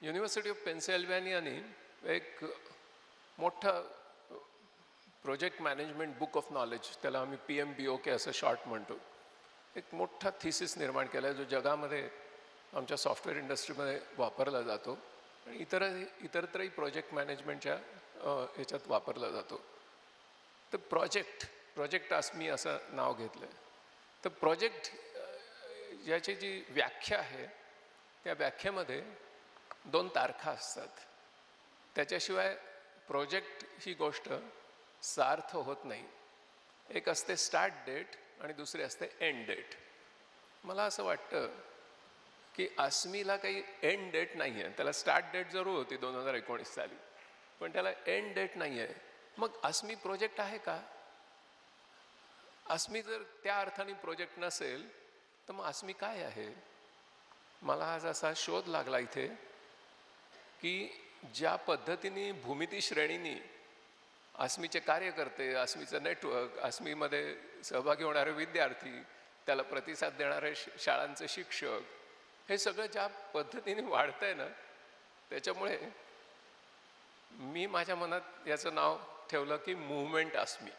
युनिव्हर्सिटी ऑफ पेन्सिल्व्हानियाने एक मोठं project management book of knowledge, त्याला आम्ही PMBOK असं शॉर्ट म्हणतो, एक मोठा थिसिस निर्माण केला आहे जो जगामध्ये आमच्या सॉफ्टवेअर इंडस्ट्रीमध्ये वापरला जातो आणि इतरत्रही प्रोजेक्ट मॅनेजमेंटच्या ह्याच्यात वापरला जातो. तर प्रोजेक्ट अस्मी असं नाव घेतलं आहे. तर प्रोजेक्ट याची जी व्याख्या आहे त्या व्याख्येमध्ये 2 तारखा असतात. त्याच्याशिवाय प्रोजेक्ट ही गोष्ट सार्थ होत नाही. एक असते स्टार्ट डेट आणि दुसरी असते एंड डेट. मला असं वाटतं की अस्मीला काही एंड डेट नाही आहे. त्याला स्टार्ट डेट जरूर होती 2019 साली, पण त्याला एंड डेट नाही आहे. मग अस्मी प्रोजेक्ट आहे का? अस्मी जर त्या अर्थाने प्रोजेक्ट नसेल तर मग अस्मी काय आहे? मला आज असा शोध लागला इथे की ज्या पद्धतीने भूमिती श्रेणींनी अस्मीचे कार्यकर्ते, अस्मीचं नेटवर्क, अस्मीमध्ये सहभागी होणारे विद्यार्थी, त्याला प्रतिसाद देणारे शाळांचे शिक्षक, हे सगळं ज्या पद्धतीने वाढतं आहे ना, त्याच्यामुळे मी माझ्या मनात याचं नाव ठेवलं की मूव्हमेंट अस्मी.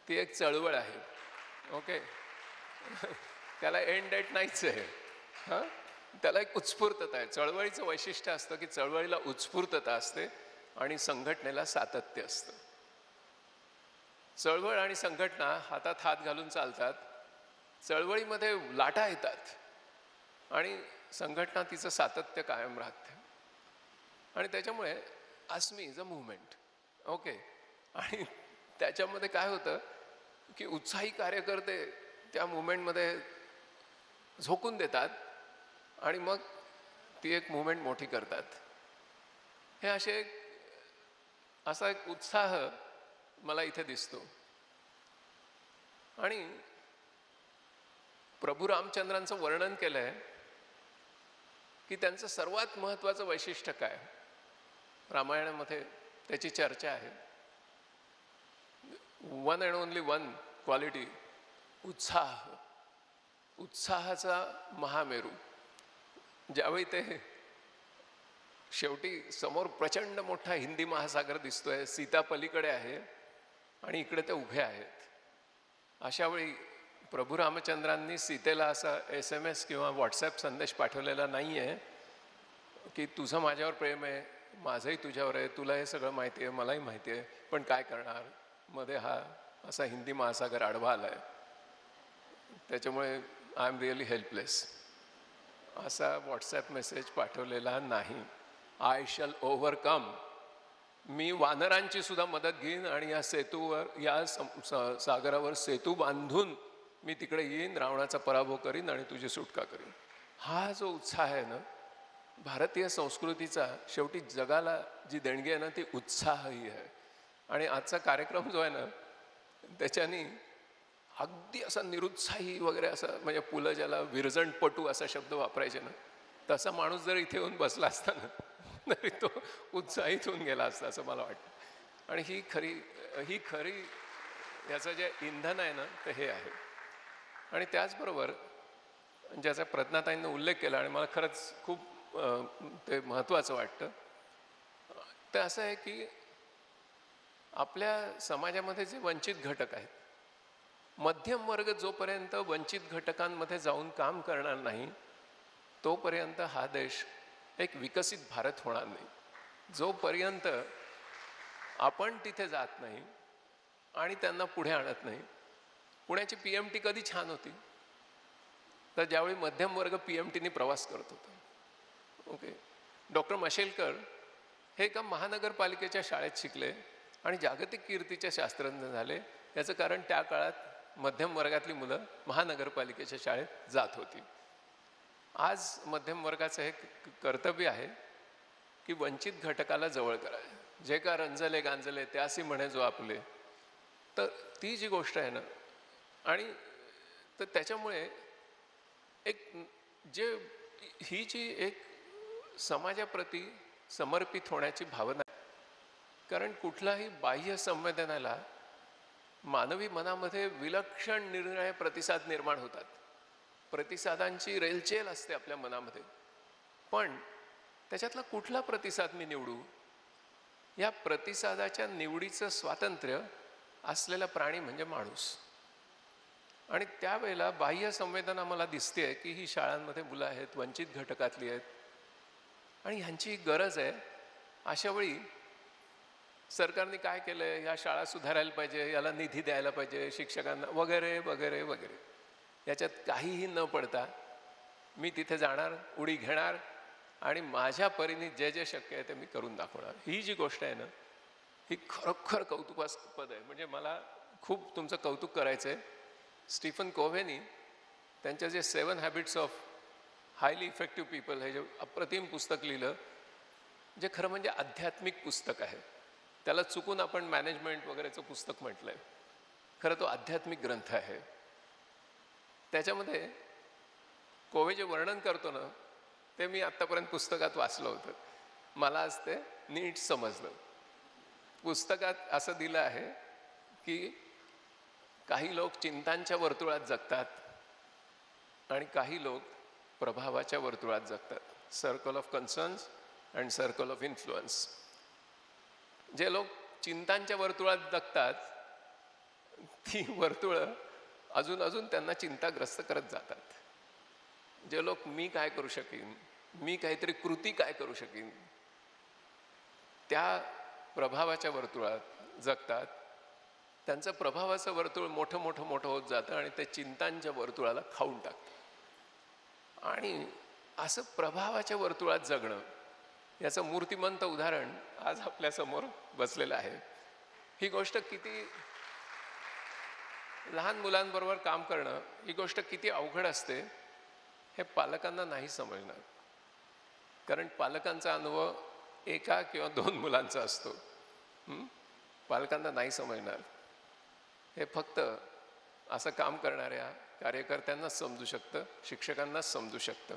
ती एक चळवळ आहे. ओके, त्याला एंड डेट नाहीच आहे. हां, त्याला एक उत्स्फूर्तता आहे. चळवळीचं वैशिष्ट्य असतं की चळवळीला उत्स्फूर्तता असते आणि संघटनेला सातत्य असतं. चळवळ आणि संघटना हातात हात घालून चालतात. चळवळीमध्ये लाटा येतात आणि संघटना तिचं सातत्य कायम राहते. आणि त्याच्यामुळे अस्मी इज अ मूव्हमेंट. ओके, आणि त्याच्यामध्ये काय होतं की उत्साही कार्यकर्ते त्या मूव्हमेंटमध्ये झोकून देतात आणि मग ती एक मूव्हमेंट मोठी करतात. हे असा एक उत्साह मला इथे दिसतो. आणि प्रभू रामचंद्रांचं वर्णन केलं आहे की त्यांचं सर्वात महत्त्वाचं वैशिष्ट्य काय, रामायणामध्ये त्याची चर्चा आहे. One and only one quality, उत्साह. उत्साहाचा महामेरू. ज्यावेळी ते शेवटी समोर प्रचंड मोठा हिंदी महासागर दिसतोय, सीता पलीकडे आहे आणि इकडे ते उभे आहेत, अशावेळी प्रभू रामचंद्रांनी सीतेला असा SMS किंवा WhatsApp संदेश पाठवलेला नाही आहे की तुझं माझ्यावर प्रेम आहे, माझंही तुझ्यावर आहे, तुला हे सगळं माहिती आहे, मलाही माहिती आहे, पण काय करणार, मध्ये हा असा हिंदी महासागर आडवा आला आहे, त्याच्यामुळे आय एम रिअली हेल्पलेस, असा WhatsApp मेसेज पाठवलेला नाही. I shall overcome. मी वानरांची सुद्धा मदत घेईन आणि या सेतूवर, या सागरावर सेतू बांधून मी तिकडे येईन, रावणाचा पराभव करीन आणि तुझी सुटका करीन. हा जो उत्साह आहे ना, भारतीय संस्कृतीचा शेवटी जगाला जी देणगी आहे ना, ती उत्साहही आहे. आणि आजचा कार्यक्रम जो आहे ना, त्याच्यानी अगदी असा निरुत्साही वगैरे असं, म्हणजे पुलं ज्याला विरजणपटू असा शब्द वापरायचे ना, तसा माणूस जर इथे येऊन बसला असता ना, तरी तो उत्साहित होऊन गेला असता असं मला वाटतं. आणि ही खरी याचं जे इंधन आहे ना, ते हे आहे. आणि त्याचबरोबर ज्याचा प्रज्ञाताईंनी उल्लेख केला आणि मला खरंच खूप ते महत्त्वाचं वाटतं, ते असं आहे की आपल्या समाजामध्ये जे वंचित घटक आहेत, मध्यम वर्ग जोपर्यंत वंचित घटकांमध्ये जाऊन काम करणार नाही, तोपर्यंत हा देश एक विकसित भारत होणार नाही. जोपर्यंत आपण तिथे जात नाही आणि त्यांना पुढे आणत नाही. पुण्याची PMT कधी छान होती, तर ज्यावेळी मध्यम वर्ग PMTनी प्रवास करत होता. ओके, डॉक्टर मशेलकर हे एका महानगरपालिकेच्या शाळेत शिकले आणि जागतिक कीर्तीचे शास्त्रज्ञ झाले. याचं कारण त्या काळात मध्यम वर्गातली मुलं महानगरपालिकेच्या शाळेत जात होती. आज मध्यम वर्गाचं हे कर्तव्य आहे की वंचित घटकाला जवळ करायचं. जे का रंजले गांजले त्यासी म्हणे जो आपले, तर ती जी गोष्ट आहे ना, आणि तर त्याच्यामुळे एक ही जी एक समाजाप्रती समर्पित होण्याची भावना आहे. कारण कुठलाही बाह्य संवेदनाला मानवी मनामध्ये विलक्षण निरनिराळे प्रतिसाद निर्माण होतात. प्रतिसादांची रेलचेल असते आपल्या मनामध्ये, पण त्याच्यातला कुठला प्रतिसाद मी निवडू, या प्रतिसादाच्या निवडीचं स्वातंत्र्य असलेला प्राणी म्हणजे माणूस. आणि त्यावेळेला बाह्य संवेदना मला दिसते की ही शाळांमध्ये मुलं आहेत, वंचित घटकातली आहेत आणि ह्यांची गरज आहे. अशा वेळी सरकारने काय केलं आहे, ह्या शाळा सुधारायला पाहिजे, याला निधी द्यायला पाहिजे, शिक्षकांना वगैरे वगैरे वगैरे. याच्यात काहीही न पडता मी तिथे जाणार, उडी घेणार आणि माझ्या परीने जे जे शक्य आहे ते मी करून दाखवणार. ही जी गोष्ट आहे ना, ही खरोखर कौतुकास्पद आहे. म्हणजे मला खूप तुमचं कौतुक करायचं आहे. स्टीफन कोव्हेनी त्यांच्या जे 7 habits of highly effective people हे जे अप्रतिम पुस्तक लिहिलं, जे खरं म्हणजे आध्यात्मिक पुस्तक आहे. त्याला चुकून आपण मॅनेजमेंट वगैरेचं पुस्तक म्हटलं आहे, खरं तो आध्यात्मिक ग्रंथ आहे. त्याच्यामध्ये कोवे जे वर्णन करतो ना, ते मी आत्तापर्यंत पुस्तकात वाचलं होतं. मला आज ते नीट समजलं. पुस्तकात असं दिलं आहे की काही लोक चिंतांच्या वर्तुळात जगतात आणि काही लोक प्रभावाच्या वर्तुळात जगतात. Circle of concerns and circle of influence. जे लोक चिंतांच्या वर्तुळात जगतात, ती वर्तुळं अजून अजून त्यांना चिंताग्रस्त करत जातात. जे लोक मी काय करू शकीन, मी काहीतरी कृती काय करू शकीन, त्या प्रभावाच्या वर्तुळात जगतात. त्यांचं प्रभावाचं वर्तुळ मोठं मोठं मोठं होत जातं आणि ते चिंतांच्या वर्तुळाला खाऊन टाकतं. आणि असं प्रभावाच्या वर्तुळात जगणं, याचं मूर्तिमंत उदाहरण आज आपल्यासमोर बसलेलं आहे. ही गोष्ट किती, लहान मुलांबरोबर काम करणं ही गोष्ट किती अवघड असते हे पालकांना नाही समजणार. कारण पालकांचा अनुभव एका किंवा 2 मुलांचा असतो. पालकांना नाही समजणार. हे फक्त असं काम करणाऱ्या कार्यकर्त्यांनाच समजू शकतं, शिक्षकांनाच समजू शकतं.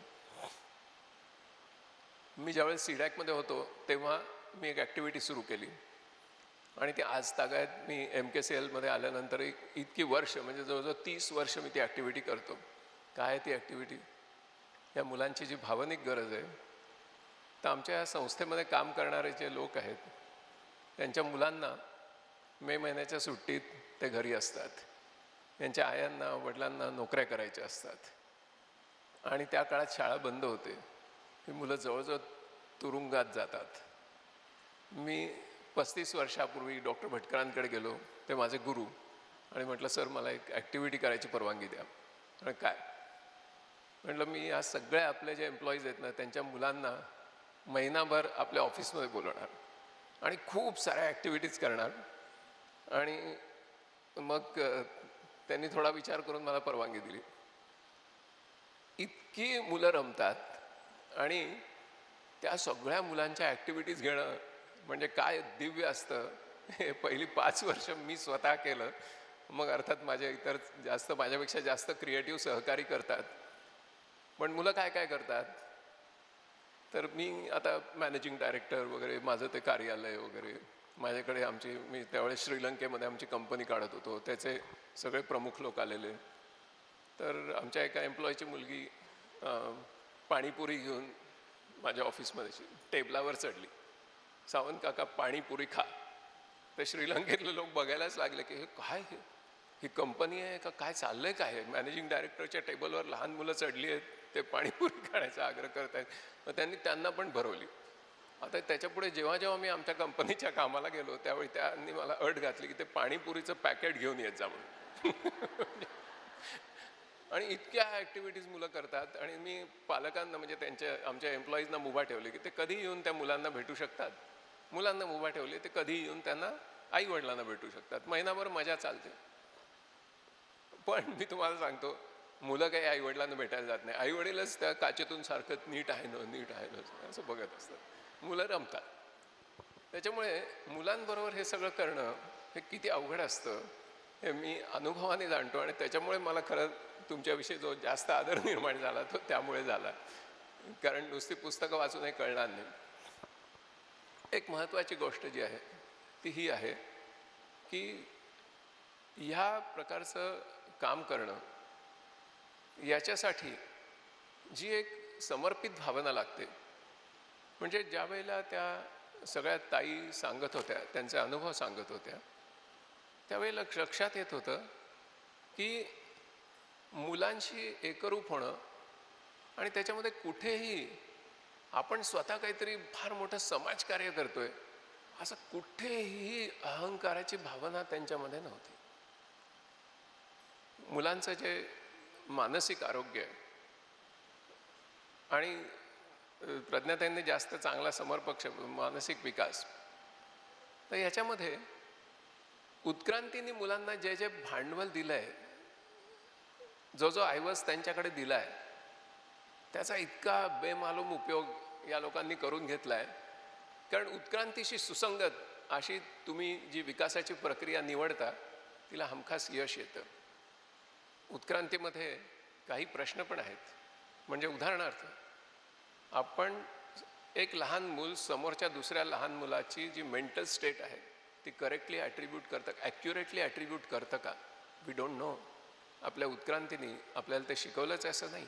मी ज्यावेळेस सीडॅकमध्ये होतो तेव्हा मी एक ॲक्टिव्हिटी सुरू केली आणि ती आज तागायत मी MKCLमध्ये आल्यानंतर इतकी वर्ष, म्हणजे जवळजवळ 30 वर्ष मी ती ॲक्टिव्हिटी करतो. काय ती ॲक्टिव्हिटी? या मुलांची जी भावनिक गरज आहे, तर आमच्या या संस्थेमध्ये काम करणारे जे लोक आहेत, त्यांच्या मुलांना मे महिन्याच्या सुट्टीत ते घरी असतात. त्यांच्या आयांना वडिलांना नोकऱ्या करायच्या असतात आणि त्या काळात शाळा बंद होते. ही मुलं जवळजवळ तुरुंगात जातात. मी 35 वर्षापूर्वी डॉक्टर भटकरांकडे गेलो, ते माझे गुरु, आणि म्हटलं सर मला एक ॲक्टिव्हिटी करायची परवानगी द्या. आणि काय म्हटलं, मी या सगळ्या आपले जे एम्प्लॉईज आहेत ना, त्यांच्या मुलांना महिनाभर आपल्या ऑफिसमध्ये बोलवणार आणि खूप साऱ्या ॲक्टिव्हिटीज करणार आणि मग त्यांनी थोडा विचार करून मला परवानगी दिली. इतकी मुलं रमतात आणि त्या सगळ्या मुलांच्या ॲक्टिव्हिटीज घेणं म्हणजे काय दिव्य असतं हे पहिली 5 वर्ष मी स्वतः केलं. मग अर्थात माझ्या इतर माझ्यापेक्षा जास्त क्रिएटिव्ह सहकारी करतात. पण मुलं काय काय करतात, तर मी आता मॅनेजिंग डायरेक्टर वगैरे, माझं ते कार्यालय वगैरे, माझ्याकडे मी त्यावेळेस श्रीलंकेमध्ये आमची कंपनी काढत होतो, त्याचे सगळे प्रमुख लोक आलेले. तर आमच्या एका एम्प्लॉईची मुलगी पाणीपुरी घेऊन माझ्या ऑफिसमध्ये टेबलावर चढली. सावंत काका पाणीपुरी खा. तर श्रीलंकेतले लोक बघायलाच लागले की हे काय, ही कंपनी आहे का, काय चाललंय काय, मॅनेजिंग डायरेक्टरच्या टेबलवर लहान मुलं चढली आहेत, ते पाणीपुरी खाण्याचा आग्रह करत आहेत. मग त्यांना पण भरवली. आता त्याच्यापुढे जेव्हा जेव्हा मी आमच्या कंपनीच्या कामाला गेलो त्यावेळी त्यांनी मला अट घातली की ते पाणीपुरीचं पॅकेट घेऊन येत जा म्हणून. आणि इतक्या ॲक्टिव्हिटीज मुलं करतात. आणि मी पालकांना म्हणजे आमच्या एम्प्लॉईजना मुभा ठेवले की ते कधी येऊन त्या मुलांना भेटू शकतात. मुलांना मुभा ठेवले ते कधी येऊन त्यांना आई वडिलांना भेटू शकतात. महिनाभर मजा चालते. पण मी तुम्हाला सांगतो, मुलं काही आई वडिलांना भेटायला जात नाही. आई वडीलच त्या काचेतून सारखं नीट आहे ना असं बघत असतात. मुलं रमतात. त्याच्यामुळे मुलांबरोबर हे सगळं करणं हे किती अवघड असतं हे मी अनुभवाने जाणतो. आणि त्याच्यामुळे मला खरं तुमच्याविषयी जो जास्त आदर निर्माण झाला तो त्यामुळे झाला. कारण नुसती पुस्तकं वाचून हे कळणार नाही. एक महत्त्वाची गोष्ट जी आहे ती ही आहे की ह्या प्रकारचं काम करणं याच्यासाठी जी एक समर्पित भावना लागते. म्हणजे ज्या वेळेला त्या सगळ्या ताई सांगत होत्या, त्यांचे अनुभव सांगत होत्या, त्यावेळेला लक्षात येत होतं की मुलांशी एकरूप होणं आणि त्याच्यामध्ये कुठेही आपण स्वतः काहीतरी फार मोठं समाजकार्य करतोय असं कुठेही अहंकाराची भावना त्यांच्यामध्ये नव्हती. मुलांचं जे मानसिक आरोग्य आणि प्रज्ञाताईंनी जास्त चांगला समर्पक मानसिक विकास, तर याच्यामध्ये उत्क्रांतीने मुलांना जे जे भांडवल दिलं आहे, जो ऐवज त्यांच्याकडे दिला आहे, त्याचा इतका बेमालूम उपयोग या लोकांनी करून घेतला आहे. कारण उत्क्रांतीशी सुसंगत अशी तुम्ही जी विकासाची प्रक्रिया निवडता तिला हमखास यश येतं. उत्क्रांतीमध्ये काही प्रश्न पण आहेत. म्हणजे उदाहरणार्थ, आपण एक लहान मूल समोरच्या दुसऱ्या लहान मुलाची जी मेंटल स्टेट आहे ती करेक्टली ॲट्रिब्यूट करतं, ॲक्युरेटली ॲट्रिब्यूट करतं का? We don't know. आपल्या उत्क्रांतीने आपल्याला ते शिकवलंच असं नाही.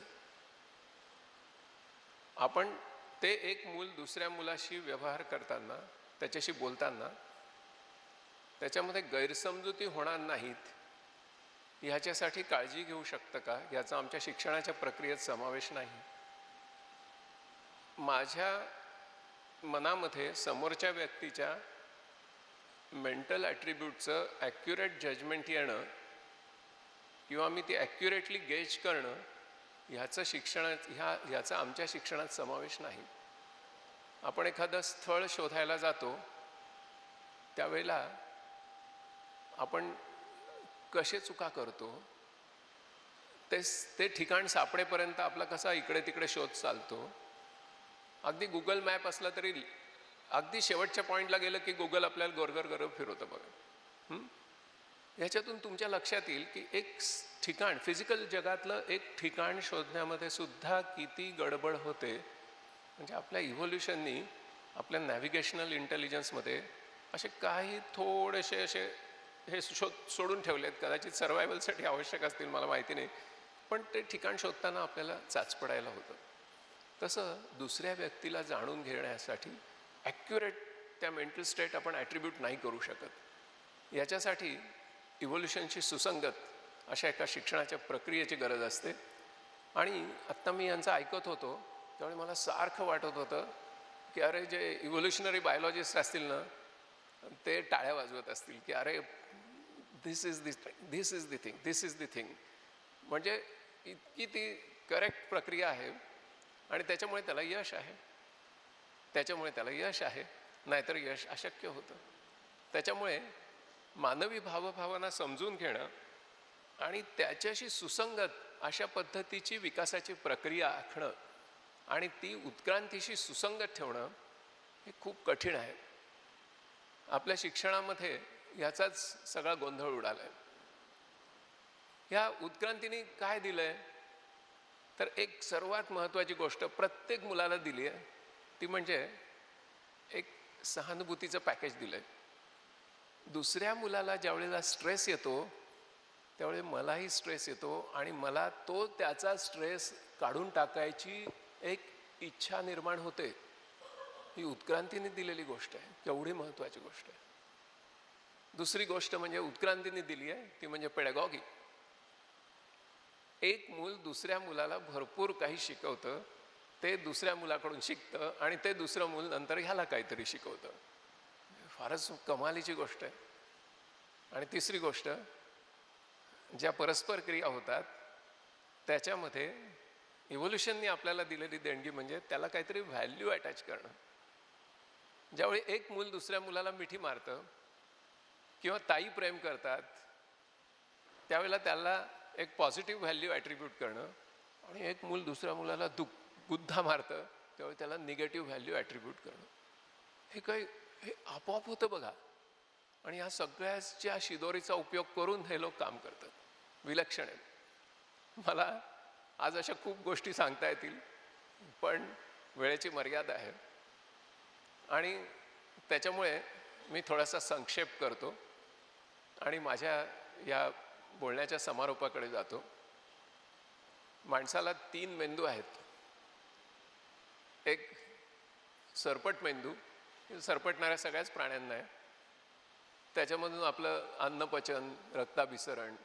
आपण ते एक मूल दुसऱ्या मुलाशी व्यवहार करताना, त्याच्याशी बोलताना त्याच्यामध्ये गैरसमजुती होणार नाहीत ह्याच्यासाठी काळजी घेऊ शकतं का, याचा आमच्या शिक्षणाच्या प्रक्रियेत समावेश नाही. माझ्या मनामध्ये समोरच्या व्यक्तीच्या मेंटल ॲट्रिब्यूटचं ॲक्युरेट जजमेंट येणं किंवा मी ती ॲक्युरेटली गेज करणं ह्याचा आमच्या शिक्षणात समावेश नाही. आपण एखादं स्थळ शोधायला जातो त्यावेळेला आपण कसे चुका करतो, ते ठिकाण सापडेपर्यंत आपला कसा इकडे तिकडे शोध चालतो. अगदी गुगल मॅप असला तरी अगदी शेवटच्या पॉईंटला गेलं की गुगल आपल्याला गोरगर फिरवतं बघा. ह्याच्यातून तुमच्या लक्षात येईल की एक ठिकाण, फिजिकल जगातलं एक ठिकाण शोधण्यामध्ये सुद्धा किती गडबड होते. म्हणजे आपल्या इव्होल्युशननी आपल्या नॅव्हिगेशनल इंटेलिजन्समध्ये असे काही थोडेसे असे हे सोडून ठेवलेत. कदाचित सर्वायवलसाठी आवश्यक असतील, मला माहिती नाही, पण ते ठिकाण शोधताना आपल्याला चाच पडायला होतं. तसं दुसऱ्या व्यक्तीला जाणून घेण्यासाठी ॲक्युरेट त्या मेंटल स्टेट आपण ॲट्रिब्यूट नाही करू शकत. याच्यासाठी इव्होल्युशनशी सुसंगत अशा एका शिक्षणाच्या प्रक्रियेची गरज असते. आणि आत्ता मी यांचं ऐकत होतो त्यावेळी मला सारखं वाटत होतं की अरे जे इव्होल्युशनरी बायोलॉजिस्ट असतील ना ते टाळ्या वाजवत असतील की अरे दिस इज द थिंग. म्हणजे इतकी ती करेक्ट प्रक्रिया आहे आणि त्याच्यामुळे त्याला यश आहे. नाहीतर यश अशक्य होतं. त्याच्यामुळे मानवी भावभावना समजून घेणं आणि त्याच्याशी सुसंगत अशा पद्धतीची विकासाची प्रक्रिया आखणं आणि ती उत्क्रांतीशी सुसंगत ठेवणं हे खूप कठीण आहे. आपल्या शिक्षणामध्ये याचाच सगळा गोंधळ उडाला आहे. ह्या उत्क्रांतीने काय दिलं आहे, तर एक सर्वात महत्त्वाची गोष्ट प्रत्येक मुलाला दिली आहे, ती म्हणजे एक सहानुभूतीचं पॅकेज दिलं आहे. दुसऱ्या मुलाला ज्यावेळेला स्ट्रेस येतो त्यावेळी मलाही स्ट्रेस येतो आणि मला तो त्याचा स्ट्रेस काढून टाकायची एक इच्छा निर्माण होते. ही उत्क्रांतीने दिलेली गोष्ट आहे, केवढी महत्त्वाची गोष्ट आहे. दुसरी गोष्ट म्हणजे उत्क्रांतीने दिली आहे ती म्हणजे पेडॅगॉगी. एक मूल दुसऱ्या मुलाला भरपूर काही शिकवतं, ते दुसऱ्या मुलाकडून शिकतं आणि ते दुसरं मूल नंतर ह्याला काहीतरी शिकवतं. फारच कमालीची गोष्ट आहे. आणि तिसरी गोष्ट, ज्या परस्पर क्रिया होतात त्याच्यामध्ये इव्होल्युशनने आपल्याला दिलेली देणगी म्हणजे त्याला काहीतरी व्हॅल्यू अटॅच करणं. ज्यावेळी एक मूल दुसऱ्या मुलाला मिठी मारतं किंवा ताई प्रेम करतात त्यावेळेला त्याला एक पॉझिटिव्ह व्हॅल्यू ॲट्रिब्यूट करणं, आणि एक मूल दुसऱ्या मुलाला गुद्धा मारतं त्यावेळी त्याला निगेटिव्ह व्हॅल्यू ॲट्रिब्यूट करणं. हे आपोआप होतं बघा. आणि ह्या सगळ्याच्या शिदोरीचा उपयोग करून हे लोक काम करतात. विलक्षण आहे. मला आज अशा खूप गोष्टी सांगता येतील पण वेळेची मर्यादा आहे आणि त्याच्यामुळे मी थोडासा संक्षेप करतो आणि माझ्या या बोलण्याच्या समारोपाकडे जातो. माणसाला 3 मेंदू आहेत. एक सरपट मेंदू, सरपटणाऱ्या सगळ्याच प्राण्यांना आहे. त्याच्यामधून आपलं अन्नपचन, रक्ताभिसरण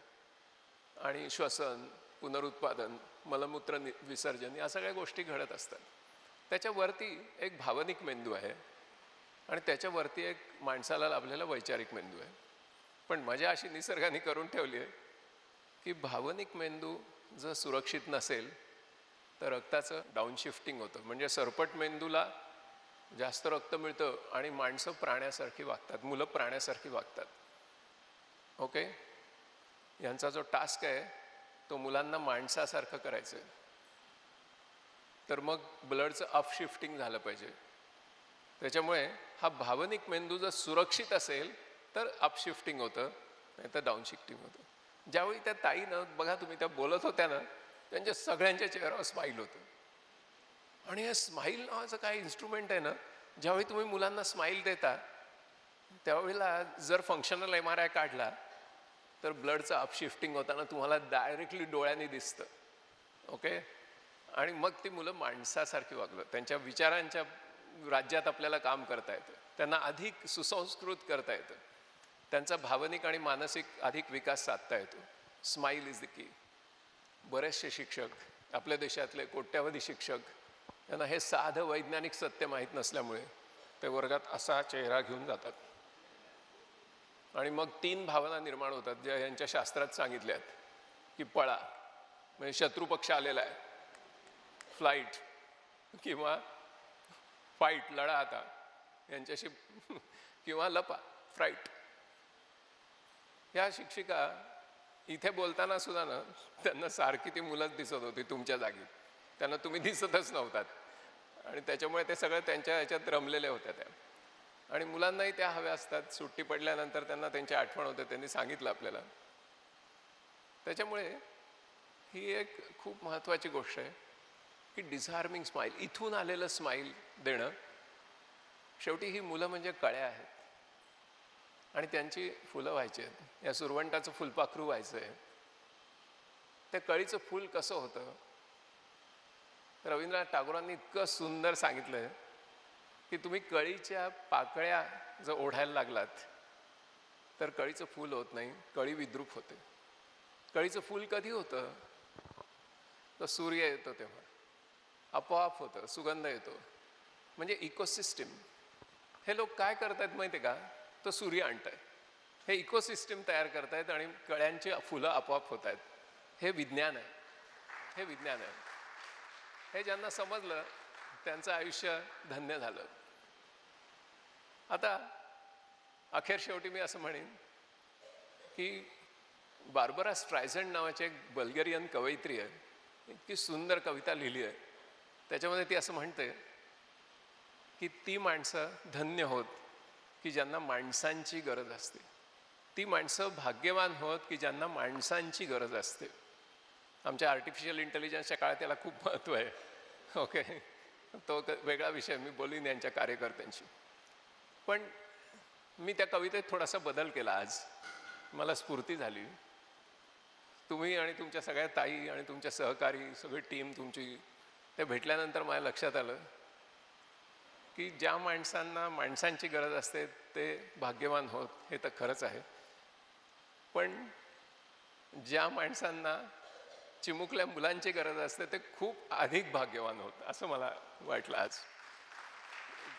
आणि श्वसन, पुनरुत्पादन, मलमूत्र विसर्जन या सगळ्या गोष्टी घडत असतात. त्याच्यावरती एक भावनिक मेंदू आहे आणि त्याच्यावरती एक माणसाला लाभलेला वैचारिक मेंदू आहे. पण मजा अशी निसर्गाने करून ठेवली आहे की भावनिक मेंदू जर सुरक्षित नसेल तर रक्ताचं डाऊनशिफ्टिंग होतं. म्हणजे सरपट मेंदूला जास्त रक्त मिळतं आणि माणसं प्राण्यासारखी वागतात, मुलं प्राण्यासारखी वागतात. ओके, यांचा जो टास्क आहे तो मुलांना माणसासारखं करायचं आहे. तर मग ब्लडचं अपशिफ्टिंग झालं पाहिजे. त्याच्यामुळे हा भावनिक मेंदू जर सुरक्षित असेल तर अपशिफ्टिंग होतं, नाही तर डाऊनशिफ्टिंग होतं. ज्यावेळी त्या ताईनं बघा तुम्ही त्या बोलत होत्या ना, त्यांच्या सगळ्यांच्या चेहऱ्यावर स्माईल होतं. आणि हे स्माईल नावाचं काय इन्स्ट्रुमेंट आहे ना, ज्यावेळी तुम्ही मुलांना स्माईल देता त्यावेळेला जर फंक्शनल MRI काढला तर ब्लडचं अपशिफ्टिंग होताना तुम्हाला डायरेक्टली डोळ्यांनी दिसतं. ओके, आणि मग ती मुलं माणसासारखी वागलं, त्यांच्या विचारांच्या राज्यात आपल्याला काम करता येतं, त्यांना अधिक सुसंस्कृत करता येतं, त्यांचा भावनिक आणि मानसिक अधिक विकास साधता येतो. Smile is the key. बरेचसे शिक्षक, आपल्या देशातले कोट्यावधी शिक्षक, यांना हे साधं वैज्ञानिक सत्य माहीत नसल्यामुळे ते वर्गात असा चेहरा घेऊन जातात आणि मग 3 भावना निर्माण होतात ज्या यांच्या शास्त्रात सांगितल्या आहेत की पळा म्हणजे शत्रू पक्ष आलेला आहे, फ्लाईट किंवा फाईट, लढा आता यांच्याशी, किंवा लपा, फ्राईट. ह्या शिक्षिका इथे बोलताना सुद्धा ना त्यांना सारखी ती मुलंच दिसत होती तुमच्या जागी, त्यांना तुम्ही दिसतच नव्हतात आणि त्याच्यामुळे ते सगळं त्यांच्या ह्याच्यात रमलेल्या होत्या त्या. आणि मुलांनाही त्या हव्या असतात. सुट्टी पडल्यानंतर त्यांना त्यांची आठवण होते, त्यांनी सांगितलं आपल्याला. त्याच्यामुळे ही एक खूप महत्त्वाची गोष्ट आहे की डिझार्मिंग स्माईल, इथून आलेलं स्माईल देणं. शेवटी ही मुलं म्हणजे कळ्या आहेत आणि त्यांची फुलं व्हायची आहेत. या सुरवंटाचं फुलपाखरू व्हायचं आहे. त्या कळीचं फूल कसं होतं, रवींद्रनाथ टागोरांनी इतकं सुंदर सांगितलं की तुम्ही कळीच्या पाकळ्या जर ओढायला लागलात तर कळीचं फूल होत नाही, कळी विद्रूप होते. कळीचं फूल कधी होतं, तर सूर्य येतो तेव्हा आपोआप होतं, सुगंध येतो. म्हणजे इकोसिस्टीम. हे लोक काय करतायत माहिती आहे का, तर सूर्य आणतायत, हे इकोसिस्टीम तयार करतायत आणि कळ्यांची फुलं आपोआप होत आहेत. हे विज्ञान आहे, हे विज्ञान आहे. हे ज्यांना समजलं त्यांचं आयुष्य धन्य झालं. आता अखेर शेवटी मी असं म्हणेन की बार्बरा स्ट्रायझंड नावाची एक बल्गेरियन कवयित्री आहे. इतकी सुंदर कविता लिहिली आहे. त्याच्यामध्ये ती असं म्हणते की ती माणसं धन्य होत की ज्यांना माणसांची गरज असते. ती माणसं भाग्यवान होत की ज्यांना माणसांची गरज असते. आमच्या आर्टिफिशियल इंटेलिजन्सच्या काळात त्याला खूप महत्त्व आहे. ओके, तो वेगळा विषय, मी बोलीन यांच्या कार्यकर्त्यांशी. पण मी त्या कवितेत थोडासा बदल केला. आज मला स्फूर्ती झाली. तुम्ही आणि तुमच्या सगळ्या ताई आणि तुमच्या सहकारी, सगळी टीम तुमची, ते भेटल्यानंतर माझ्या लक्षात आलं की ज्या माणसांना माणसांची गरज असते ते भाग्यवान होत, हे तर खरंच आहे. पण ज्या माणसांना चिमुकल्या मुलांची गरज असते ते खूप अधिक भाग्यवान होत, असं मला वाटलं आज.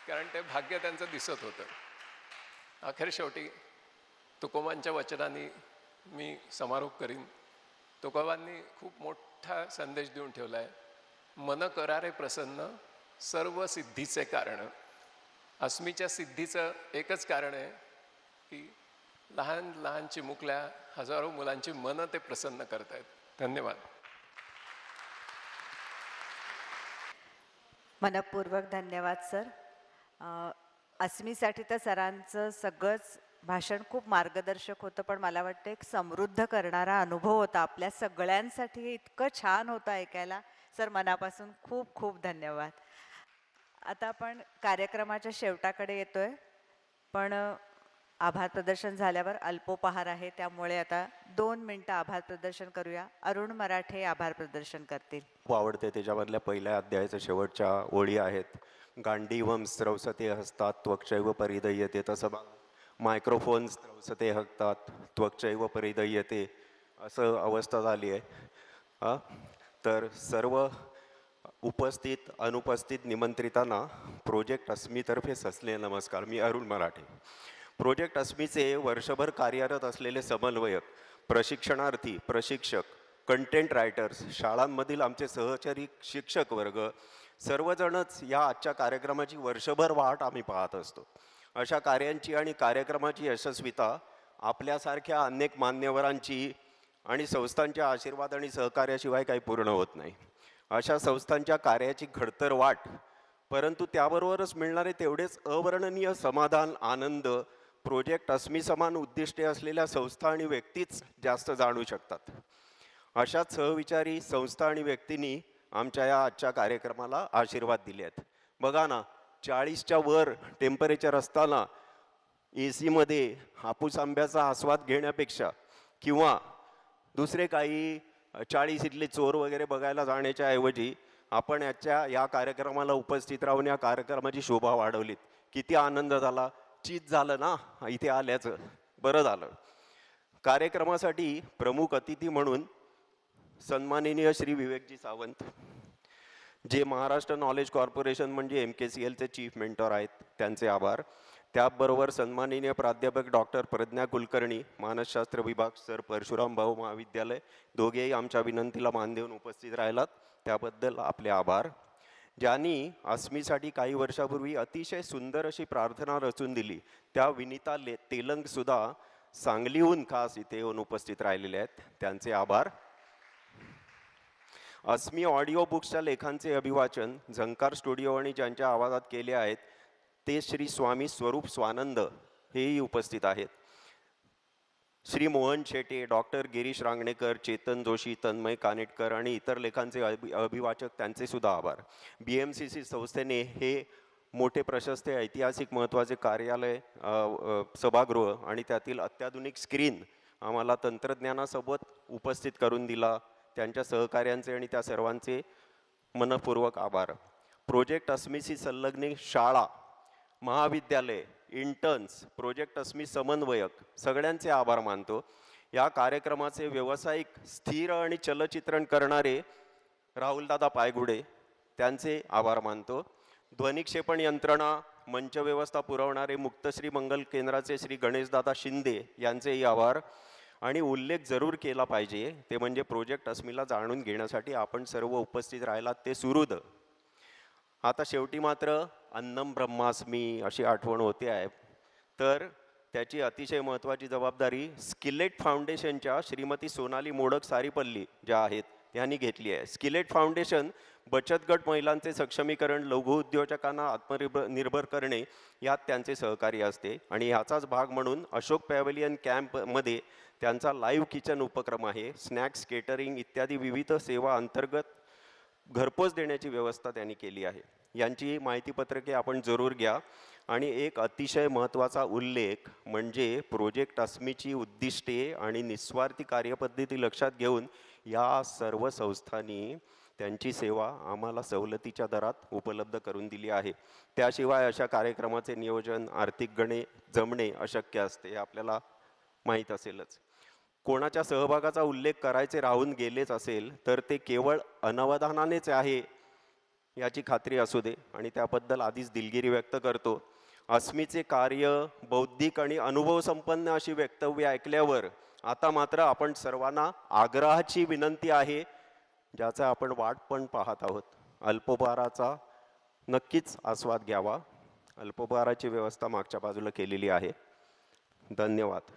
कारण ते भाग्य त्यांचं दिसत होतं. अखेर शेवटी तुकोबांच्या वचनांनी मी समारोप करीन. तुकोबांनी खूप मोठा संदेश देऊन ठेवला आहे. मन करारे प्रसन्न सर्व सिद्धीचे कारण. अस्मीच्या सिद्धीचं एकच कारण आहे की लहान लहान चिमुकल्या हजारो मुलांची मनं ते प्रसन्न करतायत. धन्यवाद. मनपूर्वक धन्यवाद सर. अस्मीसाठी तर सरांचं सगळंच भाषण खूप मार्गदर्शक होतं, पण मला वाटतं एक समृद्ध करणारा अनुभव होता. आपल्या सगळ्यांसाठी इतकं छान होतं ऐकायला. सर मनापासून खूप खूप धन्यवाद. आता आपण कार्यक्रमाच्या शेवटाकडे येतोय, पण आभार प्रदर्शन झाल्यावर अल्पोपहार आहे, त्यामुळे आता 2 मिनिटं आभार प्रदर्शन करूया. अरुण मराठे आभार प्रदर्शन करतील. खूप आवडते. त्याच्यामधल्या पहिल्या अध्यायाच्या शेवटच्या ओळी आहेत. गांडीवम स्रवसते हसतात त्वक्चैव परिदय्यते. तसं मायक्रोफोन स्रवसते हसतात त्वक्चैव परिदय्यते असं अवस्था झाली आहे. तर सर्व उपस्थित अनुपस्थित निमंत्रितांना प्रोजेक्ट अस्मीतर्फे ससले नमस्कार. मी अरुण मराठे. प्रोजेक्ट अस्मीचे वर्षभर कार्यरत असलेले समन्वयक, प्रशिक्षणार्थी, प्रशिक्षक, कंटेंट रायटर्स, शाळांमधील आमचे सहचारी शिक्षक वर्ग सर्वजणच या आजच्या कार्यक्रमाची वर्षभर वाट आम्ही पाहत असतो. अशा कार्यांची आणि कार्यक्रमाची यशस्वीता आपल्यासारख्या अनेक मान्यवरांची आणि संस्थांच्या आशीर्वाद आणि सहकार्याशिवाय काही पूर्ण होत नाही. अशा संस्थांच्या कार्याची खडतर वाट, परंतु त्याबरोबरच मिळणारे तेवढेच अवर्णनीय समाधान, आनंद प्रोजेक्ट अस्मी समान उद्दिष्टे असलेल्या संस्था आणि व्यक्तीच जास्त जाणू शकतात. अशाच सहविचारी संस्था आणि व्यक्तींनी आमच्या या आजच्या कार्यक्रमाला आशीर्वाद दिले आहेत. बघा ना, 40च्या वर टेम्परेचर असताना AC हापूस आंब्याचा आस्वाद घेण्यापेक्षा किंवा दुसरे काही 40 इथले चोर वगैरे बघायला जाण्याच्या ऐवजी आपण या कार्यक्रमाला उपस्थित राहून या कार्यक्रमाची शोभा वाढवलीत. किती आनंद झाला. चीज झालं ना इथे आल्याचं, बरं झालं. कार्यक्रमासाठी प्रमुख अतिथी म्हणून सन्माननीय श्री विवेकजी सावंत, जे महाराष्ट्र नॉलेज कॉर्पोरेशन म्हणजे MKCLचे चीफ मेंटॉर आहेत, त्यांचे आभार. त्याबरोबर सन्माननीय प्राध्यापक डॉक्टर प्रज्ञा कुलकर्णी, मानसशास्त्र विभाग, सर परशुराम भाऊ महाविद्यालय, दोघेही आमच्या विनंतीला मान देऊन उपस्थित राहिलात, त्याबद्दल आपले आभार. ज्यांनी अस्मीसाठी काही वर्षापूर्वी अतिशय सुंदर अशी प्रार्थना रचून दिली, त्या विनीता तेलंगसुद्धा सांगलीहून खास इथे येऊन उपस्थित राहिलेले आहेत, त्यांचे आभार. अस्मी ऑडिओ बुक्सच्या लेखांचे अभिवाचन झंकार स्टुडिओ आणि ज्यांच्या आवाजात केले आहेत ते श्री स्वामी स्वरूप स्वानंद हेही उपस्थित आहेत. श्री मोहन शेटे, डॉक्टर गिरीश रांगणेकर, चेतन जोशी, तन्मय कानेटकर आणि इतर लेखांचे अभिवाचक, त्यांचे सुद्धा आभार. BMCC संस्थेने हे मोठे प्रशस्त ऐतिहासिक महत्त्वाचे कार्यालय, सभागृह आणि त्यातील अत्याधुनिक स्क्रीन आम्हाला तंत्रज्ञानासोबत उपस्थित करून दिला. त्यांच्या सहकार्यांचे आणि त्या सर्वांचे मनपूर्वक आभार. प्रोजेक्ट अस्मीशी संलग्न शाळा, महाविद्यालय, इंटर्न्स, प्रोजेक्ट अस्मी समन्वयक सगळ्यांचे आभार मानतो. या कार्यक्रमाचे व्यावसायिक, स्थिर आणि चलचित्रण करणारे राहुलदादा पायगुडे, त्यांचे आभार मानतो. ध्वनिक्षेपण यंत्रणा, मंच व्यवस्था पुरवणारे मुक्तश्री मंगल केंद्राचे श्री गणेशदादा शिंदे यांचेही आभार. आणि उल्लेख जरूर केला पाहिजे ते म्हणजे प्रोजेक्ट अस्मीला जाणून घेण्यासाठी आपण सर्व उपस्थित राहिलात ते सुहृद. आता शेवटी मात्र अन्नम ब्रह्मास्मी अशी आठवण होते आहे. तर त्याची अतिशय महत्त्वाची जबाबदारी स्किलेट फाउंडेशनच्या श्रीमती सोनाली मोडक सारीपल्ली ज्या आहेत त्यांनी घेतली आहे. स्किलेट फाउंडेशन बचत गट महिलांचे सक्षमीकरण, लघु उद्योजकांना आत्मनिर्भर करणे यात त्यांचे सहकार्य असते आणि ह्याचाच भाग म्हणून अशोक पॅव्हलियन कॅम्पमध्ये त्यांचा लाईव्ह किचन उपक्रम आहे. स्नॅक्स, केटरिंग इत्यादी विविध सेवा अंतर्गत घरपोच देण्याची व्यवस्था त्यांनी केली आहे. यांची माहितीपत्रके आपण जरूर घ्या. आणि एक अतिशय महत्त्वाचा उल्लेख म्हणजे प्रोजेक्ट अस्मीची उद्दिष्टे आणि निस्वार्थी कार्यपद्धती लक्षात घेऊन या सर्व संस्थांनी त्यांची सेवा आम्हाला सवलतीच्या दरात उपलब्ध करून दिली आहे. त्याशिवाय अशा कार्यक्रमाचे नियोजन आर्थिक गणे जमणे अशक्य असते, हे आपल्याला माहीत असेलच. कोणाच्या सहभागाचा उल्लेख करायचे राहून गेलेच असेल तर ते केवळ अनवधानानेच आहे याची खात्री असू दे आणि त्याबद्दल आधीच दिलगिरी व्यक्त करतो. अस्मीचे कार्य बौद्धिक आणि अनुभवसंपन्न अशी वक्तव्य ऐकल्यावर आता मात्र आपण सर्वांना आग्रहाची विनंती आहे, ज्याचा आपण वाट पण पाहत आहोत. अल्पोपहाराचा नक्कीच आस्वाद घ्यावा. अल्पोपहाराची व्यवस्था मागच्या बाजूला केलेली आहे. धन्यवाद.